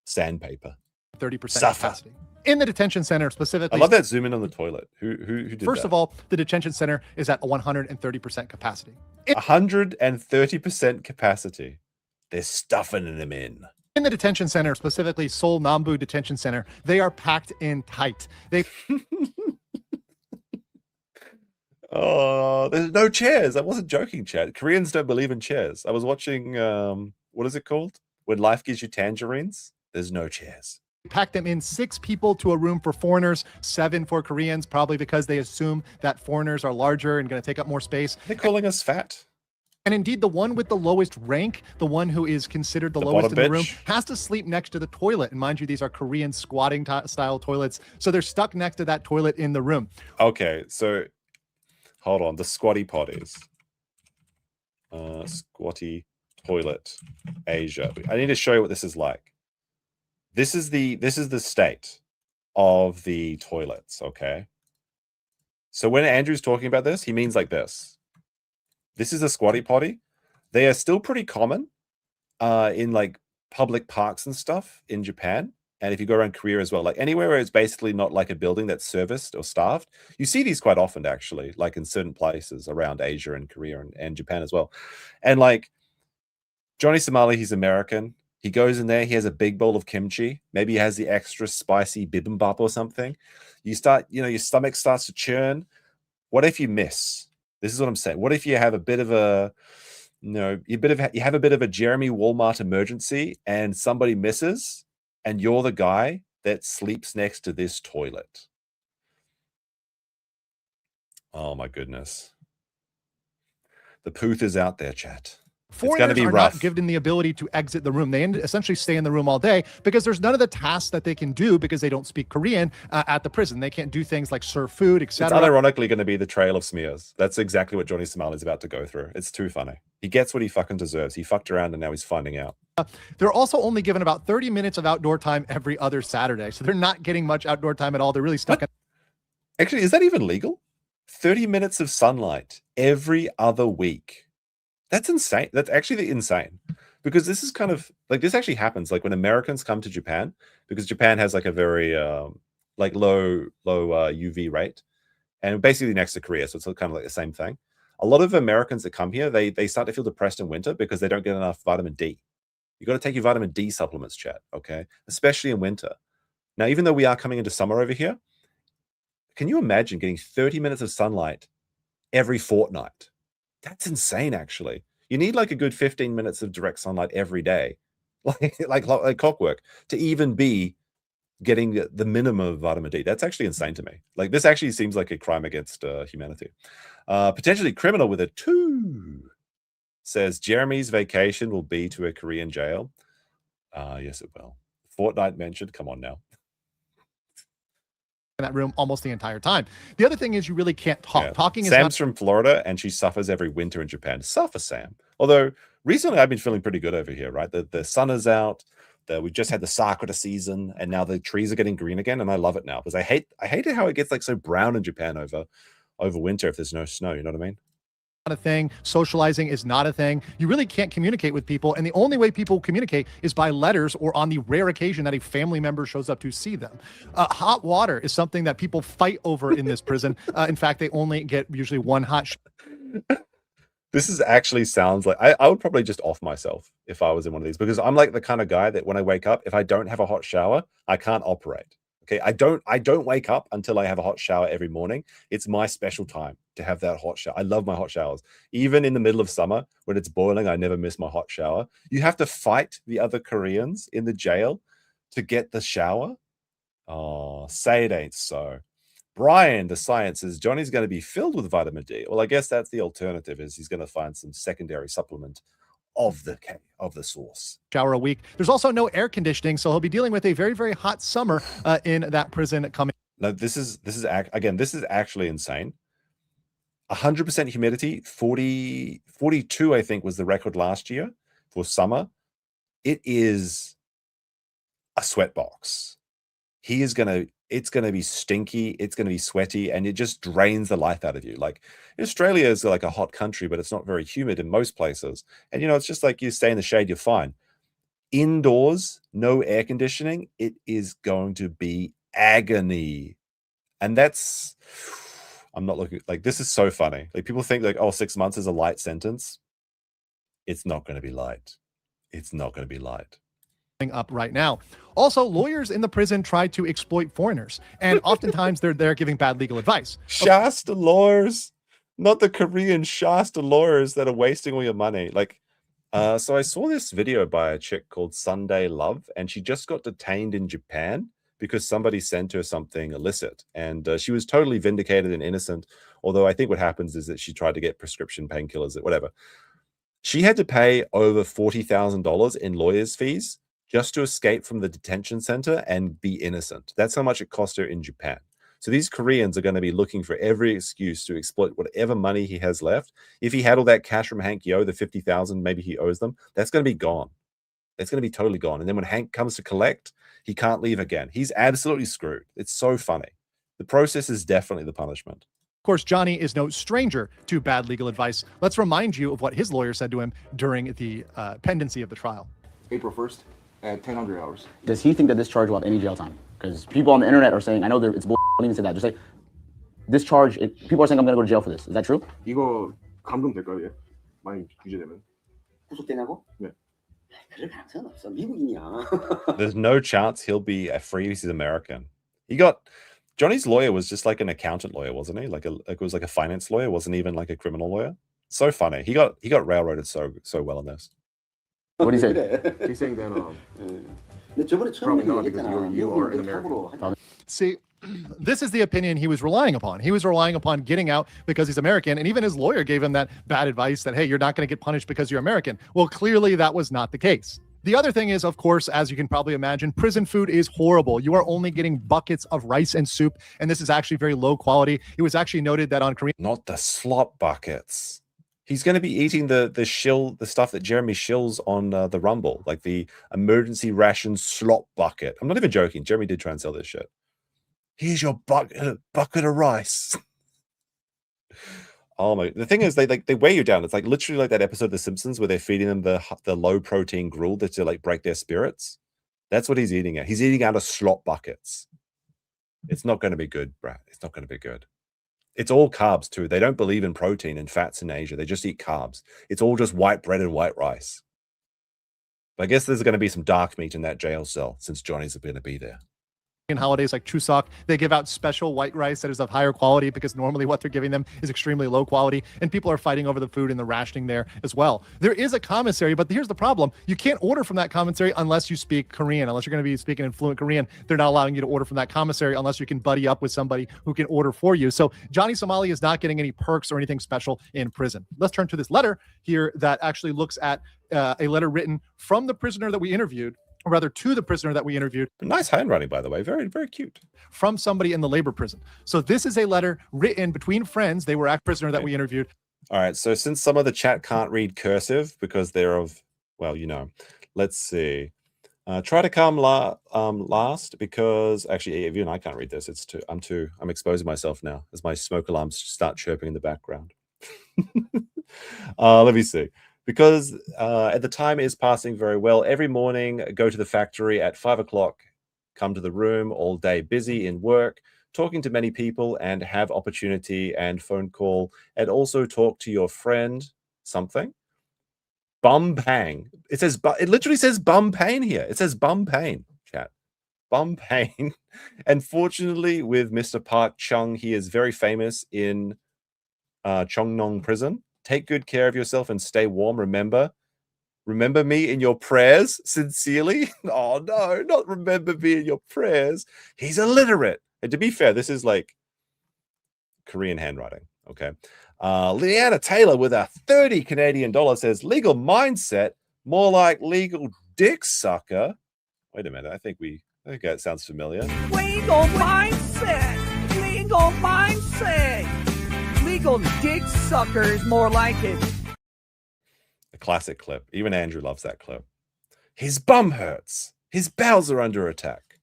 sandpaper. 30% Suffer. capacity. In the detention center I specifically, love that zoom in on the toilet. Who did first that? of all, the detention center is at 130% capacity. 130% capacity. They're stuffing them in. In the detention center, specifically Seoul Nambu Detention Center, they are packed in tight. They Oh, there's no chairs. I wasn't joking, Chad. Koreans don't believe in chairs. I was watching, what is it called? When life gives you tangerines? There's no chairs. pack them in 6 people to a room for foreigners, 7 for Koreans, probably because they assume that foreigners are larger and going to take up more space. They're calling us fat. And indeed, the one with the lowest rank, the one who is considered the lowest in the room, has to sleep next to the toilet. And mind you, these are Korean squatting style toilets. So they're stuck next to that toilet in the room. Okay, so hold on. The squatty potties. Squatty toilet Asia. I need to show you what this is like. This is the state of the toilets, okay? So when Andrew's talking about this, he means like this. This is a squatty potty. They are still pretty common in like public parks and stuff in Japan. And if you go around Korea as well, like anywhere where it's basically not like a building that's serviced or staffed, you see these quite often actually, like in certain places around Asia and Korea and Japan as well. And like Johnny Somali, he's American. He goes in there, he has a big bowl of kimchi. Maybe he has the extra spicy bibimbap or something. You start, your stomach starts to churn. What if you miss? This is what I'm saying. What if you have a bit of a, you have a bit of a Jeremy Walmart emergency and somebody misses and you're the guy that sleeps next to this toilet? Oh my goodness. The pooth is out there, chat. Foreigners are not given the ability to exit the room. They essentially stay in the room all day because there's none of the tasks that they can do because they don't speak Korean at the prison. They can't do things like serve food, etc. It's unironically going to be the trail of smears. That's exactly what Johnny Somali is about to go through. It's too funny. He gets what he fucking deserves. He fucked around and now he's finding out. They're also only given about 30 minutes of outdoor time every other Saturday. So they're not getting much outdoor time at all. They're really stuck. Actually, is that even legal? 30 minutes of sunlight every other week. That's insane. That's actually insane, because this is kind of like, this actually happens like when Americans come to Japan, because Japan has like a very like low UV rate, and basically next to Korea, so it's kind of like the same thing. A lot of Americans that come here, they start to feel depressed in winter because they don't get enough vitamin D. You got to take your vitamin D supplements, chat, okay? Especially in winter. Now, even though we are coming into summer over here, can you imagine getting 30 minutes of sunlight every fortnight? That's insane, actually. You need like a good 15 minutes of direct sunlight every day, like clockwork, to even be getting the minimum of vitamin D. That's actually insane to me. Like, this actually seems like a crime against humanity. Potentially criminal with a 2. Says Jeremy's vacation will be to a Korean jail. Yes, it will. Fortnite mentioned. Come on now. In that room almost the entire time. The other thing is you really can't talk. Yeah. Talking is Sam's from Florida and she suffers every winter in Japan. Suffer, Sam. Although recently I've been feeling pretty good over here, right? The sun is out. We just had the sakura season and now the trees are getting green again, and I love it now because I hate it how it gets like so brown in Japan over winter if there's no snow. You know what I mean? a thing. Socializing is not a thing. You really can't communicate with people. And the only way people communicate is by letters or on the rare occasion that a family member shows up to see them. Hot water is something that people fight over in this prison. In fact, they only get usually one hot This is actually sounds like I would probably just off myself if I was in one of these, because I'm like the kind of guy that when I wake up, if I don't have a hot shower, I can't operate. Okay, I don't wake up until I have a hot shower every morning. It's my special time to have that hot shower. I love my hot showers. Even in the middle of summer when it's boiling, I never miss my hot shower. You have to fight the other Koreans in the jail to get the shower. Oh, say it ain't so. Brian, the science says Johnny's going to be filled with vitamin D. Well, I guess that's the alternative, is he's going to find some secondary supplement of the source. Shower a week. There's also no air conditioning, so he'll be dealing with a very, very hot summer in that prison coming. No, this is actually insane. 100% humidity, 42, I think, was the record last year for summer. It is a sweatbox. He is going to it's going to be stinky, it's going to be sweaty, and it just drains the life out of you. Like Australia is like a hot country, but it's not very humid in most places. And it's just like you stay in the shade, you're fine. Indoors, no air conditioning, it is going to be agony. And that's, I'm not looking like, this is so funny. Like people think like, oh, 6 months is a light sentence. It's not going to be light. It's not going to be light. Up right now. Also, lawyers in the prison try to exploit foreigners, and oftentimes they're there giving bad legal advice. Shasta lawyers, not the Korean Shasta lawyers that are wasting all your money. Like, so I saw this video by a chick called Sunday Love, and she just got detained in Japan because somebody sent her something illicit, and she was totally vindicated and innocent. Although I think what happens is that she tried to get prescription painkillers, whatever. She had to pay over $40,000 in lawyers' fees just to escape from the detention center and be innocent. That's how much it cost her in Japan. So these Koreans are going to be looking for every excuse to exploit whatever money he has left. If he had all that cash from Hank Yo, the $50,000 maybe he owes them, that's going to be gone. It's going to be totally gone. And then when Hank comes to collect, he can't leave again. He's absolutely screwed. It's so funny. The process is definitely the punishment. Of course, Johnny is no stranger to bad legal advice. Let's remind you of what his lawyer said to him during the pendency of the trial. April 1st at 1000 hours. Does he think that this charge will have any jail time? Because people on the internet are saying, I know it's bull. Don't even say that. Just say, this charge, people are saying I'm going to go to jail for this. Is that true? 이거 감금될까요? 예. 많이 규제되면. 구속되냐고? 네. 그럴 가능성은 없어. 미국인이야. There's no chance he'll be free. He's American. Johnny's lawyer was just like an accountant lawyer, wasn't he? It was like a finance lawyer. Wasn't even like a criminal lawyer. So funny. He got railroaded so well in this. What do you say? He's saying that probably not because you are an American. See, this is the opinion he was relying upon. He was relying upon getting out because he's American, and even his lawyer gave him that bad advice that, hey, you're not going to get punished because you're American. Well, clearly that was not the case. The other thing is, of course, as you can probably imagine, prison food is horrible. You are only getting buckets of rice and soup, and this is actually very low quality. It was actually noted that on Korean... Not the slop buckets. He's going to be eating the stuff that Jeremy shills on the Rumble, like the emergency ration slop bucket. I'm not even joking. Jeremy did try and sell this shit. Here's your bucket of rice. Oh my! The thing is, they weigh you down. It's like literally like that episode of The Simpsons where they're feeding them the low protein gruel to like break their spirits. That's what he's eating at. He's eating out of slop buckets. It's not going to be good, Brad. It's not going to be good. It's all carbs too. They don't believe in protein and fats in Asia. They just eat carbs. It's all just white bread and white rice. But I guess there's going to be some dark meat in that jail cell since Johnny's going to be there. In holidays like Chuseok, they give out special white rice that is of higher quality because normally what they're giving them is extremely low quality, and people are fighting over the food and the rationing there as well. There is a commissary, but here's the problem. You can't order from that commissary unless you speak Korean. Unless you're going to be speaking in fluent Korean, they're not allowing you to order from that commissary unless you can buddy up with somebody who can order for you. So Johnny Somali is not getting any perks or anything special in prison. Let's turn to this letter here that actually looks at a letter written from the prisoner that we interviewed, or rather to the prisoner that we interviewed. Nice handwriting, by the way. Very, very cute. From somebody in the labor prison. So this is a letter written between friends. They were at prisoner that we interviewed. All right. So since some of the chat can't read cursive because they're of, well, let's see. Try to come last because actually even I can't read this. I'm exposing myself now as my smoke alarms start chirping in the background. Let me see. Because at the time is passing very well. Every morning, go to the factory at 5 o'clock, come to the room all day, busy in work, talking to many people and have opportunity and phone call and also talk to your friend, something. Bum pain. It literally says bum pain here. It says bum pain, chat. Bum pain. And fortunately with Mr. Park Chung, he is very famous in Chongnong prison. Take good care of yourself and stay warm. Remember me in your prayers. Sincerely. Oh no, not remember me in your prayers. He's illiterate. And to be fair, this is like Korean handwriting. Okay. Leanna Taylor with a 30 Canadian dollars says legal mindset, more like legal dick sucker. Wait a minute. I think that sounds familiar. Legal mindset. Legal mindset. Legal dick suckers, more like it. A classic clip. Even Andrew loves that clip. His bum hurts. His bowels are under attack.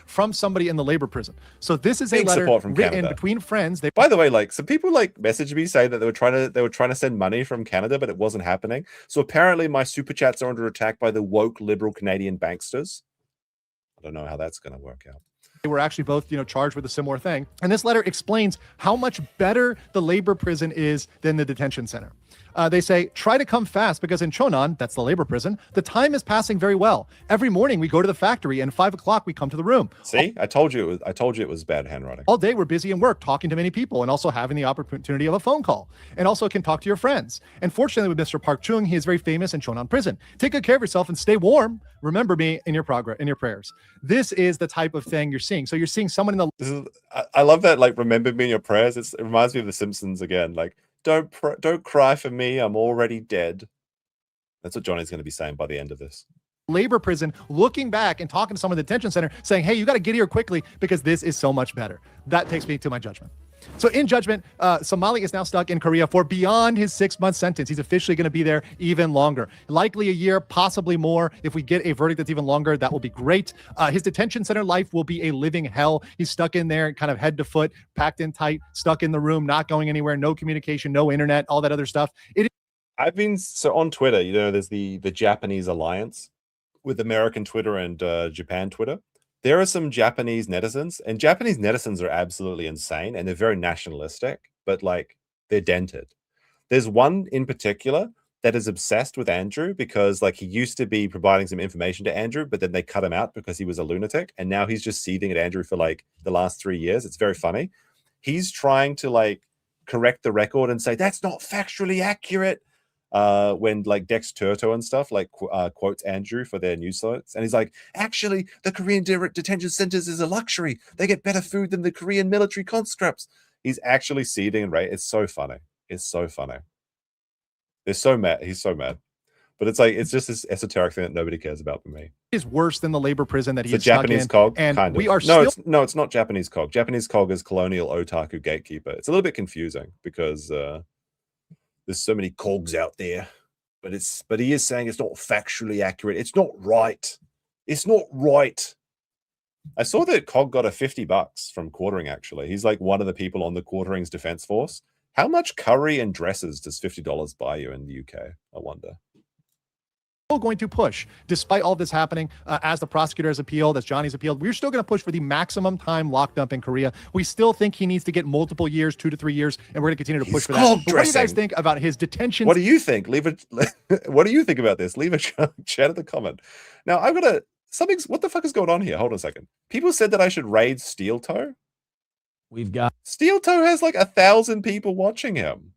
from somebody in the labor prison. So this is a Big letter support from written Canada. between friends. They By the way, like some people like messaged me saying that they were trying to send money from Canada, but it wasn't happening. So apparently my super chats are under attack by the woke liberal Canadian banksters. I don't know how that's going to work out. They were actually both, charged with a similar thing. And this letter explains how much better the labor prison is than the detention center. They say, try to come fast because in Chonan, that's the labor prison, the time is passing very well. Every morning we go to the factory and 5 o'clock we come to the room. See, I told you it was bad handwriting. All day we're busy in work, talking to many people and also having the opportunity of a phone call and also can talk to your friends. And fortunately with Mr. Park Chung, he is very famous in Chonan prison. Take good care of yourself and stay warm. Remember me in your prayers. This is the type of thing you're seeing. So you're seeing someone in the... I love that, like, remember me in your prayers. It reminds me of The Simpsons again. Like, don't cry for me. I'm already dead. That's what Johnny's going to be saying by the end of this. Labor prison, looking back and talking to someone in the detention center saying, hey, you got to get here quickly because this is so much better. That takes me to my judgment. So in judgment, Somali is now stuck in Korea for beyond his 6-month sentence. He's officially going to be there even longer, likely a year, possibly more. If we get a verdict that's even longer, that will be great. His detention center life will be a living hell. He's stuck in there kind of head to foot, packed in tight, stuck in the room, not going anywhere, no communication, no internet, all that other stuff. I've been on Twitter, there's the Japanese alliance with American Twitter and Japan Twitter. There are some Japanese netizens, and Japanese netizens are absolutely insane, and they're very nationalistic, but like they're dented. There's one in particular that is obsessed with Andrew because like he used to be providing some information to Andrew, but then they cut him out because he was a lunatic, and now he's just seething at Andrew for like the last 3 years. It's very funny. He's trying to like correct the record and say that's not factually accurate. When like Dex Turto and stuff like quotes Andrew for their news sites, and he's like, actually, the Korean detention centers is a luxury. They get better food than the Korean military conscripts. He's actually seething, right? It's so funny. It's so funny. They're so mad. He's so mad. But it's like, it's just this esoteric thing that nobody cares about for me. Is worse than the labor prison that he's stuck in. Japanese cog, and kind of. We are it's not Japanese cog. Japanese cog is colonial otaku gatekeeper. It's a little bit confusing because there's so many cogs out there, but he is saying it's not factually accurate. It's not right. It's not right. I saw that Cog got a $50 from quartering. Actually, he's like one of the people on the quartering's defense force. How much curry and dresses does $50 buy you in the UK? I wonder. Going to push despite all this happening as the prosecutor has appealed, as Johnny's appealed. We're still going to push for the maximum time locked up in Korea. We still think he needs to get multiple years, 2 to 3 years, and we're going to continue to push for that. But what do you guys think about his detention? What do you think? What do you think about this? Leave a chat in the comment. Now I've got something. What the fuck is going on here? Hold on a second. People said that I should raid Steel Toe. We've got Steel Toe has like 1,000 people watching him.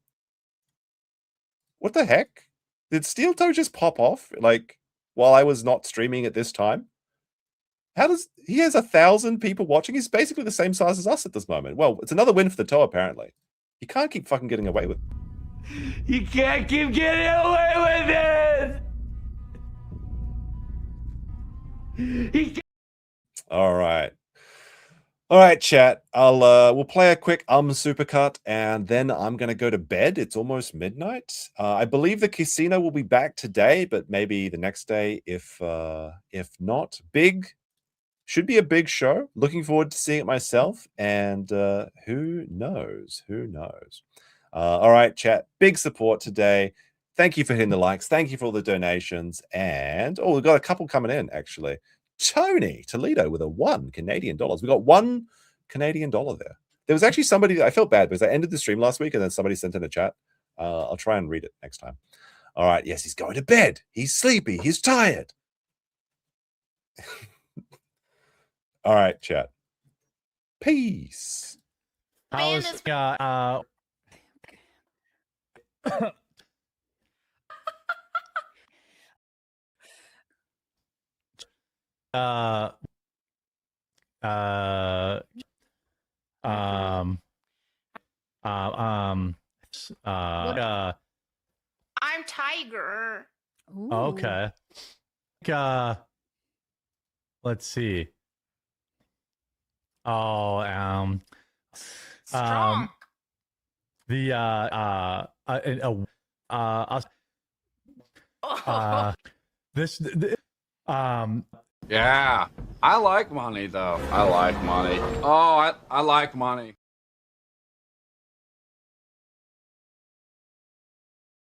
What the heck? Did Steel Toe just pop off like while I was not streaming at this time? He has 1,000 people watching? He's basically the same size as us at this moment. Well, it's another win for the Toe, apparently. You can't keep fucking getting away with it. You can't keep getting away with it. All right, chat. We'll play a quick supercut, and then I'm gonna go to bed. It's almost midnight. I believe the casino will be back today, but maybe the next day if not. Should be a big show. Looking forward to seeing it myself, and who knows? All right, chat. Big support today. Thank you for hitting the likes. Thank you for all the donations, and we've got a couple coming in actually. Tony Toledo with a $1 Canadian. We got $1 Canadian there. There was actually somebody that I felt bad because I ended the stream last week and then somebody sent in a chat. I'll try and read it next time. All right. Yes, he's going to bed. He's sleepy. He's tired. All right, chat. Peace. I'm Tiger. Okay. Let's see. Strong. Yeah, I like money though. I like money. Oh, I like money.